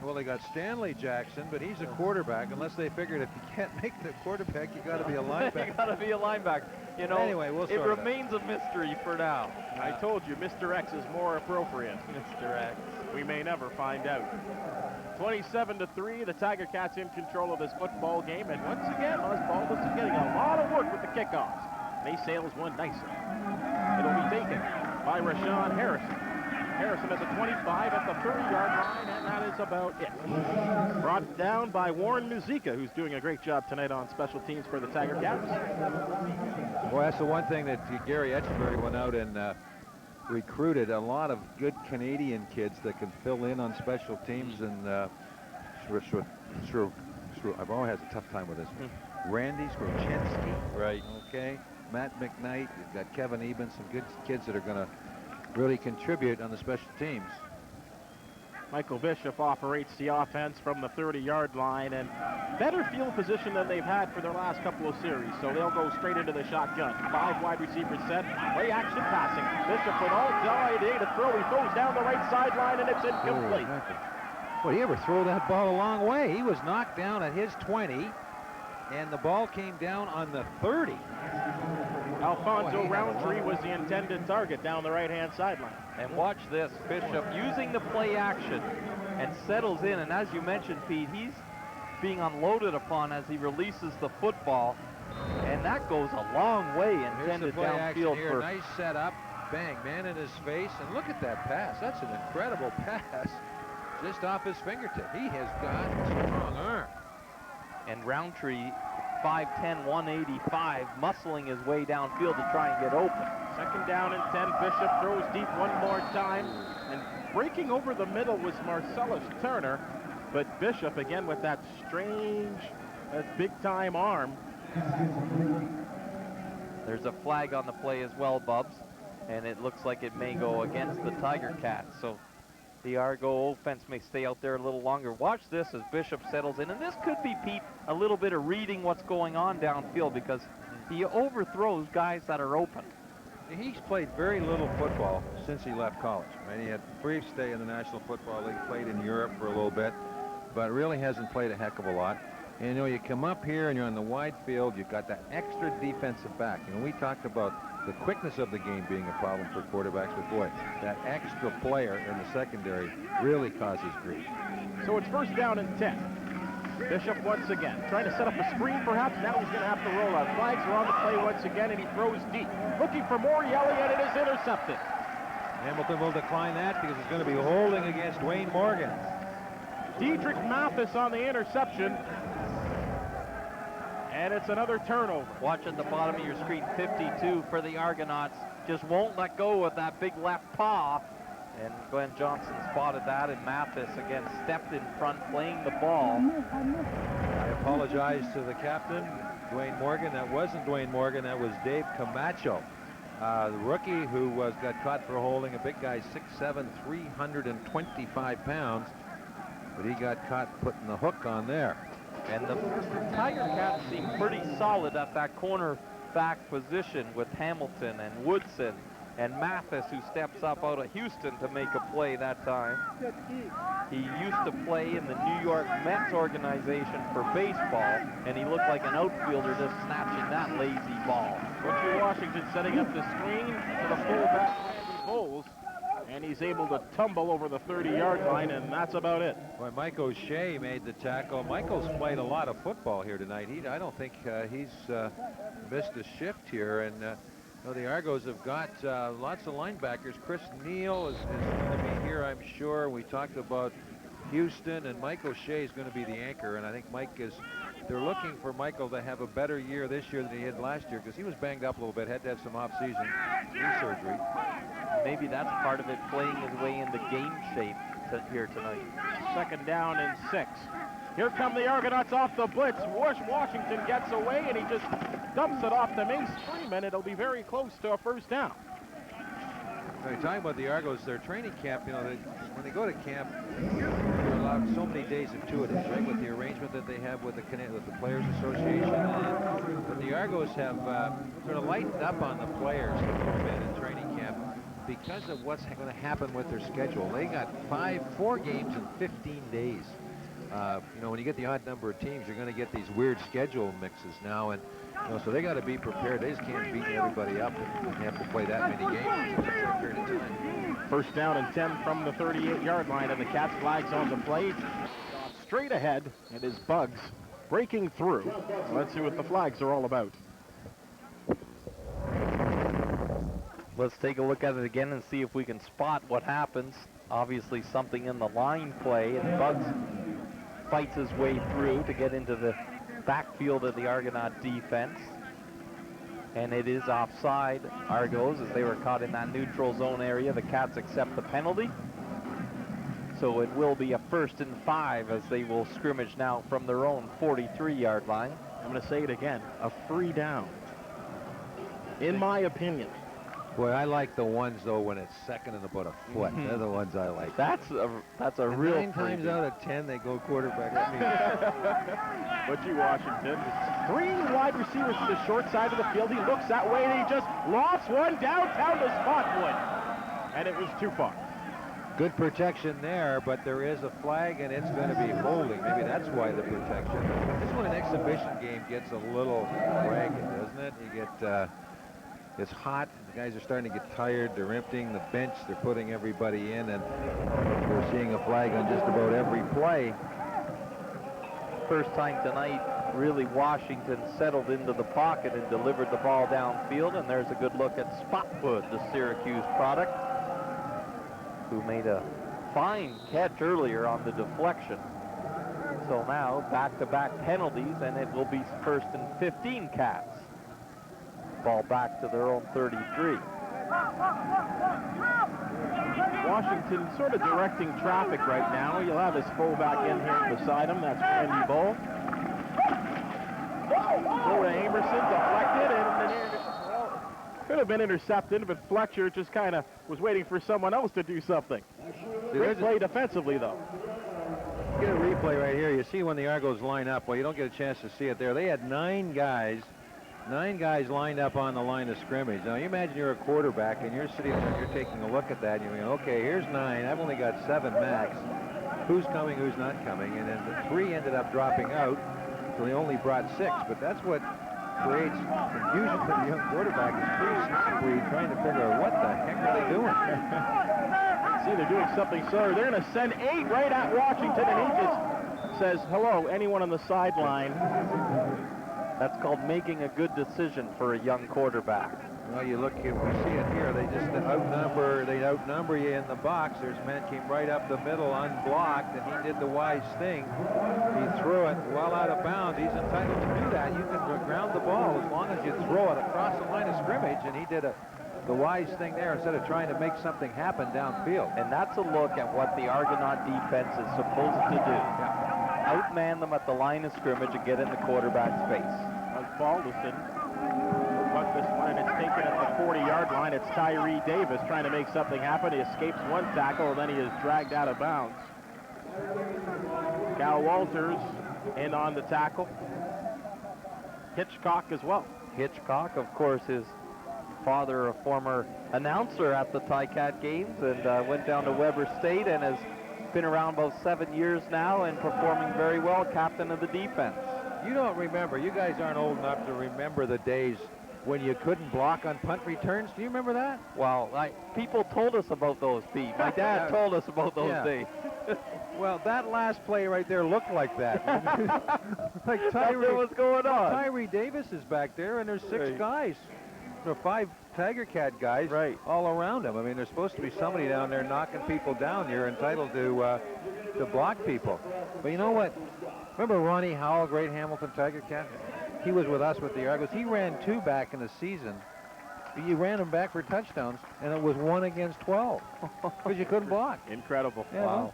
Well, they got Stanley Jackson, but he's a quarterback. Unless they figured if you can't make the quarterback, you got to be a linebacker. You got to be a linebacker. You know, anyway, it remains a mystery for now. I told you, Mr. X is more appropriate. Mr. X. We may never find out. 27-3, the Tiger Cats in control of this football game, and once again, Oswald is getting a lot of work with the kickoffs. And he sails one nicely. It'll be taken by Rashawn Harrison. Harrison at the 25 at the 30-yard line, and that is about it. Brought down by Warren Muzica, who's doing a great job tonight on special teams for the Tiger Cats. Well, that's the one thing that Gary Etcheberry went out and recruited a lot of good Canadian kids that can fill in on special teams, and I've always had a tough time with this one. Randy Skrzynski. Right. Okay. Matt McKnight. You've got Kevin Eben, some good kids that are going to really contribute on the special teams. Michael Bishop operates the offense from the 30-yard line, and better field position than they've had for their last couple of series, so they'll go straight into the shotgun. 5 wide receivers set, play action passing. Bishop with all day to throw. He throws down the right sideline, and it's incomplete. Well, he ever throw that ball a long way? He was knocked down at his 20, and the ball came down on the 30. Alfonso Roundtree was the intended target down the right-hand sideline. And watch this, Bishop using the play action and settles in. And as you mentioned, Pete, he's being unloaded upon as he releases the football. And that goes a long way intended downfield. Here. Nice setup, bang, man in his face. And look at that pass. That's an incredible pass. Just off his fingertip. He has got a strong arm. And Roundtree, 5'10", 185, muscling his way downfield to try and get open. Second down and 10. Bishop throws deep one more time. And breaking over the middle was Marcellus Turner. But Bishop, again, with that strange, big-time arm. There's a flag on the play as well, Bubs. And it looks like it may go against the Tiger Cats. So the Argo offense may stay out there a little longer. Watch this as Bishop settles in. And this could be, Pete, a little bit of reading what's going on downfield, because he overthrows guys that are open. He's played very little football since he left college. Right? He had a brief stay in the National Football League, played in Europe for a little bit, but really hasn't played a heck of a lot. And, you know, you come up here and you're on the wide field, you've got that extra defensive back. You know, we talked about the quickness of the game being a problem for quarterbacks, but boy, that extra player in the secondary really causes grief. So it's first down and 10. Bishop once again trying to set up a screen, perhaps. Now he's going to have to roll out. Flags are on the play once again, and he throws deep. Looking for more yelling, and it is intercepted. Hamilton will decline that because he's going to be holding against Wayne Morgan. Diedrich Mathis on the interception. And it's another turnover. Watch at the bottom of your screen, 52 for the Argonauts. Just won't let go with that big left paw. And Glenn Johnson spotted that, and Mathis again stepped in front playing the ball. I apologize to the captain, Dwayne Morgan. That wasn't Dwayne Morgan, that was Dave Camacho. The rookie who got caught for holding a big guy, 6'7", 325 pounds, but he got caught putting the hook on there. And the Tiger Cats seem pretty solid at that corner back position with Hamilton and Woodson and Mathis, who steps up out of Houston to make a play that time. He used to play in the New York Mets organization for baseball, and he looked like an outfielder just snatching that lazy ball. Butcher Washington setting up the screen for the fullback, Randy Bowles, and he's able to tumble over the 30-yard line, and that's about it. Boy, Mike O'Shea made the tackle. Michael's played a lot of football here tonight. I don't think he's missed a shift here, and the Argos have got lots of linebackers. Chris Neal is going to be here, I'm sure. We talked about Houston, and Mike O'Shea is going to be the anchor, and I think they're looking for Michael to have a better year this year than he had last year, because he was banged up a little bit, had to have some off-season knee surgery. Maybe that's part of it, playing his way into game shape here tonight. 2nd down and 6. Here come the Argonauts off the blitz. Washington gets away, and he just dumps it off to Mace Freeman. It'll be very close to a 1st down. So you're talking about the Argos, their training camp, when they go to camp, they're allowed so many days of two-a-days, right, with the arrangement that they have with the Players Association. But the Argos have sort of lightened up on the players a little bit in training camp because of what's going to happen with their schedule. They got 4 games in 15 days. When you get the odd number of teams, you're going to get these weird schedule mixes now, and so they got to be prepared. They just can't beat everybody up and have to play that many games in a short period of time. 1st down and 10 from the 38-yard line, and the Cats flags on the play. Straight ahead, it is Bugs breaking through. Let's see what the flags are all about. Let's take a look at it again and see if we can spot what happens. Obviously something in the line play, and Bugs fights his way through to get into the backfield of the Argonaut defense. And it is offside, Argos, as they were caught in that neutral zone area. The Cats accept the penalty. So it will be a 1st and 5 as they will scrimmage now from their own 43-yard line. I'm going to say it again, a free down, in my opinion. Boy, I like the ones, though, when it's 2nd and about a foot. They're the ones I like. That's a real 9 times out of 10, they go quarterback. Butchie Washington. 3 wide receivers to the short side of the field. He looks that way, and he just lofts one downtown to Spotwood. And it was too far. Good protection there, but there is a flag, and it's going to be holding. Maybe that's why the protection. This is when an exhibition game gets a little ragged, doesn't it? You get... It's hot. The guys are starting to get tired. They're emptying the bench. They're putting everybody in, and we're seeing a flag on just about every play. First time tonight, really, Washington settled into the pocket and delivered the ball downfield, and there's a good look at Spotwood, the Syracuse product, who made a fine catch earlier on the deflection. So now, back-to-back penalties, and it will be 1st and 15 Cats. Ball back to their own 33. Washington sort of directing traffic right now. You'll have his fullback in here beside him. That's Randy Bull. Throw to Amerson, deflected, and could have been intercepted, but Fletcher just kind of was waiting for someone else to do something. Great play defensively, though. Get a replay right here. You see when the Argos line up. Well, you don't get a chance to see it there. They had 9 guys lined up on the line of scrimmage. Now, you imagine you're a quarterback, and you're sitting there, you're taking a look at that, and you're going, okay, here's 9. I've only got 7 max. Who's coming, who's not coming? And then the 3 ended up dropping out, so they only brought 6. But that's what creates confusion for the young quarterback. Is pretty snappery trying to figure out what the heck are they doing. See, they're doing something, sir. They're going to send 8 right at Washington, and he just says, hello, anyone on the sideline. That's called making a good decision for a young quarterback. Well, you look here, we see it here. They just outnumber you in the box. There's a man came right up the middle unblocked, and he did the wise thing. He threw it well out of bounds. He's entitled to do that. You can ground the ball as long as you throw it across the line of scrimmage, and he did a the wise thing there instead of trying to make something happen downfield. And that's a look at what the Argonaut defense is supposed to do. Outman them at the line of scrimmage and get in the quarterback's face. Balderson will punt this one, and it's taken at the 40-yard line. It's Tyree Davis trying to make something happen. He escapes one tackle, and then he is dragged out of bounds. Cal Walters in on the tackle. Hitchcock as well. Hitchcock, of course, his father, a former announcer at the Ticat games, and went down to Weber State and has been around about 7 years now and performing very well, captain of the defense. You don't remember, you guys aren't old enough to remember the days when you couldn't block on punt returns. Do you remember that? Well, people told us about those, Pete. My dad told us about those days. Well, that last play right there looked like that. Like Tyree, what's going on? Tyree Davis is back there, and there's 6 guys. There are 5 Tiger Cat guys all around him. I mean, there's supposed to be somebody down there knocking people down. You're entitled to block people. But you know what? Remember Ronnie Howell, great Hamilton Tiger Cat? He was with us with the Argos. He ran 2 back in the season. You ran them back for touchdowns, and it was 1 against 12 because you couldn't block. Incredible. Yeah, wow.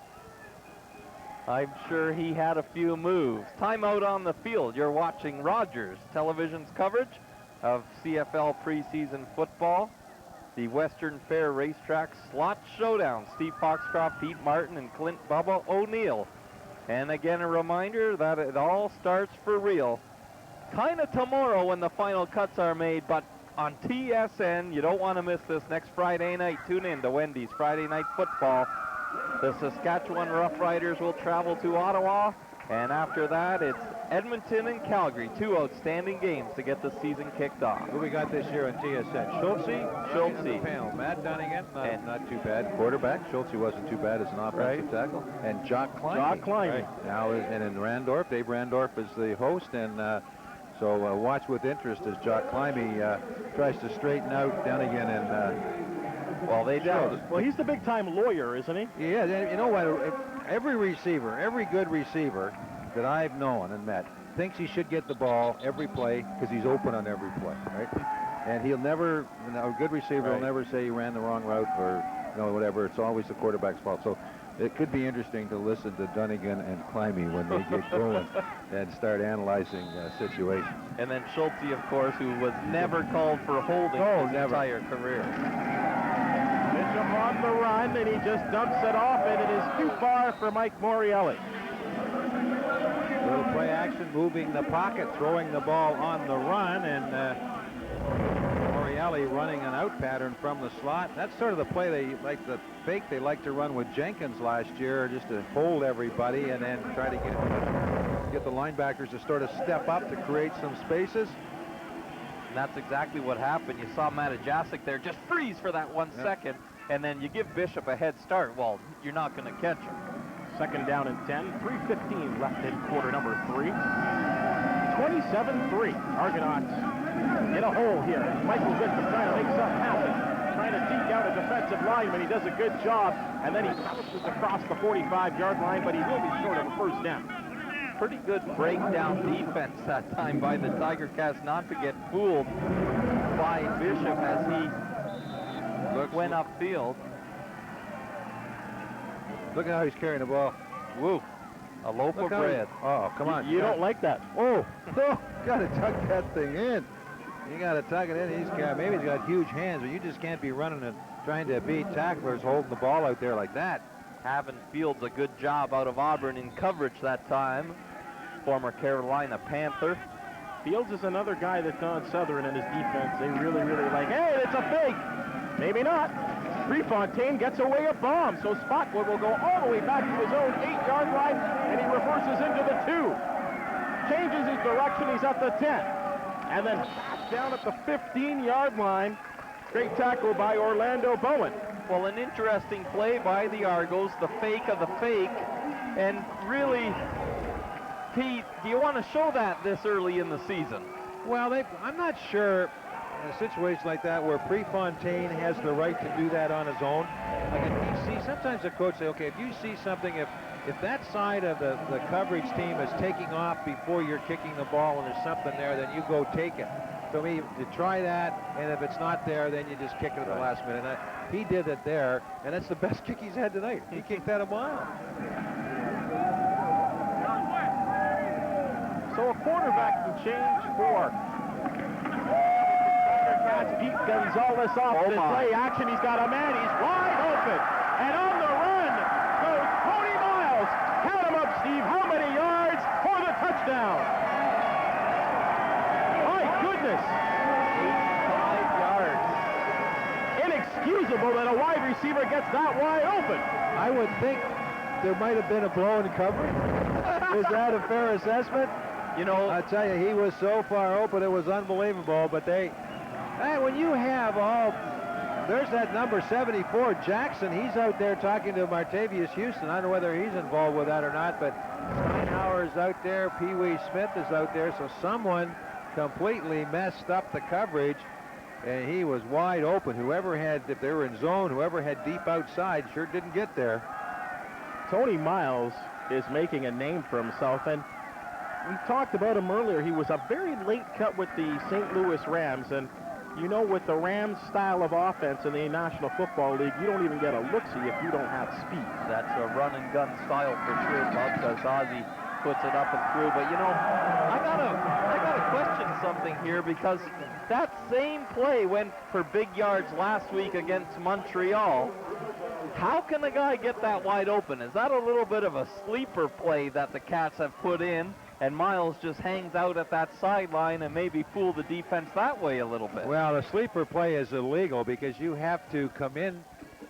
I'm sure he had a few moves. Timeout on the field. You're watching Rogers Television's coverage of CFL preseason football. The Western Fair Racetrack Slot Showdown. Steve Foxcroft, Pete Martin, and Clint Bubba O'Neill. And again, a reminder that it all starts for real kind of tomorrow when the final cuts are made, but on TSN, you don't want to miss this next Friday night. Tune in to Wendy's Friday Night Football. The Saskatchewan Roughriders will travel to Ottawa, and after that, it's Edmonton and Calgary. 2 outstanding games to get the season kicked off. Who we got this year on TSN? Schultze. Panel. Matt Dunnigan, not too bad. Quarterback. Schultze wasn't too bad as an offensive tackle. And Jock Klimey. Right. Now, and in Randorf, Dave Randorf is the host, and so watch with interest as Jock Klimey tries to straighten out Dunnigan and well, they do. Well, he's the big-time lawyer, isn't he? Yeah, you know what? Every receiver, every good receiver that I've known and met thinks he should get the ball every play because he's open on every play, right? And he'll never, a good receiver will never say he ran the wrong route or, whatever. It's always the quarterback's fault. So it could be interesting to listen to Dunnigan and Klimey when they get going and start analyzing situations. And then Schultze, of course, who was never called for holding his entire career. Bishop on the run, and he just dumps it off, and it is too far for Mike Morielli. Little play action, moving the pocket, throwing the ball on the run, and Morielli running an out pattern from the slot. That's sort of the play they like, the fake they like to run with Jenkins last year, just to hold everybody and then try to get the linebackers to sort of step up to create some spaces. And that's exactly what happened. You saw Matajasic there just freeze for that 1 second, and then you give Bishop a head start. Well, you're not going to catch him. 2nd down and 10, 3:15 left in quarter number 3. 27-3. Argonauts in a hole here. Michael Bishop trying to make something happen. Trying to deke out a defensive lineman. He does a good job, and then he bounces across the 45-yard line, but he will be short of a first down. Pretty good breakdown defense that time by the Tiger Cats not to get fooled by Bishop as he went upfield. Look at how he's carrying the ball. Woo. A loaf of bread. Oh, come on. You don't like that. Oh, got to tuck that thing in. You got to tuck it in. Maybe he's got huge hands, but you just can't be running and trying to beat tacklers holding the ball out there like that. Having Fields a good job out of Auburn in coverage that time. Former Carolina Panther. Fields is another guy that Don Southern and his defense, they really, really like. Hey, it's a fake. Maybe not. Prefontaine gets away a bomb, so Spotwood will go all the way back to his own 8-yard line, and he reverses into the 2. Changes his direction, he's at the 10. And then down at the 15-yard line. Great tackle by Orlando Bowen. Well, an interesting play by the Argos, the fake of the fake, and really, Pete, do you want to show that this early in the season? Well, I'm not sure in a situation like that where Prefontaine has the right to do that on his own. Like if you see, sometimes the coach say, okay, if you see something, if that side of the coverage team is taking off before you're kicking the ball and there's something there, then you go take it. to me, to try that, and if it's not there, then you just kick it at the last minute. He did it there, and that's the best kick he's had tonight. He kicked that a mile. So a quarterback can change for Cats. Pete Gonzalez off the play action. He's got a man. He's wide open. And on the run goes Tony Miles. Count him up, Steve. How many yards for the touchdown? My goodness. 5 yards. Inexcusable that a wide receiver gets that wide open. I would think there might have been a blow in coverage. Is that a fair assessment? You know, I tell you, he was so far open, it was unbelievable. But when you have there's that number 74, Jackson. He's out there talking to Martavius Houston. I don't know whether he's involved with that or not, but Steinhauer is out there. Pee Wee Smith is out there. So someone completely messed up the coverage, and he was wide open. Whoever had, if they were in zone, whoever had deep outside sure didn't get there. Tony Miles is making a name for himself, and we talked about him earlier. He was a very late cut with the St. Louis Rams, and you know, with the Rams style of offense in the National Football League, you don't even get a look-see if you don't have speed. That's a run-and-gun style for sure, Bob, because Ozzie puts it up and through. But, you know, I gotta question something here, because that same play went for big yards last week against Montreal. How can a guy get that wide open? Is that a little bit of a sleeper play that the Cats have put in, and Miles just hangs out at that sideline and maybe fool the defense that way a little bit? Well, the sleeper play is illegal because you have to come in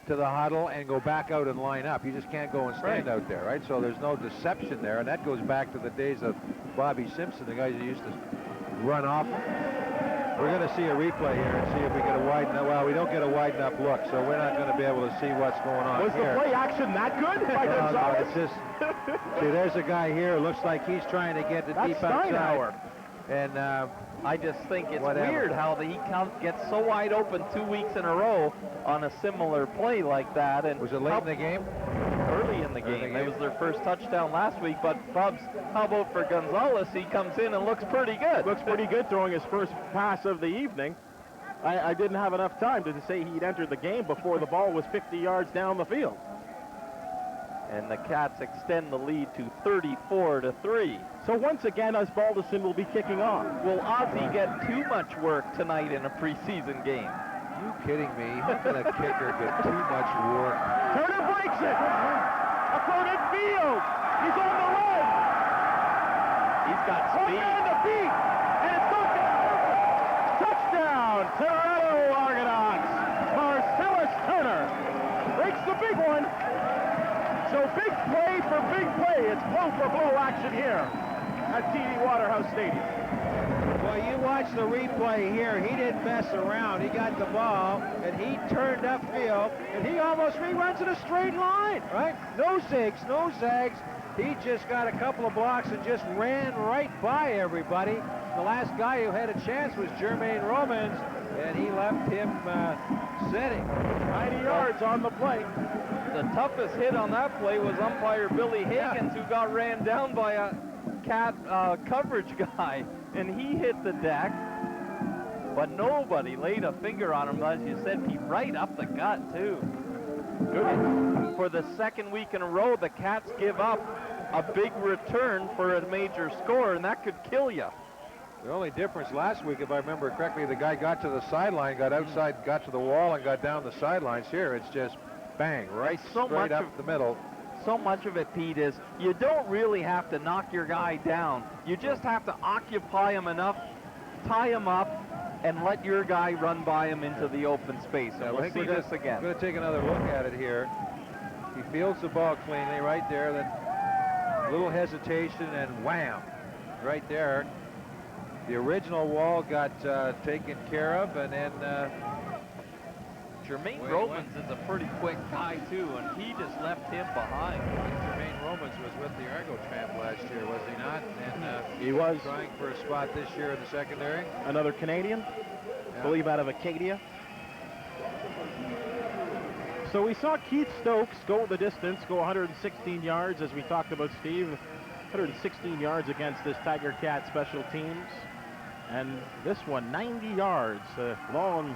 to the huddle and go back out and line up. You just can't go and stand out there, right? So there's no deception there, and that goes back to the days of Bobby Simpson, the guys who used to run off. We're going to see a replay here and see if we get a wide enough. Well, we don't get a wide enough look, so we're not going to be able to see what's going on. Was here. The play action that good? No, it's just, see, there's a guy here. Looks like he's trying to get the deep outside. And I just think it's weird how he gets so wide open 2 weeks in a row on a similar play like that. And was it late in the game? Early in the game. It was their first touchdown last week. But, Bubs, how about for Gonzalez? He comes in and looks pretty good. Looks pretty good throwing his first pass of the evening. I didn't have enough time to say he'd entered the game before the ball was 50 yards down the field. And the Cats extend the lead to 34-3. So once again, Osbaldiston will be kicking off. Will Ozzie get too much work tonight in a preseason game? Are you kidding me? How can a kicker get too much work? Turner breaks it! Across midfield! He's on the run! He's got speed. On the feet! And it's going down! Touchdown! Toronto Argonauts! Marcellus Turner breaks the big one. So big play for big play. It's blow-for-blow action here at TD Waterhouse Stadium. Well, you watch the replay here. He didn't mess around. He got the ball, and he turned upfield, and he runs in a straight line, right? No zigs, no zags. He just got a couple of blocks and just ran right by everybody. The last guy who had a chance was Jermaine Romans, and he left him sitting. 90 yards on the play. The toughest hit on that play was umpire Billy Higgins, who got ran down by a Cat coverage guy, and he hit the deck, but nobody laid a finger on him. As you said, Pete, right up the gut, too. Good. For the second week in a row, the Cats give up a big return for a major score, and that could kill you. The only difference last week, if I remember correctly, the guy got to the sideline, got outside, got to the wall, and got down the sidelines. Here, it's just bang, right straight up the middle. So much of it, Pete, is you don't really have to knock your guy down. You just have to occupy him enough, tie him up, and let your guy run by him into the open space. And we'll see this again. We're going to take another look at it here. He fields the ball cleanly right there, then a little hesitation, and wham, right there. The original wall got taken care of, and then Jermaine Romans is a pretty quick guy, too, and he just left him behind. Jermaine Romans was with the Argo Tramp last year, was he not? And he was trying for a spot this year in the secondary. Another Canadian, I believe out of Acadia. So we saw Keith Stokes go the distance, go 116 yards, as we talked about, Steve. 116 yards against this Tiger Cat special teams. And this one, 90 yards. Long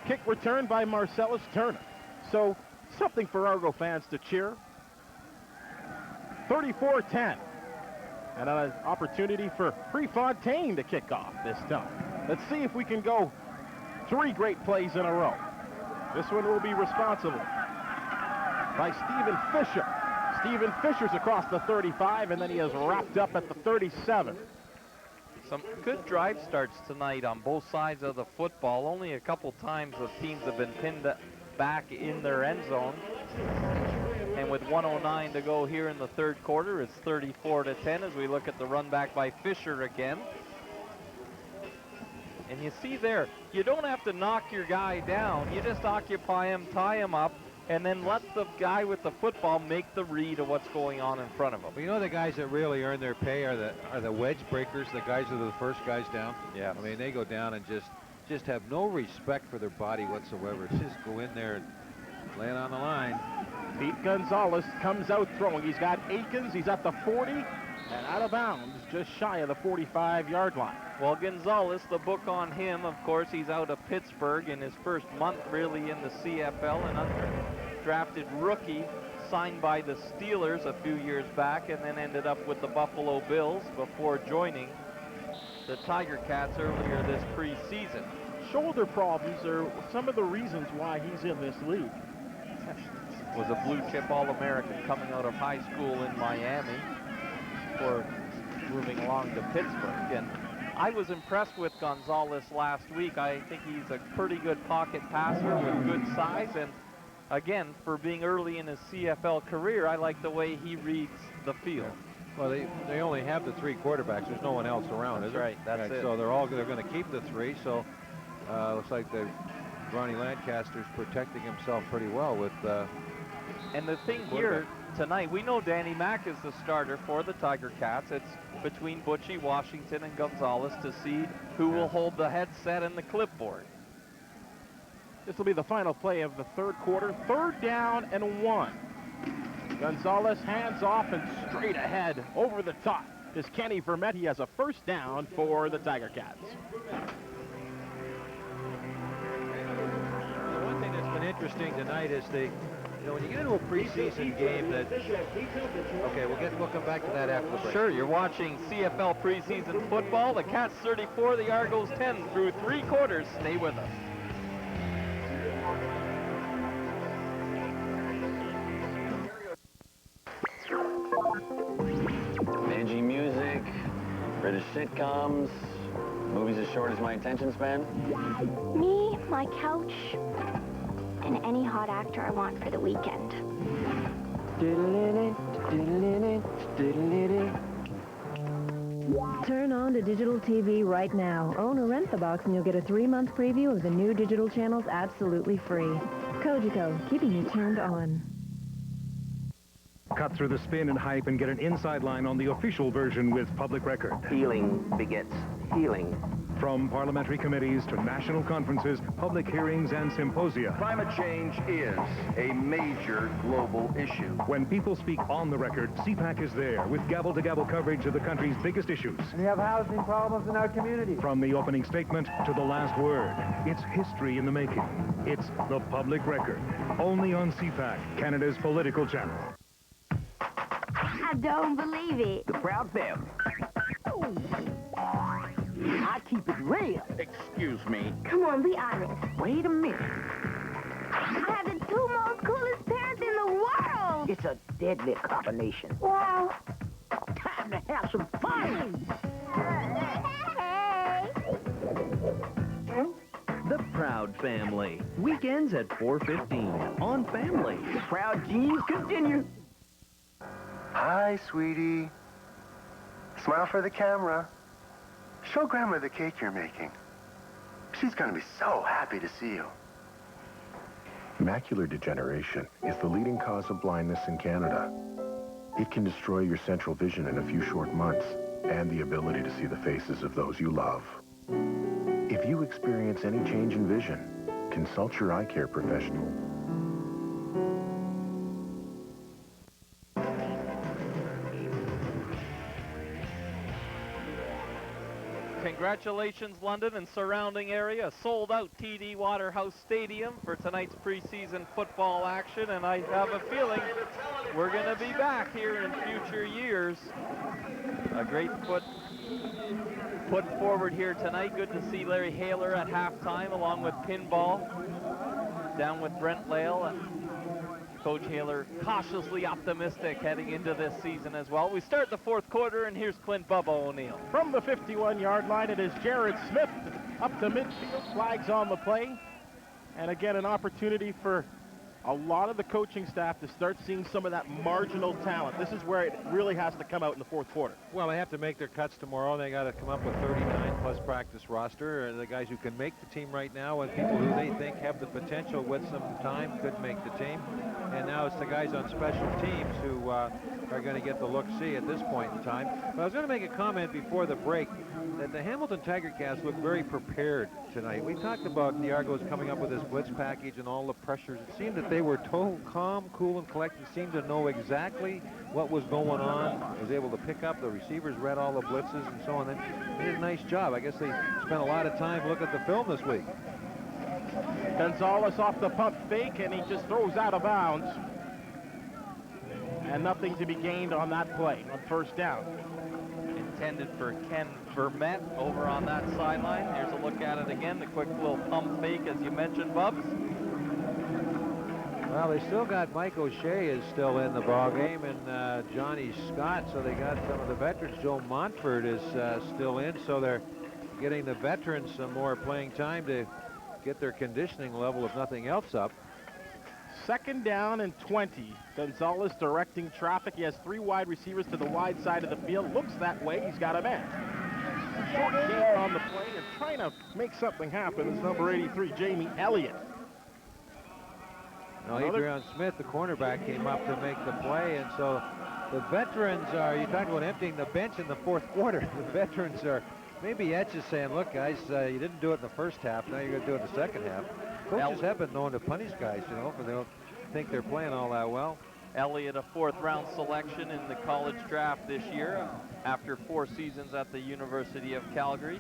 kick returned by Marcellus Turner. So something for Argo fans to cheer. 34-10. And an opportunity for Prefontaine to kick off this time. Let's see if we can go 3 great plays in a row. This one will be responsible by Stephen Fisher. Stephen Fisher's across the 35, and then he is wrapped up at the 37. Some good drive starts tonight on both sides of the football. Only a couple times the teams have been pinned back in their end zone. And with 1:09 to go here in the third quarter, it's 34-10 as we look at the run back by Fisher again. And you see there, you don't have to knock your guy down. You just occupy him, tie him up, and then let the guy with the football make the read of what's going on in front of him. Well, you know the guys that really earn their pay are the wedge breakers, the guys that are the first guys down. Yeah. I mean, they go down and just have no respect for their body whatsoever. It's just go in there and lay it on the line. Pete Gonzalez comes out throwing. He's got Aikens. He's at the 40 and out of bounds, just shy of the 45-yard line. Well, Gonzalez, the book on him, of course, he's out of Pittsburgh in his first month really in the CFL, an undrafted rookie signed by the Steelers a few years back and then ended up with the Buffalo Bills before joining the Tiger Cats earlier this preseason. Shoulder problems are some of the reasons why he's in this league. Was a blue chip All-American coming out of high school in Miami before moving along to Pittsburgh. And I was impressed with Gonzalez last week. I think he's a pretty good pocket passer with good size. And again, for being early in his CFL career, I like the way he reads the field. Well, they only have the 3 quarterbacks. There's no one else around, is there? Right, that's it. So they're going to keep the 3. So looks like Ronnie Lancaster's protecting himself pretty well with. And the thing here tonight, we know Danny Mack is the starter for the Tiger Cats. It's between Butchie, Washington, and Gonzalez to see who will hold the headset and the clipboard. This will be the final play of the third quarter. 3rd down and 1. Gonzalez hands off and straight ahead over the top is Kenny Vermette. He has a 1st down for the Tiger Cats. The one thing that's been interesting tonight is when you get into a preseason game that, okay, we'll come back to that after the break. Sure, you're watching CFL preseason football. The Cats 34, the Argos 10 through 3 quarters. Stay with us. Edgy music, British sitcoms, movies as short as my attention span. Me, my couch, and any hot actor I want for the weekend. Turn on to digital TV right now. Own or rent the box and you'll get a 3-month preview of the new digital channels absolutely free. Kojiko, keeping you turned on. Cut through the spin and hype and get an inside line on the official version with Public Record. Healing begets healing. From parliamentary committees to national conferences, public hearings, and symposia. Climate change is a major global issue. When people speak on the record, CPAC is there with gavel-to-gavel coverage of the country's biggest issues. We have housing problems in our community. From the opening statement to the last word, it's history in the making. It's the Public Record, only on CPAC, Canada's political channel. I don't believe it. The Proud Family. I keep it real. Excuse me. Come on, be honest. Wait a minute. I have the 2 most coolest parents in the world. It's a deadly combination. Wow. Time to have some fun. Hey. The Proud Family. Weekends at 4:15 on Family. The Proud genes continue. Hi, sweetie. Smile for the camera. Show Grandma the cake you're making. She's going to be so happy to see you. Macular degeneration is the leading cause of blindness in Canada. It can destroy your central vision in a few short months and the ability to see the faces of those you love. If you experience any change in vision, consult your eye care professional. Congratulations, London and surrounding area. Sold out TD Waterhouse Stadium for tonight's preseason football action, and I have a feeling we're going to be back here in future years. A great foot put forward here tonight. Good to see Larry Hayler at halftime along with Pinball down with Brent Lale. And Coach Hayler cautiously optimistic heading into this season as well. We start the fourth quarter, and here's Clint Bubba O'Neill. From the 51-yard line, it is Jared Smith up to midfield. Flags on the play. And again, an opportunity for a lot of the coaching staff to start seeing some of that marginal talent. This is where it really has to come out in the fourth quarter. Well, they have to make their cuts tomorrow. They got to come up with 39-plus practice roster. The guys who can make the team right now and people who they think have the potential with some time could make the team. And now it's the guys on special teams who are going to get the look-see at this point in time. But I was going to make a comment before the break that the Hamilton Tiger Cats look very prepared tonight. We talked about the Argos coming up with this blitz package and all the pressures. It seemed that they were calm, cool, and collected, seemed to know exactly what was going on, was able to pick up. The receivers read all the blitzes and so on. They did a nice job. I guess they spent a lot of time looking at the film this week. Gonzalez off the pump fake, and he just throws out of bounds. And nothing to be gained on that play on first down. Intended for Ken Vermette over on that sideline. Here's a look at it again, the quick little pump fake as you mentioned, Bubs. Well, they still got Mike O'Shea is still in the ball game, and Johnny Scott, so they got some of the veterans. Joe Montford is still in, so they're getting the veterans some more playing time to get their conditioning level, if nothing else, up. Second down and 20. Gonzalez directing traffic. He has three wide receivers to the wide side of the field. Looks that way. He's got a man. Short gain on the play and trying to make something happen is number 83, Jamie Elliott. No, Adrian Smith, the cornerback, came up to make the play, and so the veterans are, you talked about emptying the bench in the fourth quarter. The veterans are, maybe Etch is saying, look, guys, you didn't do it in the first half. Now you're going to do it in the second half. Coaches have been known to punish guys, you know, if they don't think they're playing all that well. Elliott, a fourth-round selection in the college draft this year after 4 seasons at the University of Calgary.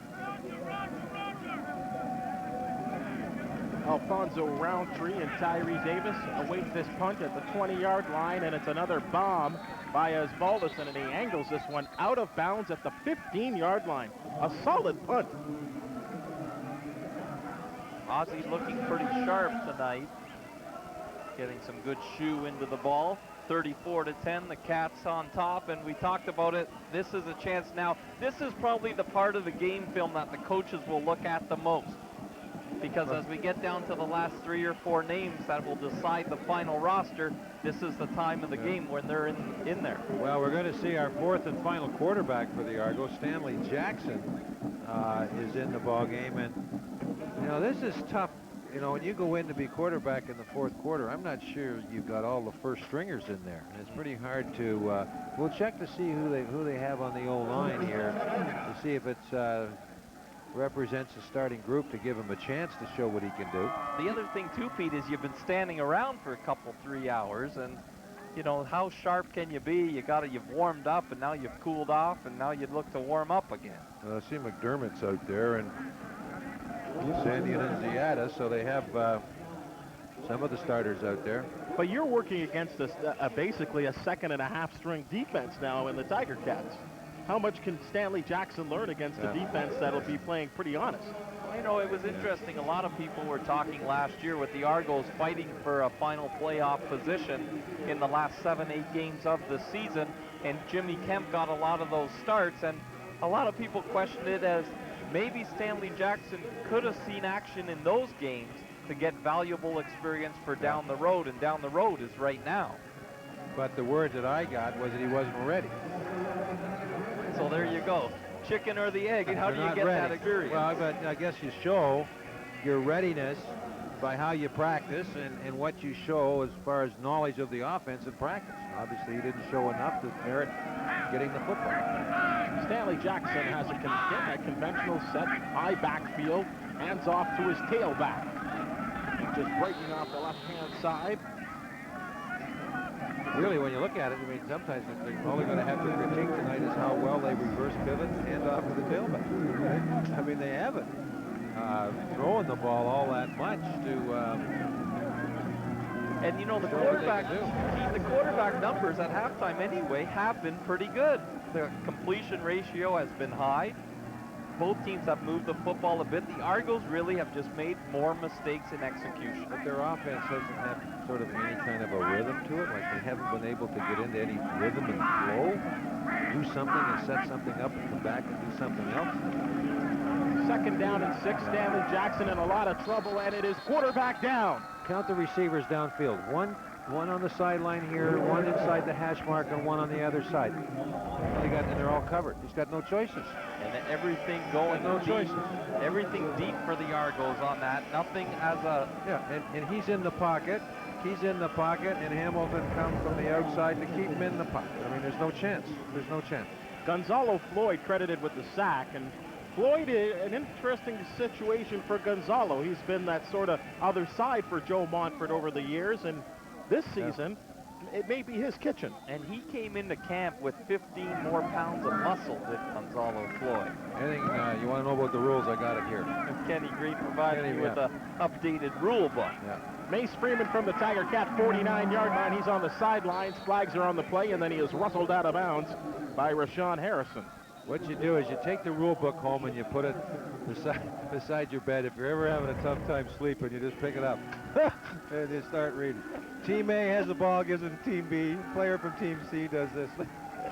Alfonso Roundtree and Tyree Davis await this punt at the 20-yard line, and it's another bomb by Osvaldison, and he angles this one out of bounds at the 15-yard line. A solid punt. Ozzy looking pretty sharp tonight. Getting some good shoe into the ball. 34-10, the Cats on top, and we talked about it. This is a chance now. This is probably the part of the game film that the coaches will look at the most. Because as we get down to the last 3 or 4 names that will decide the final roster, this is the time of the game when they're in there. Well, we're going to see our fourth and final quarterback for the Argos. Stanley Jackson is in the ball game, and you know, this is tough. You know, when you go in to be quarterback in the fourth quarter, I'm not sure you've got all the first stringers in there, and it's pretty hard to. We'll check to see who they have on the O-line here to see if it's represents the starting group to give him a chance to show what he can do. The other thing too, Pete, is you've been standing around for a couple, 3 hours, and you know, how sharp can you be? You've warmed up, and now you've cooled off, and now you'd look to warm up again. I see McDermott's out there, and Sandy and Ziada, so they have some of the starters out there. But you're working against basically a second-and-a-half string defense now in the Tiger Cats. How much can Stanley Jackson learn against a defense that'll be playing pretty honest? You know, it was interesting. A lot of people were talking last year with the Argos fighting for a final playoff position in the last 7-8 games of the season, and Jimmy Kemp got a lot of those starts, and a lot of people questioned it as maybe Stanley Jackson could have seen action in those games to get valuable experience for down the road, and down the road is right now. But the word that I got was that he wasn't ready. So there you go. Chicken or the egg, and how do you get that experience? Well, but I guess you show your readiness by how you practice and what you show as far as knowledge of the offense in practice. Obviously, he didn't show enough to merit getting the football. Stanley Jackson has a conventional set, high backfield, hands off to his tailback. Just breaking off the left-hand side. really, when you look at it, I mean, sometimes all they're going to have to critique tonight is how well they reverse pivot and hand off to the tailback. Right? I mean, they haven't throwing the ball all that much to... and, you know, the quarterback numbers at halftime anyway have been pretty good. The completion ratio has been high. Both teams have moved the football a bit. The Argos really have just made more mistakes in execution. But their offense doesn't have sort of any kind of a rhythm to it. Like they haven't been able to get into any rhythm and flow, do something and set something up and come back and do something else. 2nd down and 6. Stanley Jackson in a lot of trouble, and it is quarterback down. Count the receivers downfield. One on the sideline here, one inside the hash mark, and one on the other side. And they're all covered. He's got no choices. And everything going no deep, choices. Everything deep for the Argos on that. Nothing as a... Yeah, and he's in the pocket. He's in the pocket, and Hamilton comes from the outside to keep him in the pocket. I mean, there's no chance. There's no chance. Gonzalo Floyd credited with the sack, and Floyd, an interesting situation for Gonzalo. He's been that sort of other side for Joe Montfort over the years, and this season, it may be his kitchen. And he came into camp with 15 more pounds of muscle than Gonzalo Floyd. Anything you want to know about the rules, I got it here. And Kenny Green provided you with an updated rule book. Yeah. Mace Freeman from the Tiger Cat 49-yard line. He's on the sidelines. Flags are on the play, and then he is rustled out of bounds by Rashawn Harrison. What you do is you take the rule book home and you put it beside your bed. If you're ever having a tough time sleeping, you just pick it up and you start reading. Team A has the ball, gives it to Team B. Player from Team C does this.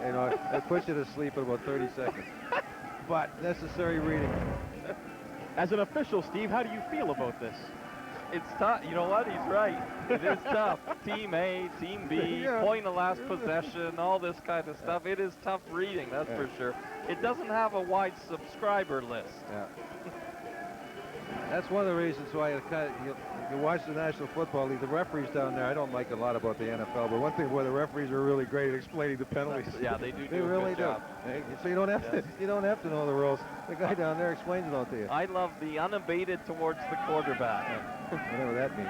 You know, it puts you to sleep in about 30 seconds. But necessary reading. As an official, Steve, how do you feel about this? It's tough. You know what? He's right. It is tough. Team A, Team B, point of last possession, all this kind of stuff. It is tough reading, that's for sure. It doesn't have a wide subscriber list. Yeah. That's one of the reasons why you watch the National Football League. The referees down there, I don't like a lot about the NFL, but one thing where the referees are really great at explaining the penalties. Yeah, they do. They really do. So you don't have to know the rules. The guy down there explains it all to you. I love the unabated towards the quarterback. Whatever that means.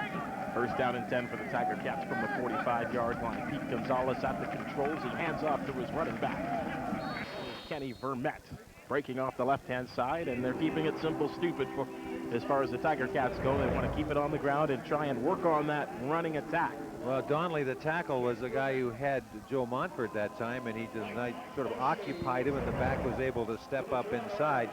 1st down and 10 for the Tiger Cats from the 45-yard line. Pete Gonzalez at the controls. He hands off to his running back, Kenny Vermette, breaking off the left-hand side, and they're keeping it simple, stupid for as far as the Tiger Cats go. They want to keep it on the ground and try and work on that running attack. Well, Donnelly, the tackle, was the guy who had Joe Montfort that time, and he sort of occupied him, and the back was able to step up inside.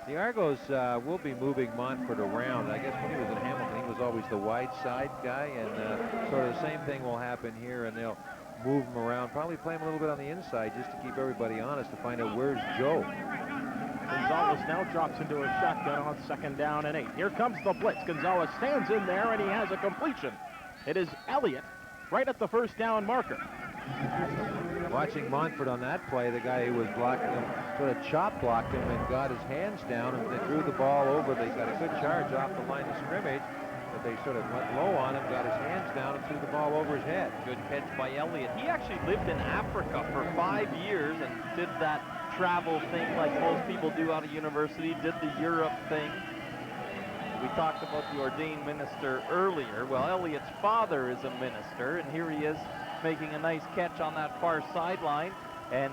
The Argos will be moving Montfort around. I guess when he was in Hamilton, he was always the wide side guy, and sort of the same thing will happen here, and they'll move him around, probably play him a little bit on the inside just to keep everybody honest to find out where's Joe. Gonzalez now drops into a shotgun on 2nd down and 8. Here comes the blitz. Gonzalez stands in there, and he has a completion. It is Elliott right at the 1st down marker. Watching Montfort on that play, the guy who was blocking him sort of chop blocked him and got his hands down, and they threw the ball over. They got a good charge off the line of scrimmage, but they sort of went low on him, got his hands down, and threw the ball over his head. Good catch by Elliott. He actually lived in Africa for 5 years and did that travel thing like most people do out of university, did the Europe thing. We talked about the ordained minister earlier. Well, Elliott's father is a minister, and here he is making a nice catch on that far sideline. And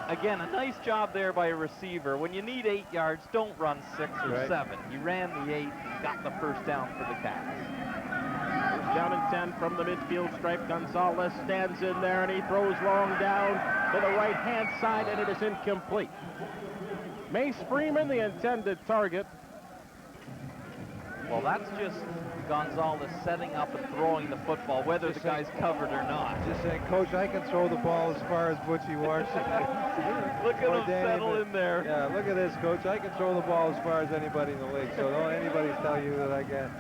again, a nice job there by a receiver. When you need 8 yards, don't run 6 or 7. He ran the 8 and got the 1st down for the Cats. 1st down and 10 from the midfield stripe. Gonzalez stands in there, and he throws long down to the right-hand side, and it is incomplete. Mace Freeman, the intended target. Well, that's just Gonzalez setting up and throwing the football, whether the guy's covered or not. Just saying, Coach, I can throw the ball as far as Butchie Washington. Look at him settle in there. Yeah, look at this, Coach. I can throw the ball as far as anybody in the league, so don't anybody tell you that I got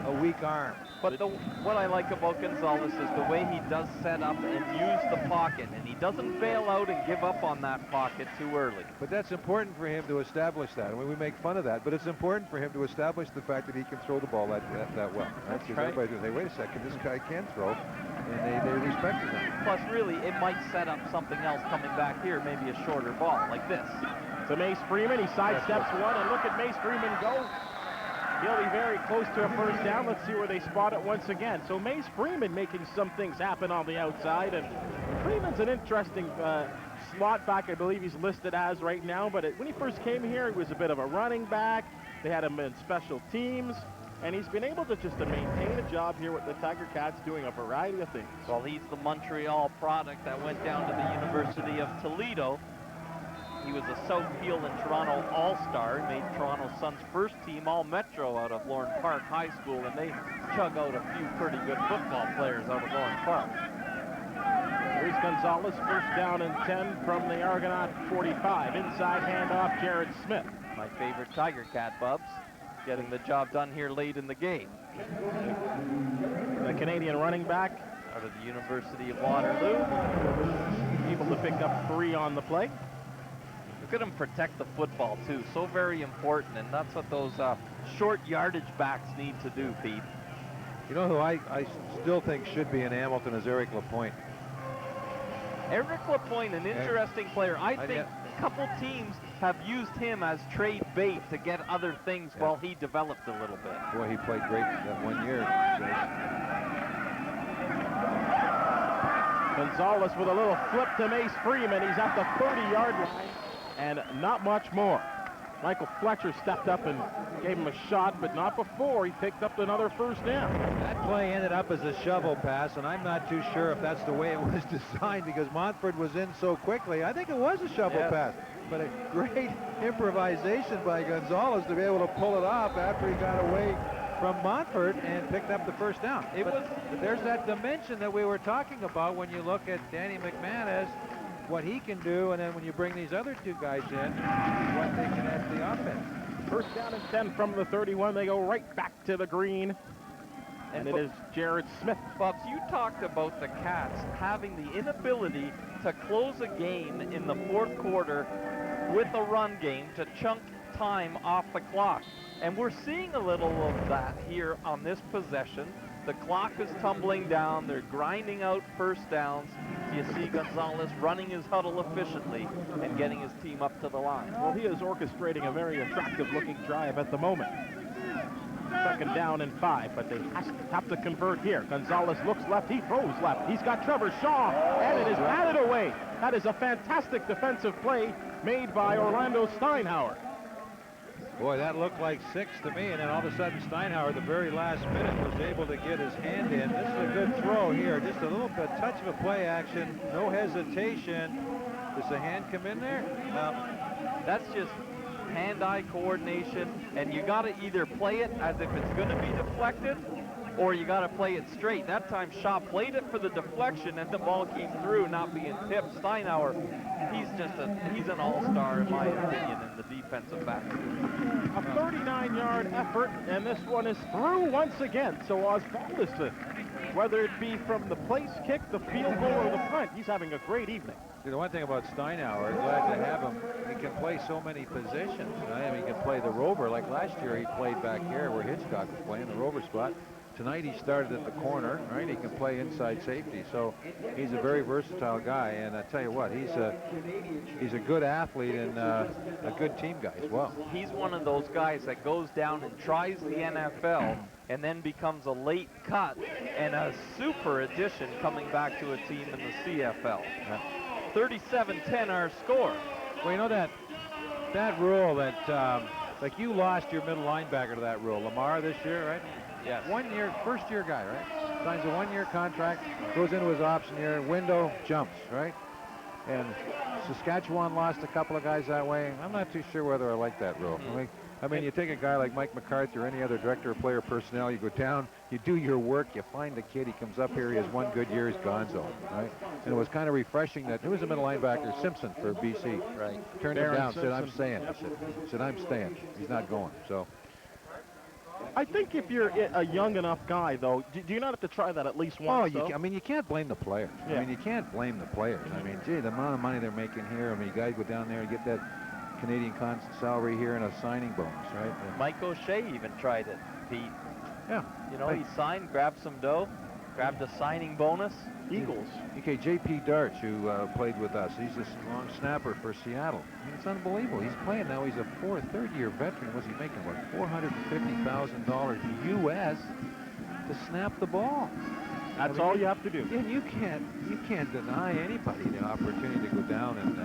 a weak arm. But what I like about Gonzalez is the way he does set up and use the pocket, and he doesn't bail out and give up on that pocket too early. But that's important for him to establish that. I mean, we make fun of that, but it's important for him to establish the fact that he can throw the ball that well. That's right. right. Everybody will say, wait a second, this guy can throw, and they respect him. Plus, really, it might set up something else coming back here, maybe a shorter ball like this. To Mace Freeman, he sidesteps one, and look at Mace Freeman go. He'll be very close to a first down. Let's see where they spot it once again. So Mace Freeman making some things happen on the outside, and Freeman's an interesting slot back, I believe he's listed as right now, but when he first came here, he was a bit of a running back. They had him in special teams, and he's been able to just to maintain a job here with the Tiger Cats, doing a variety of things. Well, he's the Montreal product that went down to the University of Toledo. He was a Southfield and Toronto All-Star, made Toronto Sun's first team All-Metro out of Lorne Park High School, and they chug out a few pretty good football players out of Lorne Park. Here's Gonzalez, first down and 10 from the Argonaut 45. Inside handoff, Jared Smith. My favorite Tiger Cat, Bubs, getting the job done here late in the game. The Canadian running back out of the University of Waterloo, able to pick up 3 on the play. Look at him protect the football, too. So very important, and that's what those short yardage backs need to do, Pete. You know who I still think should be in Hamilton is Eric Lapointe. Eric Lapointe, an interesting player. I think a couple teams have used him as trade bait to get other things while he developed a little bit. Boy, he played great that 1 year. Gonzalez with a little flip to Mace Freeman. He's at the 30-yard line, and not much more. Michael Fletcher stepped up and gave him a shot, but not before he picked up another first down. That play ended up as a shovel pass, and I'm not too sure if that's the way it was designed because Montford was in so quickly. I think it was a shovel pass, but a great improvisation by Gonzalez to be able to pull it off after he got away from Montford and picked up the first down. But there's that dimension that we were talking about when you look at Danny McManus, what he can do, and then when you bring these other two guys in, what they can add to the offense. First down and 10 from the 31. They go right back to the green. And it is Jared Smith. Bubs, you talked about the Cats having the inability to close a game in the fourth quarter with a run game to chunk time off the clock. And we're seeing a little of that here on this possession. The clock is tumbling down. They're grinding out first downs. You see Gonzalez running his huddle efficiently and getting his team up to the line. Well, he is orchestrating a very attractive-looking drive at the moment. Second down and 5, but they have to convert here. Gonzalez looks left. He throws left. He's got Trevor Shaw, and it is batted away. That is a fantastic defensive play made by Orlando Steinhauer. Boy, that looked like 6 to me, and then all of a sudden Steinhauer, the very last minute, was able to get his hand in. This is a good throw here. Just a little bit, touch of a play action, no hesitation. Does the hand come in there? That's just hand-eye coordination, and you got to either play it as if it's going to be deflected, or you got to play it straight. That time Shaw played it for the deflection, and the ball came through, not being tipped. Steinhauer, he's an all-star in my opinion in the defensive back. A 39-yard effort, and this one is through once again. So Osbaldiston, whether it be from the place kick, the field goal, or the punt, he's having a great evening. See, the one thing about Steinhauer, glad to have him, he can play so many positions. Right? I mean, he can play the rover. Like last year, he played back here where Hitchcock was playing, the rover spot. Tonight he started at the corner, right? He can play inside safety, so he's a very versatile guy. And I tell you what, he's a good athlete and a good team guy as well. He's one of those guys that goes down and tries the NFL and then becomes a late cut and a super addition coming back to a team in the CFL. 37-10 our score. Well, you know that rule that like you lost your middle linebacker to that rule. Lamar this year, right? Yes. 1 year, first year guy, right? Signs a 1 year contract, goes into his option year, window, jumps, right? And Saskatchewan lost a couple of guys that way. I'm not too sure whether I like that rule. I mean, you take a guy like Mike McCarthy or any other director of player personnel, you go down, you do your work, you find the kid, he comes up here, he has 1 good year, he's gonzo, right? And it was kind of refreshing that, who was the middle linebacker? Simpson for BC. Right. Turned him down, said, I'm staying. Said, I'm staying. He's not going, so. I think if you're a young enough guy, though, do you not have to try that at least once? Oh, I mean, you can't blame the players. Yeah. I mean, you can't blame the players. I mean, gee, the amount of money they're making here. I mean, you guys go down there and get that Canadian constant salary here and a signing bonus, right? Mike O'Shea even tried it, Pete. Yeah. You know, he signed, grabbed some dough. Grabbed a signing bonus. Eagles. Okay, J.P. Darch, who played with us, he's a strong snapper for Seattle. I mean, it's unbelievable. He's playing now. He's a third-year veteran. What's he making? What, $450,000 U.S. to snap the ball? That's all you have to do. And you can't deny anybody the opportunity to go down and.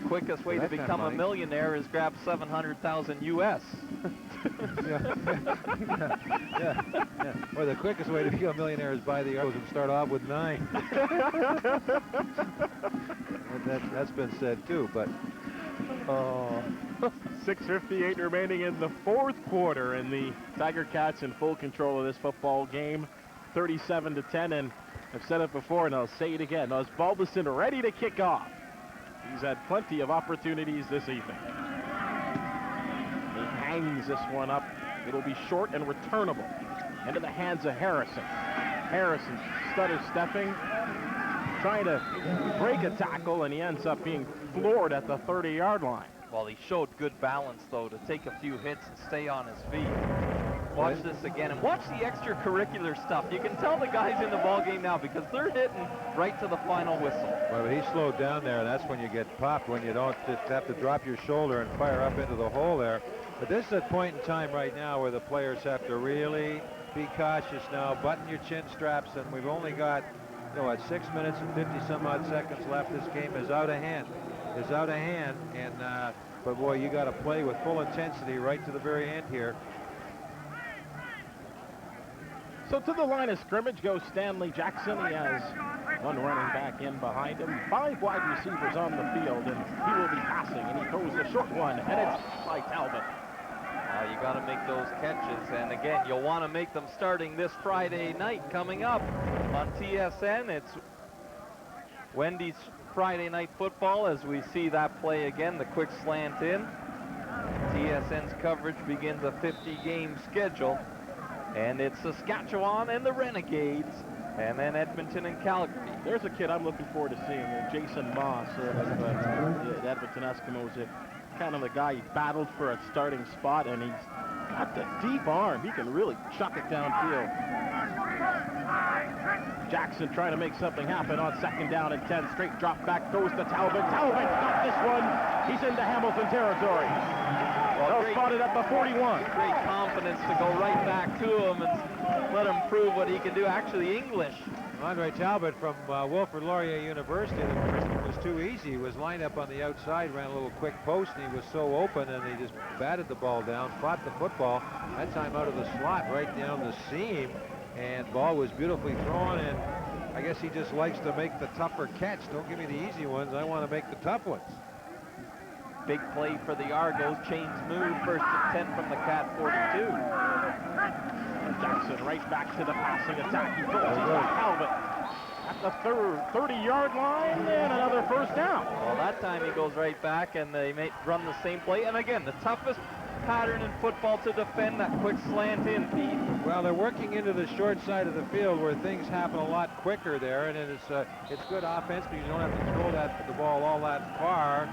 Quickest way to become a millionaire is grab 700,000 U.S. yeah. Or the quickest way to become a millionaire is buy the Argos and start off with 9. That's been said too, but 6:58 remaining in the fourth quarter, and the Tiger Cats in full control of this football game, 37-10. And I've said it before, and I'll say it again. Now, is Balderson ready to kick off? He's had plenty of opportunities this evening. He hangs this one up. It'll be short and returnable. Into the hands of Harrison. Harrison stutter stepping, trying to break a tackle, and he ends up being floored at the 30-yard line. Well, he showed good balance, though, to take a few hits and stay on his feet. Watch this again, and watch the extracurricular stuff. You can tell the guys in the ballgame now because they're hitting right to the final whistle. Well, he slowed down there, and that's when you get popped, when you don't just have to drop your shoulder and fire up into the hole there. But this is a point in time right now where the players have to really be cautious now, button your chin straps, and we've only got, 6 minutes and 50-some-odd seconds left. This game is out of hand. And but boy, you got to play with full intensity right to the very end here. So to the line of scrimmage goes Stanley Jackson. He has one running back in behind him, 5 wide receivers on the field, and he will be passing, and he throws the short one, and it's by Talbot. You got to make those catches, and again, you'll want to make them starting this Friday night coming up on TSN. It's Wendy's Friday Night Football as we see that play again, the quick slant in. TSN's coverage begins a 50-game schedule, and it's Saskatchewan and the Renegades, and then Edmonton and Calgary. There's a kid I'm looking forward to seeing, Jason Moss of the Edmonton Eskimos. Kind of the guy, he battled for a starting spot, and he's got the deep arm. He can really chuck it downfield. Jackson trying to make something happen on 2nd down and 10. Straight drop back, throws to Talbot. Talbot got this one. He's into Hamilton territory. Well, spotted at the 41. Great confidence to go right back to him and let him prove what he can do. Actually, English. Andre Talbot from Wilfrid Laurier University. The first one was too easy. He was lined up on the outside, ran a little quick post, and he was so open, and he just batted the ball down, fought the football, that time out of the slot, right down the seam, and ball was beautifully thrown, and I guess he just likes to make the tougher catch. Don't give me the easy ones. I want to make the tough ones. Big play for the Argos. Chains move. 1st and 10 from the Cat 42. Jackson right back to the passing attack. He throws it to Talbot at the 30-yard line, and another 1st down. Well, that time he goes right back, and they may run the same play. And again, the toughest pattern in football to defend, that quick slant in, Pete. Well, they're working into the short side of the field where things happen a lot quicker there, and it's good offense because you don't have to throw the ball all that far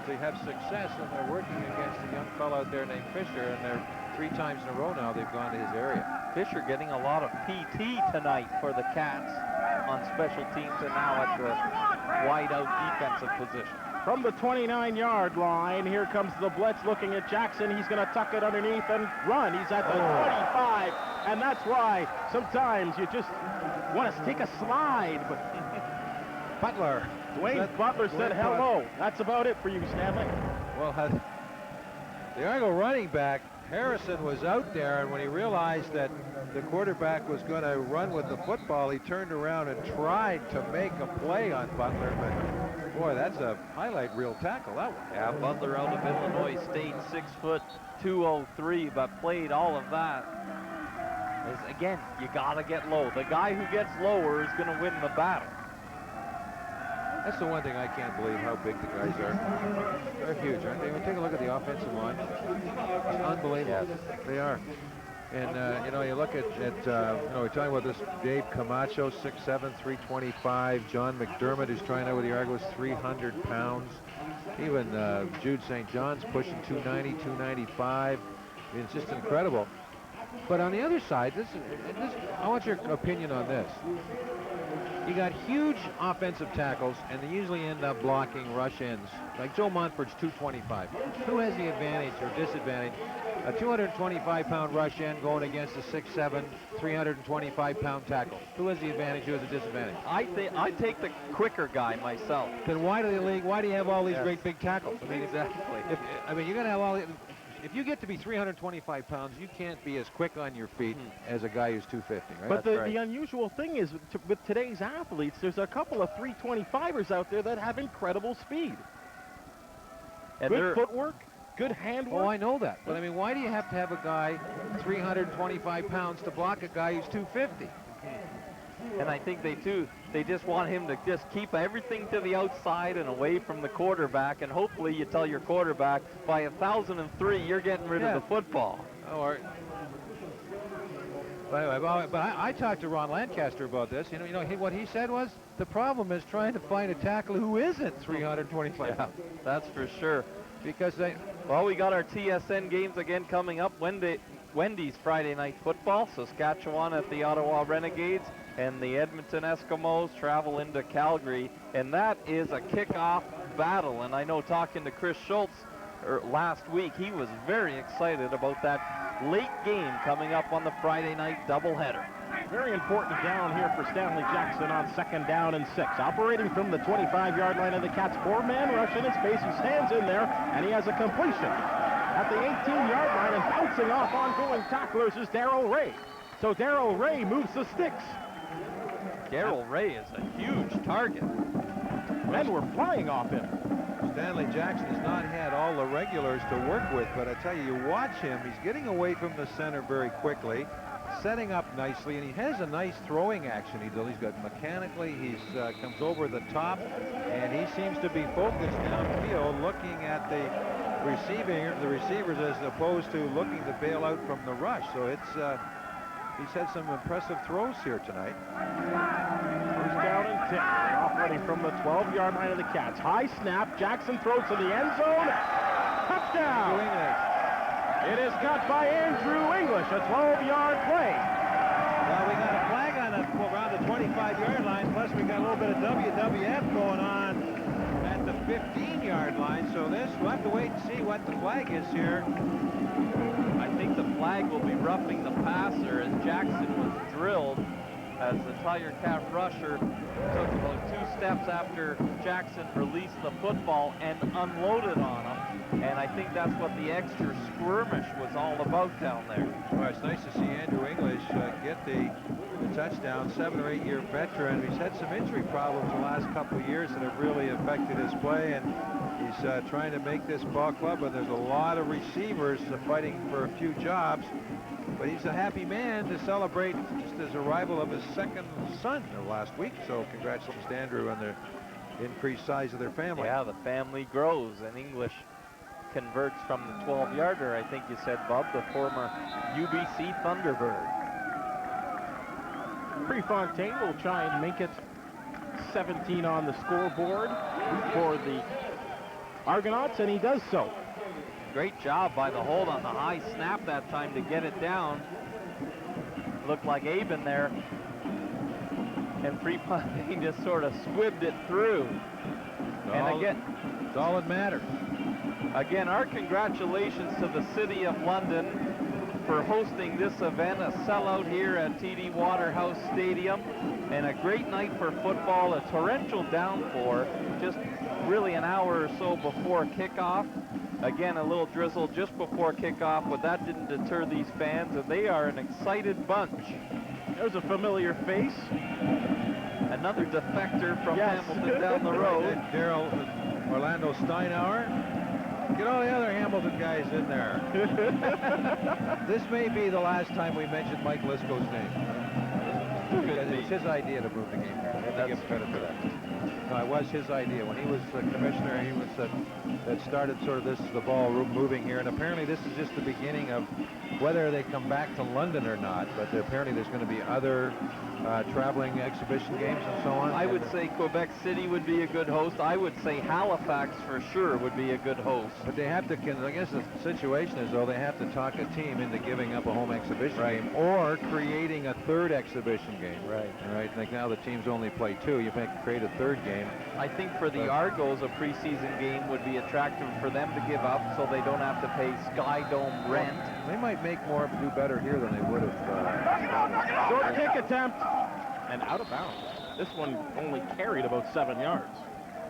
to have success, and they're working against a young fellow out there named Fisher, and they're 3 times in a row now they've gone to his area. Fisher getting a lot of PT tonight for the Cats on special teams and now at the wide-out defensive position. From the 29-yard line, here comes the blitz looking at Jackson. He's going to tuck it underneath and run. He's at the 25, and that's why sometimes you just want to take a slide. But Butler. Dwayne Butler said hello. That's about it for you, Stanley. Well, the Argo running back, Harrison, was out there, and when he realized that the quarterback was going to run with the football, he turned around and tried to make a play on Butler, but boy, that's a highlight reel tackle, that one. Yeah, Butler out of Illinois State, 6'203", but played all of that. Again, you got to get low. The guy who gets lower is going to win the battle. That's the one thing I can't believe, how big the guys are. They're huge, aren't they? When you take a look at the offensive line, it's unbelievable. Yes. They are. And, you look at we're talking about this Dave Camacho, 6'7", 325. John McDermott, who's trying out with the Argos, 300 pounds. Even Jude St. John's pushing 290, 295. I mean, it's just incredible. But on the other side, I want your opinion on this. You got huge offensive tackles, and they usually end up blocking rush ends. Like Joe Montford's 225. Who has the advantage or disadvantage? A 225-pound rush end going against a 6'7", 325-pound tackle. Who has the advantage? Who has the disadvantage? I take the quicker guy myself. Then why do you have all these great big tackles? I mean, exactly. You're going to have all. If you get to be 325 pounds, you can't be as quick on your feet as a guy who's 250, right? But the unusual thing is, with today's athletes, there's a couple of 325ers out there that have incredible speed. And good footwork, good handwork. Oh, I know that. But, I mean, why do you have to have a guy 325 pounds to block a guy who's 250? And I think they just want him to just keep everything to the outside and away from the quarterback, and hopefully you tell your quarterback by 1,003 you're getting rid of the football. But I talked to Ron Lancaster about this. What he said was the problem is trying to find a tackle who isn't 325 pounds. That's for sure. Because we got our TSN games again coming up. Wendy's Friday Night Football, Saskatchewan at the Ottawa Renegades, and the Edmonton Eskimos travel into Calgary, and that is a kickoff battle. And I know, talking to Chris Schultz last week, he was very excited about that late game coming up on the Friday night doubleheader. Very important down here for Stanley Jackson on 2nd down and 6. Operating from the 25-yard line of the Cats, 4-man rush in his face. He stands in there, and he has a completion at the 18-yard line, and bouncing off ongoing tacklers is Darrell Ray. So Darrell Ray moves the sticks. Darrell Ray is a huge target. Men were flying off him. Stanley Jackson has not had all the regulars to work with, but I tell you watch him. He's getting away from the center very quickly, setting up nicely, and he has a nice throwing action. He's got mechanically, comes over the top, and he seems to be focused downfield, looking at the receivers as opposed to looking to bail out from the rush. So he's had some impressive throws here tonight. First down and 10. Operating from the 12-yard line of the Cats. High snap. Jackson throws to the end zone. Touchdown! It is caught by Andrew English. A 12-yard play. Well, we got a flag around the 25-yard line. Plus, we got a little bit of WWF going on at the 15-yard line. So we'll have to wait and see what the flag is here. I think the flag will be roughing the passer, as Jackson was drilled as the Tiger Cat rusher took about 2 steps after Jackson released the football and unloaded on him. And I think that's what the extra skirmish was all about down there. Well, it's nice to see Andrew English get the touchdown. 7 or 8 year veteran. He's had some injury problems the last couple of years that have really affected his play, and he's trying to make this ball club, and there's a lot of receivers fighting for a few jobs. But he's a happy man to celebrate just his arrival of his second son last week. So congratulations to Andrew on the increased size of their family. Yeah, the family grows, and English converts from the 12-yarder, I think you said, Bob, the former UBC Thunderbird. Prefontaine will try and make it 17 on the scoreboard for the Argonauts, and he does so. Great job by the hold on the high snap that time to get it down. Looked like Aben there. And Prefontaine just sort of squibbed it through. And again, it's all that matters. Again, our congratulations to the City of London for hosting this event, a sellout here at TD Waterhouse Stadium, and a great night for football, a torrential downpour just really an hour or so before kickoff. Again, a little drizzle just before kickoff, but that didn't deter these fans, and they are an excited bunch. There's a familiar face. Another defector from Hamilton down the road. Daryl Orlando Steinauer. Get all the other Hamilton guys in there. This may be the last time we mention Mike Lisco's name. was his idea to move the game here. I have to give him credit for that. No, it was his idea. When he was the commissioner, he was that started sort of the ball moving here. And apparently this is just the beginning of whether they come back to London or not. But apparently there's going to be other traveling exhibition games and so on. I would say Quebec City would be a good host. I would say Halifax for sure would be a good host. But they have to, I guess the situation is, though, they have to talk a team into giving up a home exhibition game or creating a third exhibition game. Right. Right. Like now the teams only play 2. You can create a third game. I think for the Argos, a preseason game would be attractive for them to give up so they don't have to pay Sky Dome rent. They might do better here than they would have. Short kick attempt and out of bounds. This one only carried about 7 yards.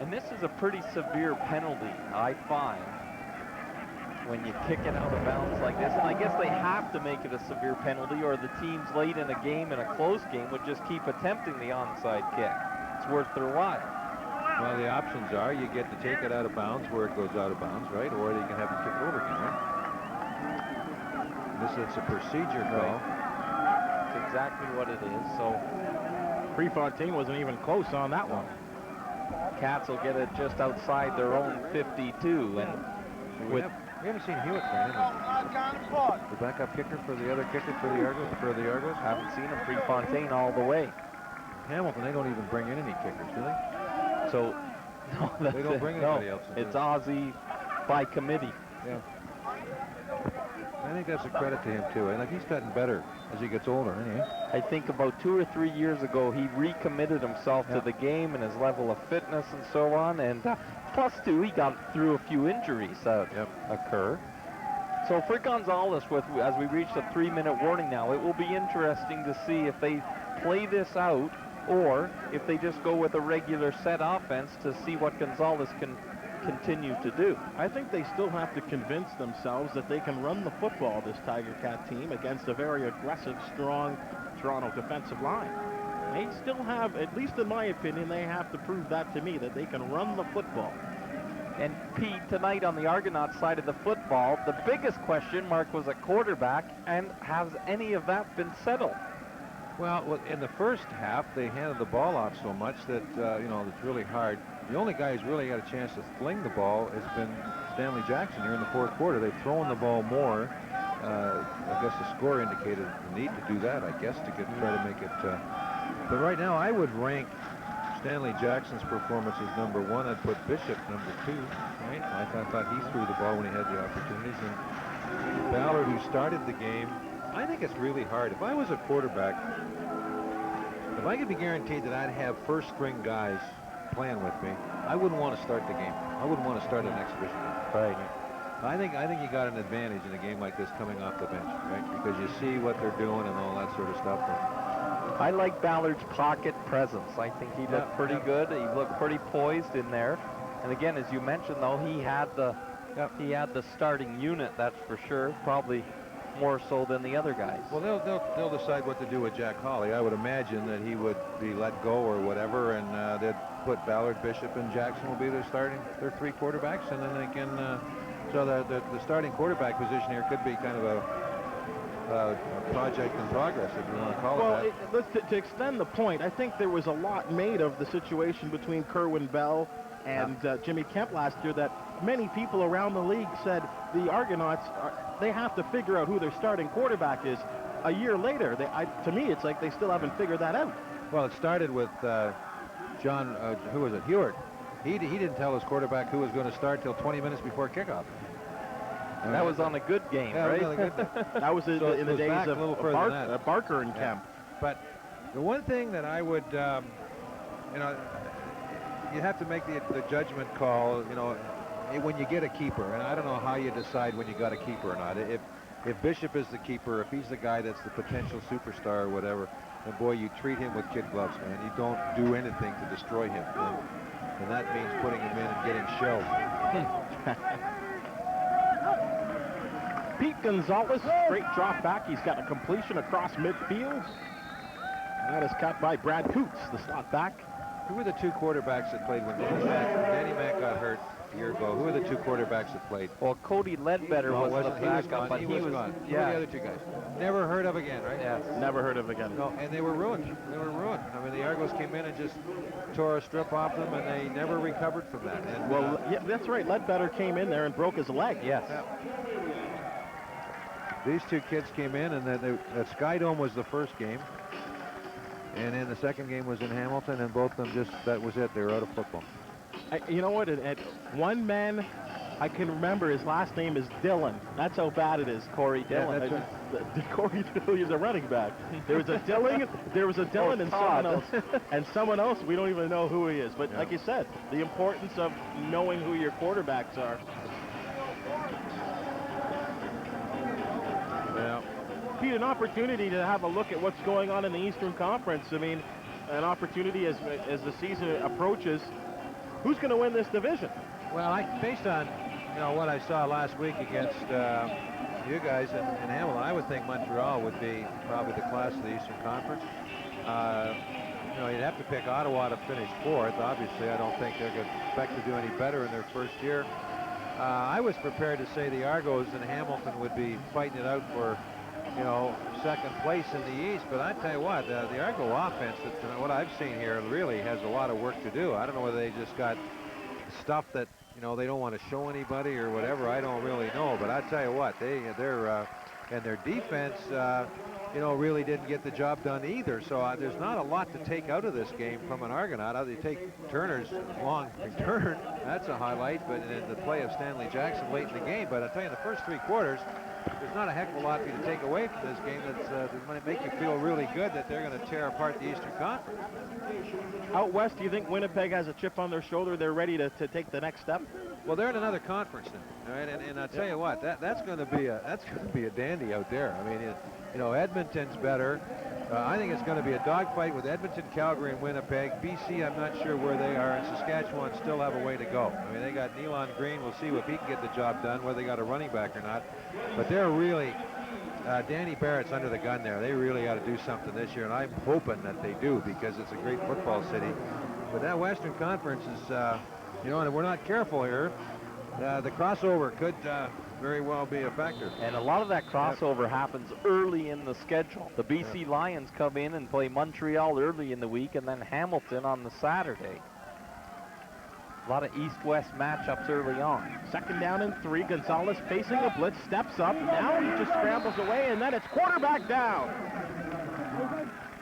And this is a pretty severe penalty, I find, when you kick it out of bounds like this. And I guess they have to make it a severe penalty, or the teams late in a game, in a close game, would just keep attempting the onside kick. It's worth their while. Well, the options are you get to take it out of bounds where it goes out of bounds, right? Or you can have it kicked over again, right? It's a procedure call. It's exactly what it is. So Prefontaine wasn't even close on that one. Cats will get it just outside their own 52. And we haven't seen Hewitt play, the backup kicker for the other kicker for the Argos. Haven't seen him. Prefontaine all the way. Hamilton, they don't even bring in any kickers, do they? So no, they don't bring anybody else. It's Ozzy by committee. Yeah. I think that's a credit to him too. And like he's gotten better as he gets older, isn't he? I think about 2 or 3 years ago he recommitted himself to the game and his level of fitness and so on. And plus too, he got through a few injuries that occur. So for Gonzalez, as we reach the 3-minute warning now, it will be interesting to see if they play this out or if they just go with a regular set offense to see what Gonzalez can continue to do. I think they still have to convince themselves that they can run the football, this Tiger Cat team, against a very aggressive, strong Toronto defensive line. They still have, at least in my opinion, they have to prove that to me, that they can run the football. And Pete, tonight on the Argonauts side of the football, the biggest question mark was at quarterback, and has any of that been settled? Well, in the first half, they handed the ball off so much that, it's really hard. The only guy who's really got a chance to fling the ball has been Stanley Jackson here in the fourth quarter. They've thrown the ball more. I guess the score indicated the need to do that, I guess, to try to make it. But right now, I would rank Stanley Jackson's performance as number 1. I'd put Bishop number 2. Right? I thought he threw the ball when he had the opportunities. And Ballard, who started the game, I think it's really hard. If I was a quarterback, if I could be guaranteed that I'd have first-string guys playing with me, I wouldn't want to start the game. I wouldn't want to start an exhibition game. Right. I think you got an advantage in a game like this coming off the bench, right? Because you see what they're doing and all that sort of stuff. I like Ballard's pocket presence. I think he looked pretty good. He looked pretty poised in there. And again, as you mentioned, though, he had the starting unit. That's for sure. Probably more so than the other guys. Well, they'll decide what to do with Jack Hawley. I would imagine that he would be let go or whatever, and they'd put Ballard, Bishop, and Jackson will be their 3 quarterbacks, and then they can. So the starting quarterback position here could be kind of a project in progress, if you want to call it that. To extend the point, I think there was a lot made of the situation between Kerwin Bell and Jimmy Kemp last year that many people around the league said the Argonauts, they have to figure out who their starting quarterback is. A year later, to me, it's like they still haven't figured that out. Well, it started with John, who was it, Hewart. He didn't tell his quarterback who was going to start till 20 minutes before kickoff. And that was on a good game, right? That was in the days of Barker and Kemp. But the one thing that I would, you have to make the judgment call, when you get a keeper. And I don't know how you decide when you got a keeper or not. If Bishop is the keeper, if he's the guy that's the potential superstar or whatever, then boy, you treat him with kid gloves, man. You don't do anything to destroy him. And that means putting him in and getting shelled. Pete Gonzalez, straight drop back. He's got a completion across midfield. And that is cut by Brad Coots, the slot back. Who were the 2 quarterbacks that played when Danny Mack got hurt a year ago? Who were the 2 quarterbacks that played? Well, Cody Ledbetter was the backup, but he was gone. Who were the other 2 guys? Never heard of again, right? Yes. Never heard of again. No, and they were ruined. They were ruined. Argos came in and just tore a strip off them, and they never recovered from that. And, well, yeah, that's right. Ledbetter came in there and broke his leg. Yes. These two kids came in, and then the Sky Dome was the first game. And then the second game was in Hamilton, and both of them that was it. They were out of football. You know what? At one man, I can remember his last name is Dillon. That's how bad it is. Corey Dillon. Yeah, that's Corey Dillon is a running back. There was a Dillon. There was a Dillon and someone else. And someone else, we don't even know who he is. But like you said, the importance of knowing who your quarterbacks are. Yeah. Pete, an opportunity to have a look at what's going on in the Eastern Conference. I mean, an opportunity as the season approaches. Who's going to win this division? Well, based on what I saw last week against you guys in Hamilton, I would think Montreal would be probably the class of the Eastern Conference. You'd have to pick Ottawa to finish fourth. Obviously, I don't think they're going to expect to do any better in their first year. I was prepared to say the Argos and Hamilton would be fighting it out for, second place in the East. But I tell you what, the Argo offense, what I've seen here, really has a lot of work to do. I don't know whether they just got stuff that they don't want to show anybody or whatever. I don't really know. But I tell you what, and their defense, really didn't get the job done either. So there's not a lot to take out of this game from an Argonaut. They take Turner's long return. That's a highlight. But in the play of Stanley Jackson late in the game. But I tell you, in the first 3 quarters, there's not a heck of a lot for you to take away from this game that's going to make you feel really good that they're going to tear apart the Eastern Conference. Out west, do you think Winnipeg has a chip on their shoulder? They're ready to take the next step? Well, they're in another conference now, all right? And I tell you what, that's going to be a dandy out there. I mean, Edmonton's better. I think it's going to be a dogfight with Edmonton, Calgary, and Winnipeg. BC, I'm not sure where they are, and Saskatchewan still have a way to go. I mean, they got Nealon Green. We'll see if he can get the job done, whether they got a running back or not. But they're really, Danny Barrett's under the gun there. They really got to do something this year, and I'm hoping that they do because it's a great football city. But that Western Conference is, and if we're not careful here, the crossover could very well be a factor. And a lot of that crossover happens early in the schedule. The BC Lions come in and play Montreal early in the week, and then Hamilton on the Saturday. A lot of east-west matchups early on. Second down and 3. Gonzalez facing a blitz, steps up. Now he just scrambles away, and then it's quarterback down.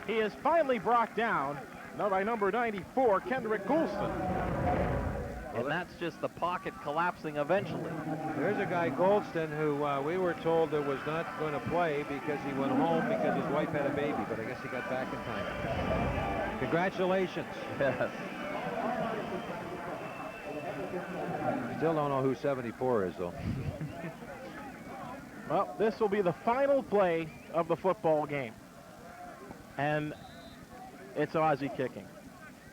He is finally brought down by number 94, Kendrick Goulston. And that's just the pocket collapsing eventually. There's a guy, Goldston, who we were told that was not going to play because he went home because his wife had a baby, but I guess he got back in time. Congratulations. Yes. Still don't know who 74 is, though. Well, this will be the final play of the football game. And it's Aussie kicking.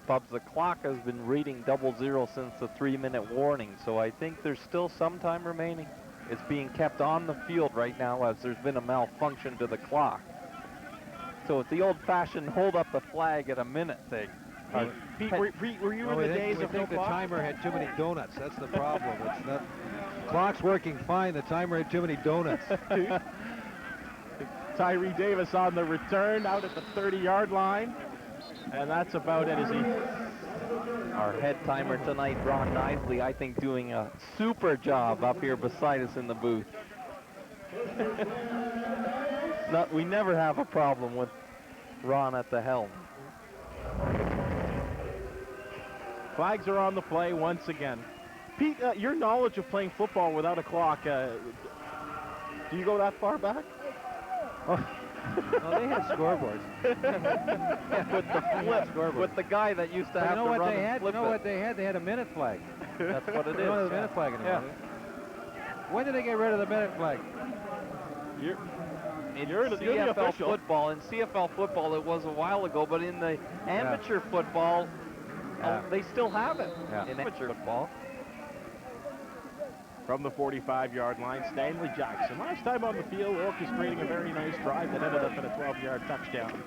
Bubs, the clock has been reading 00 since the 3-minute warning, so I think there's still some time remaining. It's being kept on the field right now as there's been a malfunction to the clock. So it's the old-fashioned hold up the flag at a minute thing. Pete, were you in the days of no the clock? timer had too many donuts. That's the problem. It's not. Clock's working fine. The timer had too many donuts. Tyree Davis on the return out at the 30-yard line. And that's about it. Our head timer tonight, Ron Knisley, I think doing a super job up here beside us in the booth. We never have a problem with Ron at the helm. Flags are on the play once again. Pete, your knowledge of playing football without a clock, do you go that far back? Oh. Well, they had scoreboards. With the flip, with the guy that used to have to run and flip it. You know what they had? They had a minute flag. That's what it is. They don't have the minute flag anymore. Yeah. When did they get rid of the minute flag? You're in CFL football. In CFL football, it was a while ago, but in the amateur football, they still have it in amateur football. From the 45-yard line, Stanley Jackson. Last time on the field, orchestrating a very nice drive that ended up in a 12-yard touchdown.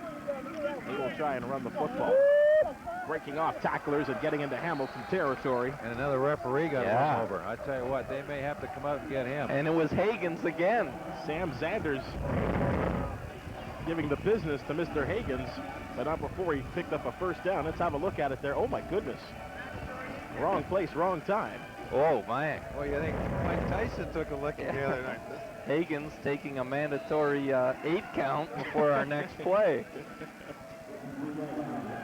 They will try and run the football. Breaking off tacklers and getting into Hamilton territory. And another referee got run over. I tell you what, they may have to come out and get him. And it was Hagens again. Sam Zanders giving the business to Mr. Higgins, but not before he picked up a first down. Let's have a look at it there. Oh, my goodness. Wrong place, wrong time. Oh, man. Well, you think Mike Tyson took a look at the other night. Higgins taking a mandatory 8 count before our next play.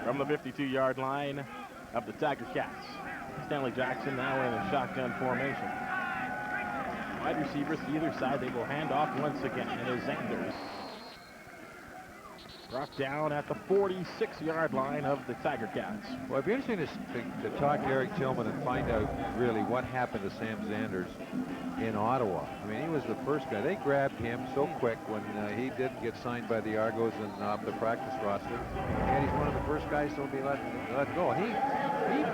From the 52-yard line of the Tiger Cats. Stanley Jackson now in a shotgun formation. Wide receivers to either side. They will hand off once again. It is Xanders. Brought down at the 46-yard line of the Tiger Cats. Well, it'd be interesting to talk to Eric Tillman and find out really what happened to Sam Xanders in Ottawa. I mean, he was the first guy. They grabbed him so quick when he didn't get signed by the Argos and off the practice roster. And he's one of the first guys to be let go. He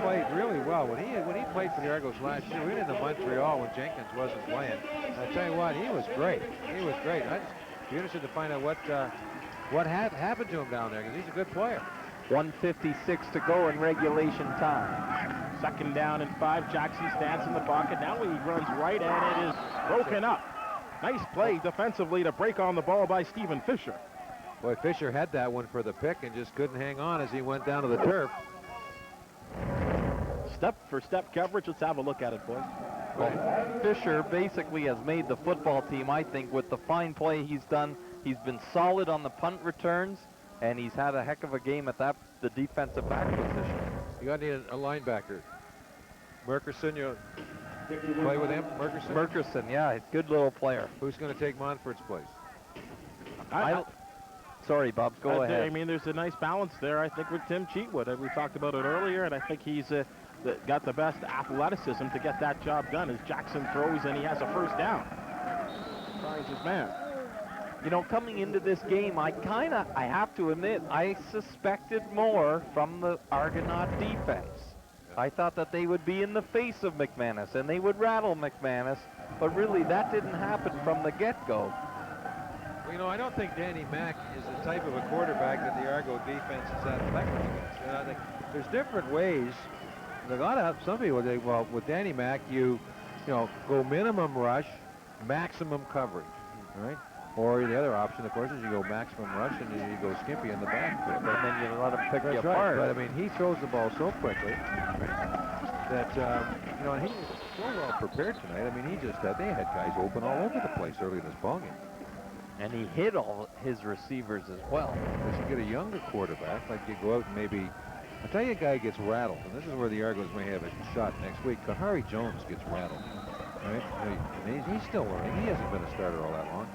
played really well. When he played for the Argos last year, we were in the Montreal when Jenkins wasn't playing. I tell you what, he was great. He was great. I'd be interested to find out what happened to him down there, because he's a good player. 1:56 to go in regulation time. 2nd down and 5. Jackson stands in the pocket. Now he runs right, and it is broken up. Nice play defensively to break on the ball by Stephen Fisher. Boy, Fisher had that one for the pick and just couldn't hang on as he went down to the turf. Step-for-step coverage. Let's have a look at it, boys. Well, Fisher basically has made the football team, I think, with the fine play he's done. He's been solid on the punt returns, and he's had a heck of a game at the defensive back position. You got to need a linebacker. Merkerson, you play with him? Merkerson, yeah, good little player. Who's going to take Montford's place? Sorry, Bob, go ahead. I mean, there's a nice balance there, I think, with Tim Cheatwood. We talked about it earlier, and I think he's got the best athleticism to get that job done as Jackson throws, and he has a first down. Finds his man. You know, coming into this game, I have to admit, I suspected more from the Argonaut defense. I thought that they would be in the face of McManus, and they would rattle McManus, but really that didn't happen from the get-go. Well, you know, I don't think Danny Mack is the type of a quarterback that the Argo defense is that effective against. You know, I think there's different ways. Some people think, well, with Danny Mack, you go minimum rush, maximum coverage, right? Or the other option, of course, is you go maximum rush and you go skimpy in the backfield. And then you let him pick you That's apart. Right. But, I mean, he throws the ball so quickly that, and he was so well prepared tonight. I mean, they had guys open all over the place early in this ballgame. And he hit all his receivers as well. As you get a younger quarterback, like you go out and maybe, I'll tell you a guy gets rattled, and this is where the Argos may have a shot next week. Kahari Jones gets rattled, right? He's still learning. He hasn't been a starter all that long.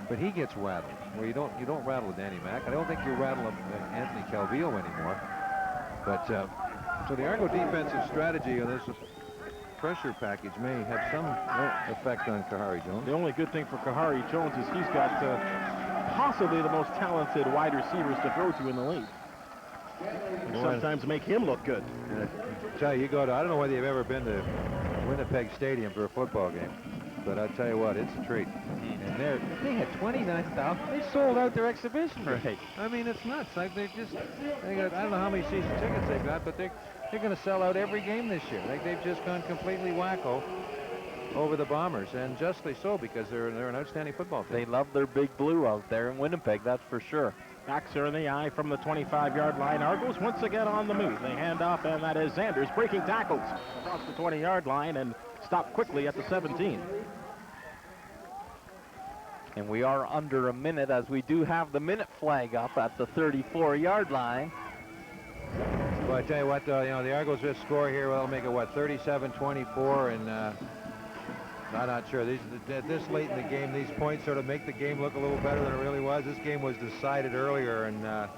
But he gets rattled, where you don't rattle with Danny Mack. I don't think you rattle Anthony Calvillo anymore. But so the Argo defensive strategy on this pressure package may have some effect on Kahari Jones. The only good thing for Kahari Jones is he's got possibly the most talented wide receivers to throw to in the league. And sometimes make him look good. Tell you, I don't know whether you've ever been to Winnipeg Stadium for a football game. But I'll tell you what, it's a treat. And they had 29,000. They sold out their exhibition. Right. I mean, it's nuts. Like they got, I don't know how many season tickets they've got, but they're going to sell out every game this year. Like they've just gone completely wacko over the Bombers, and justly so, because they're an outstanding football team. They love their big blue out there in Winnipeg, that's for sure. Backs are in the eye from the 25-yard line. Argos once again on the move. They hand off, and that is Xanders breaking tackles across the 20-yard line and stop quickly at the 17. And we are under a minute, as we do have the minute flag up at the 34-yard line. Well, I tell you what, the Argos just score here. Well, they'll make it, 37-24, and I'm not sure. This late in the game, these points sort of make the game look a little better than it really was. This game was decided earlier, and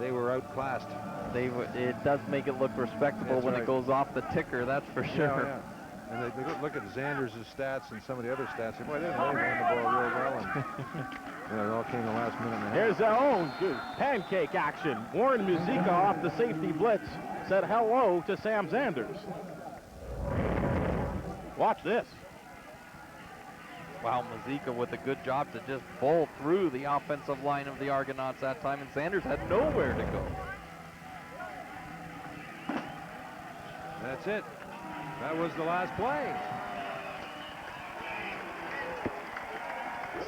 they were outclassed. It does make it look respectable when it goes off the ticker, that's for sure. Yeah. And they look at Xanders' stats and some of the other stats. Boy, they ran the ball real well. And it all came in the last minute and a half. Here's their own pancake action. Warren Muzica off the safety blitz said hello to Sam Xanders. Watch this. Wow, Muzica with a good job to just bowl through the offensive line of the Argonauts that time, and Xanders had nowhere to go. That's it. That was the last play.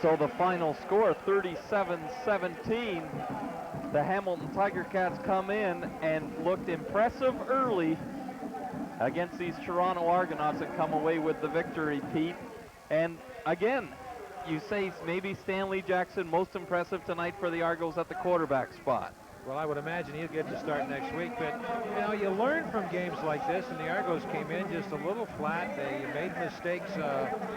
So the final score, 37-17. The Hamilton Tiger Cats come in and looked impressive early against these Toronto Argonauts and come away with the victory, Pete. And again, you say maybe Stanley Jackson most impressive tonight for the Argos at the quarterback spot. Well, I would imagine he'll get to start next week, but, you know, you learn from games like this, and the Argos came in just a little flat. They made mistakes,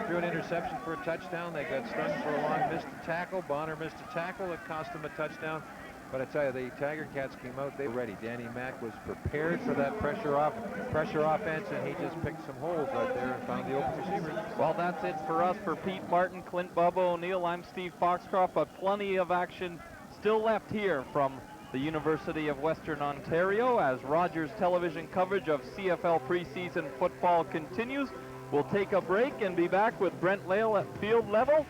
threw an interception for a touchdown. They got stung for a long, missed a tackle. Bonner missed a tackle that cost them a touchdown. But I tell you, the Tiger Cats came out, they were ready. Danny Mack was prepared for that pressure offense, and he just picked some holes right there and found the open receiver. Well, that's it for us. For Pete Martin, Clint Bubba O'Neill, I'm Steve Foxcroft, but plenty of action still left here from the University of Western Ontario as Rogers television coverage of CFL preseason football continues. We'll take a break and be back with Brent Lail at field level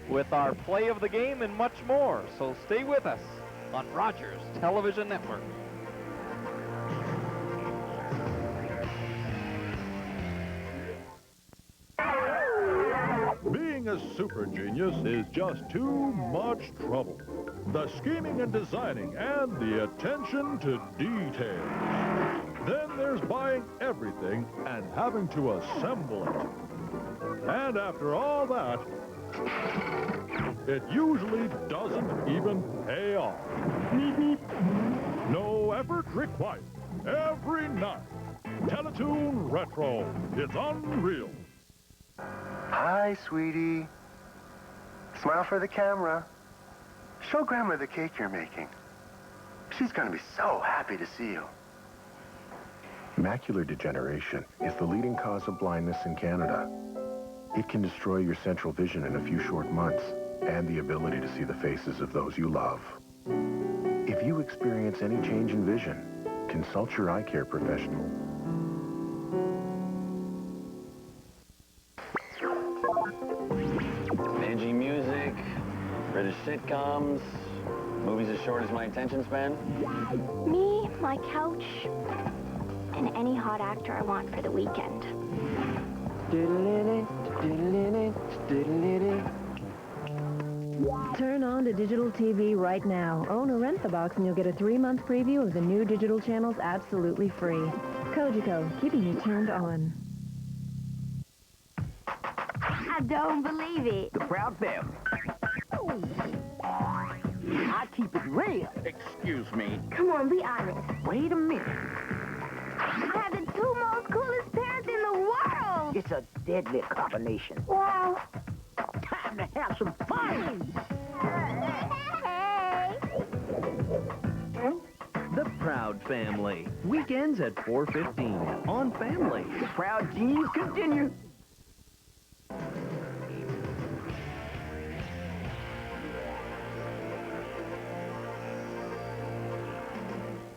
with our play of the game and much more. So stay with us on Rogers Television Network. Being a super genius is just too much trouble. The scheming and designing and the attention to detail. Then there's buying everything and having to assemble it. And after all that, it usually doesn't even pay off. No effort required. Every night. Teletoon Retro. It's unreal. Hi, sweetie. Smile for the camera. Show Grandma the cake you're making. She's going to be so happy to see you. Macular degeneration is the leading cause of blindness in Canada. It can destroy your central vision in a few short months and the ability to see the faces of those you love. If you experience any change in vision, consult your eye care professional. Edgy music, British sitcoms, movies as short as my attention span. Me, my couch, and any hot actor I want for the weekend. Turn on to digital TV right now. Own or rent the box and you'll get a 3-month preview of the new digital channels absolutely free. Kojiko, keeping you turned on. I don't believe it. The Proud Family. I keep it real. Excuse me. Come on, be honest. Wait a minute. I have the 2 most coolest parents in the world. It's a deadly combination. Wow. Time to have some fun. The Proud Family. Weekends at 4:15 on Family. The Proud Genes continue.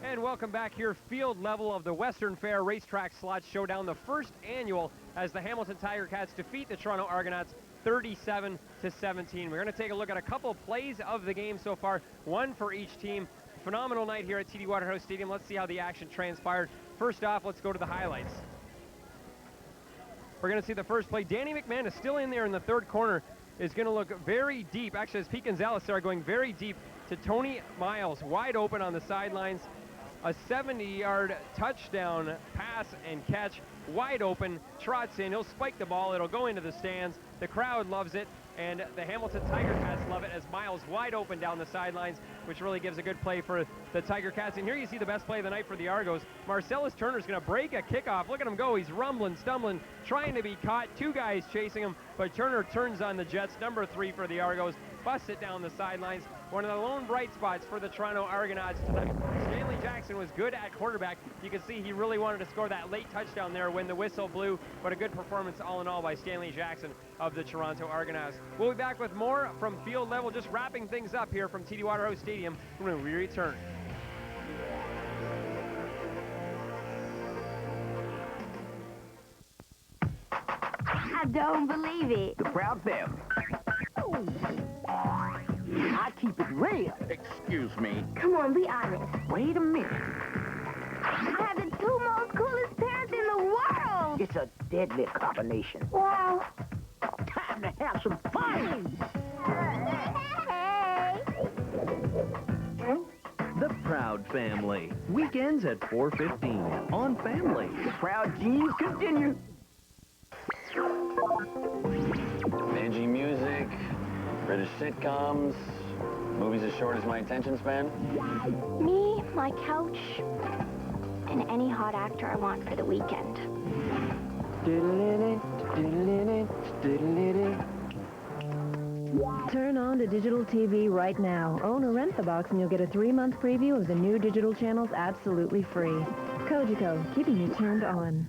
And welcome back here, field level of the Western Fair Racetrack Slot Showdown, the first annual as the Hamilton Tiger Cats defeat the Toronto Argonauts 37-17. We're going to take a look at a couple plays of the game so far, one for each team. Phenomenal night here at TD Waterhouse Stadium. Let's see how the action transpired. First off, let's go to the highlights. We're going to see the first play. Danny McMahon is still in there in the third corner, is going to look very deep. Actually, as Pete Gonzalez are going very deep to Tony Miles, wide open on the sidelines. A 70-yard touchdown pass and catch, wide open, trots in, he'll spike the ball, it'll go into the stands, the crowd loves it, and the Hamilton Tiger Cats love it as Miles wide open down the sidelines, which really gives a good play for the Tiger Cats. And here you see the best play of the night for the Argos. Marcellus Turner's going to break a kickoff. Look at him go, he's rumbling, stumbling, trying to be caught, 2 guys chasing him, but Turner turns on the Jets, number 3 for the Argos, busts it down the sidelines. One of the lone bright spots for the Toronto Argonauts tonight. Stanley Jackson was good at quarterback. You can see he really wanted to score that late touchdown there when the whistle blew, but a good performance all in all by Stanley Jackson of the Toronto Argonauts. We'll be back with more from field level, just wrapping things up here from TD Waterhouse Stadium when we return. I don't believe it. The Proud Family. I keep it real. Excuse me. Come on, be honest. Wait a minute. I have the 2 most coolest parents in the world. It's a deadly combination. Wow. Time to have some fun. The Proud Family. Weekends at 4:15 on Family. The proud genes continue. Binging music, British sitcoms, movies as short as my attention span. Me, my couch, and any hot actor I want for the weekend. Turn on to digital TV right now. Own or rent the box and you'll get a 3-month preview of the new digital channels absolutely free. Kojiko, keeping you turned on.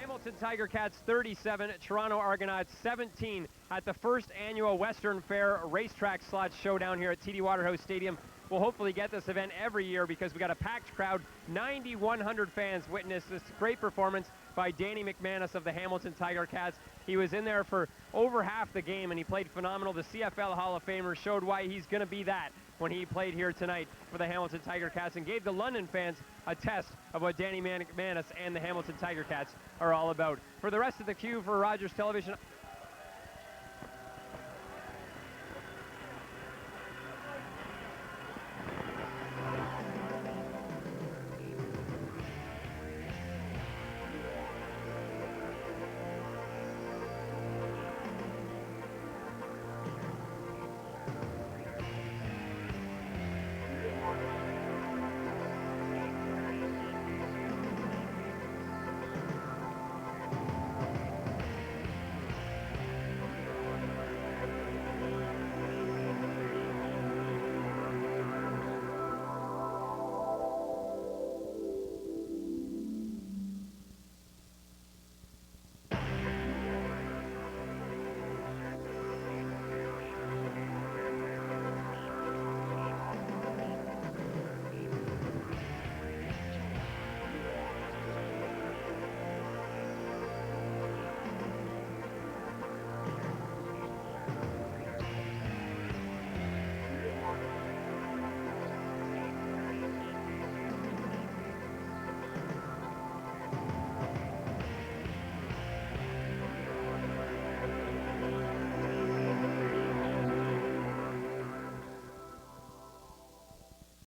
Hamilton Tiger Cats 37, Toronto Argonauts 17 at the first annual Western Fair Racetrack Slots Showdown here at TD Waterhouse Stadium. We'll hopefully get this event every year because we got a packed crowd. 9,100 fans witnessed this great performance by Danny McManus of the Hamilton Tiger Cats. He was in there for over half the game and he played phenomenal. The CFL Hall of Famer showed why he's going to be that when he played here tonight for the Hamilton Tiger Cats and gave the London fans a test of what Danny McManus and the Hamilton Tiger Cats are all about. For the rest of the queue for Rogers Television,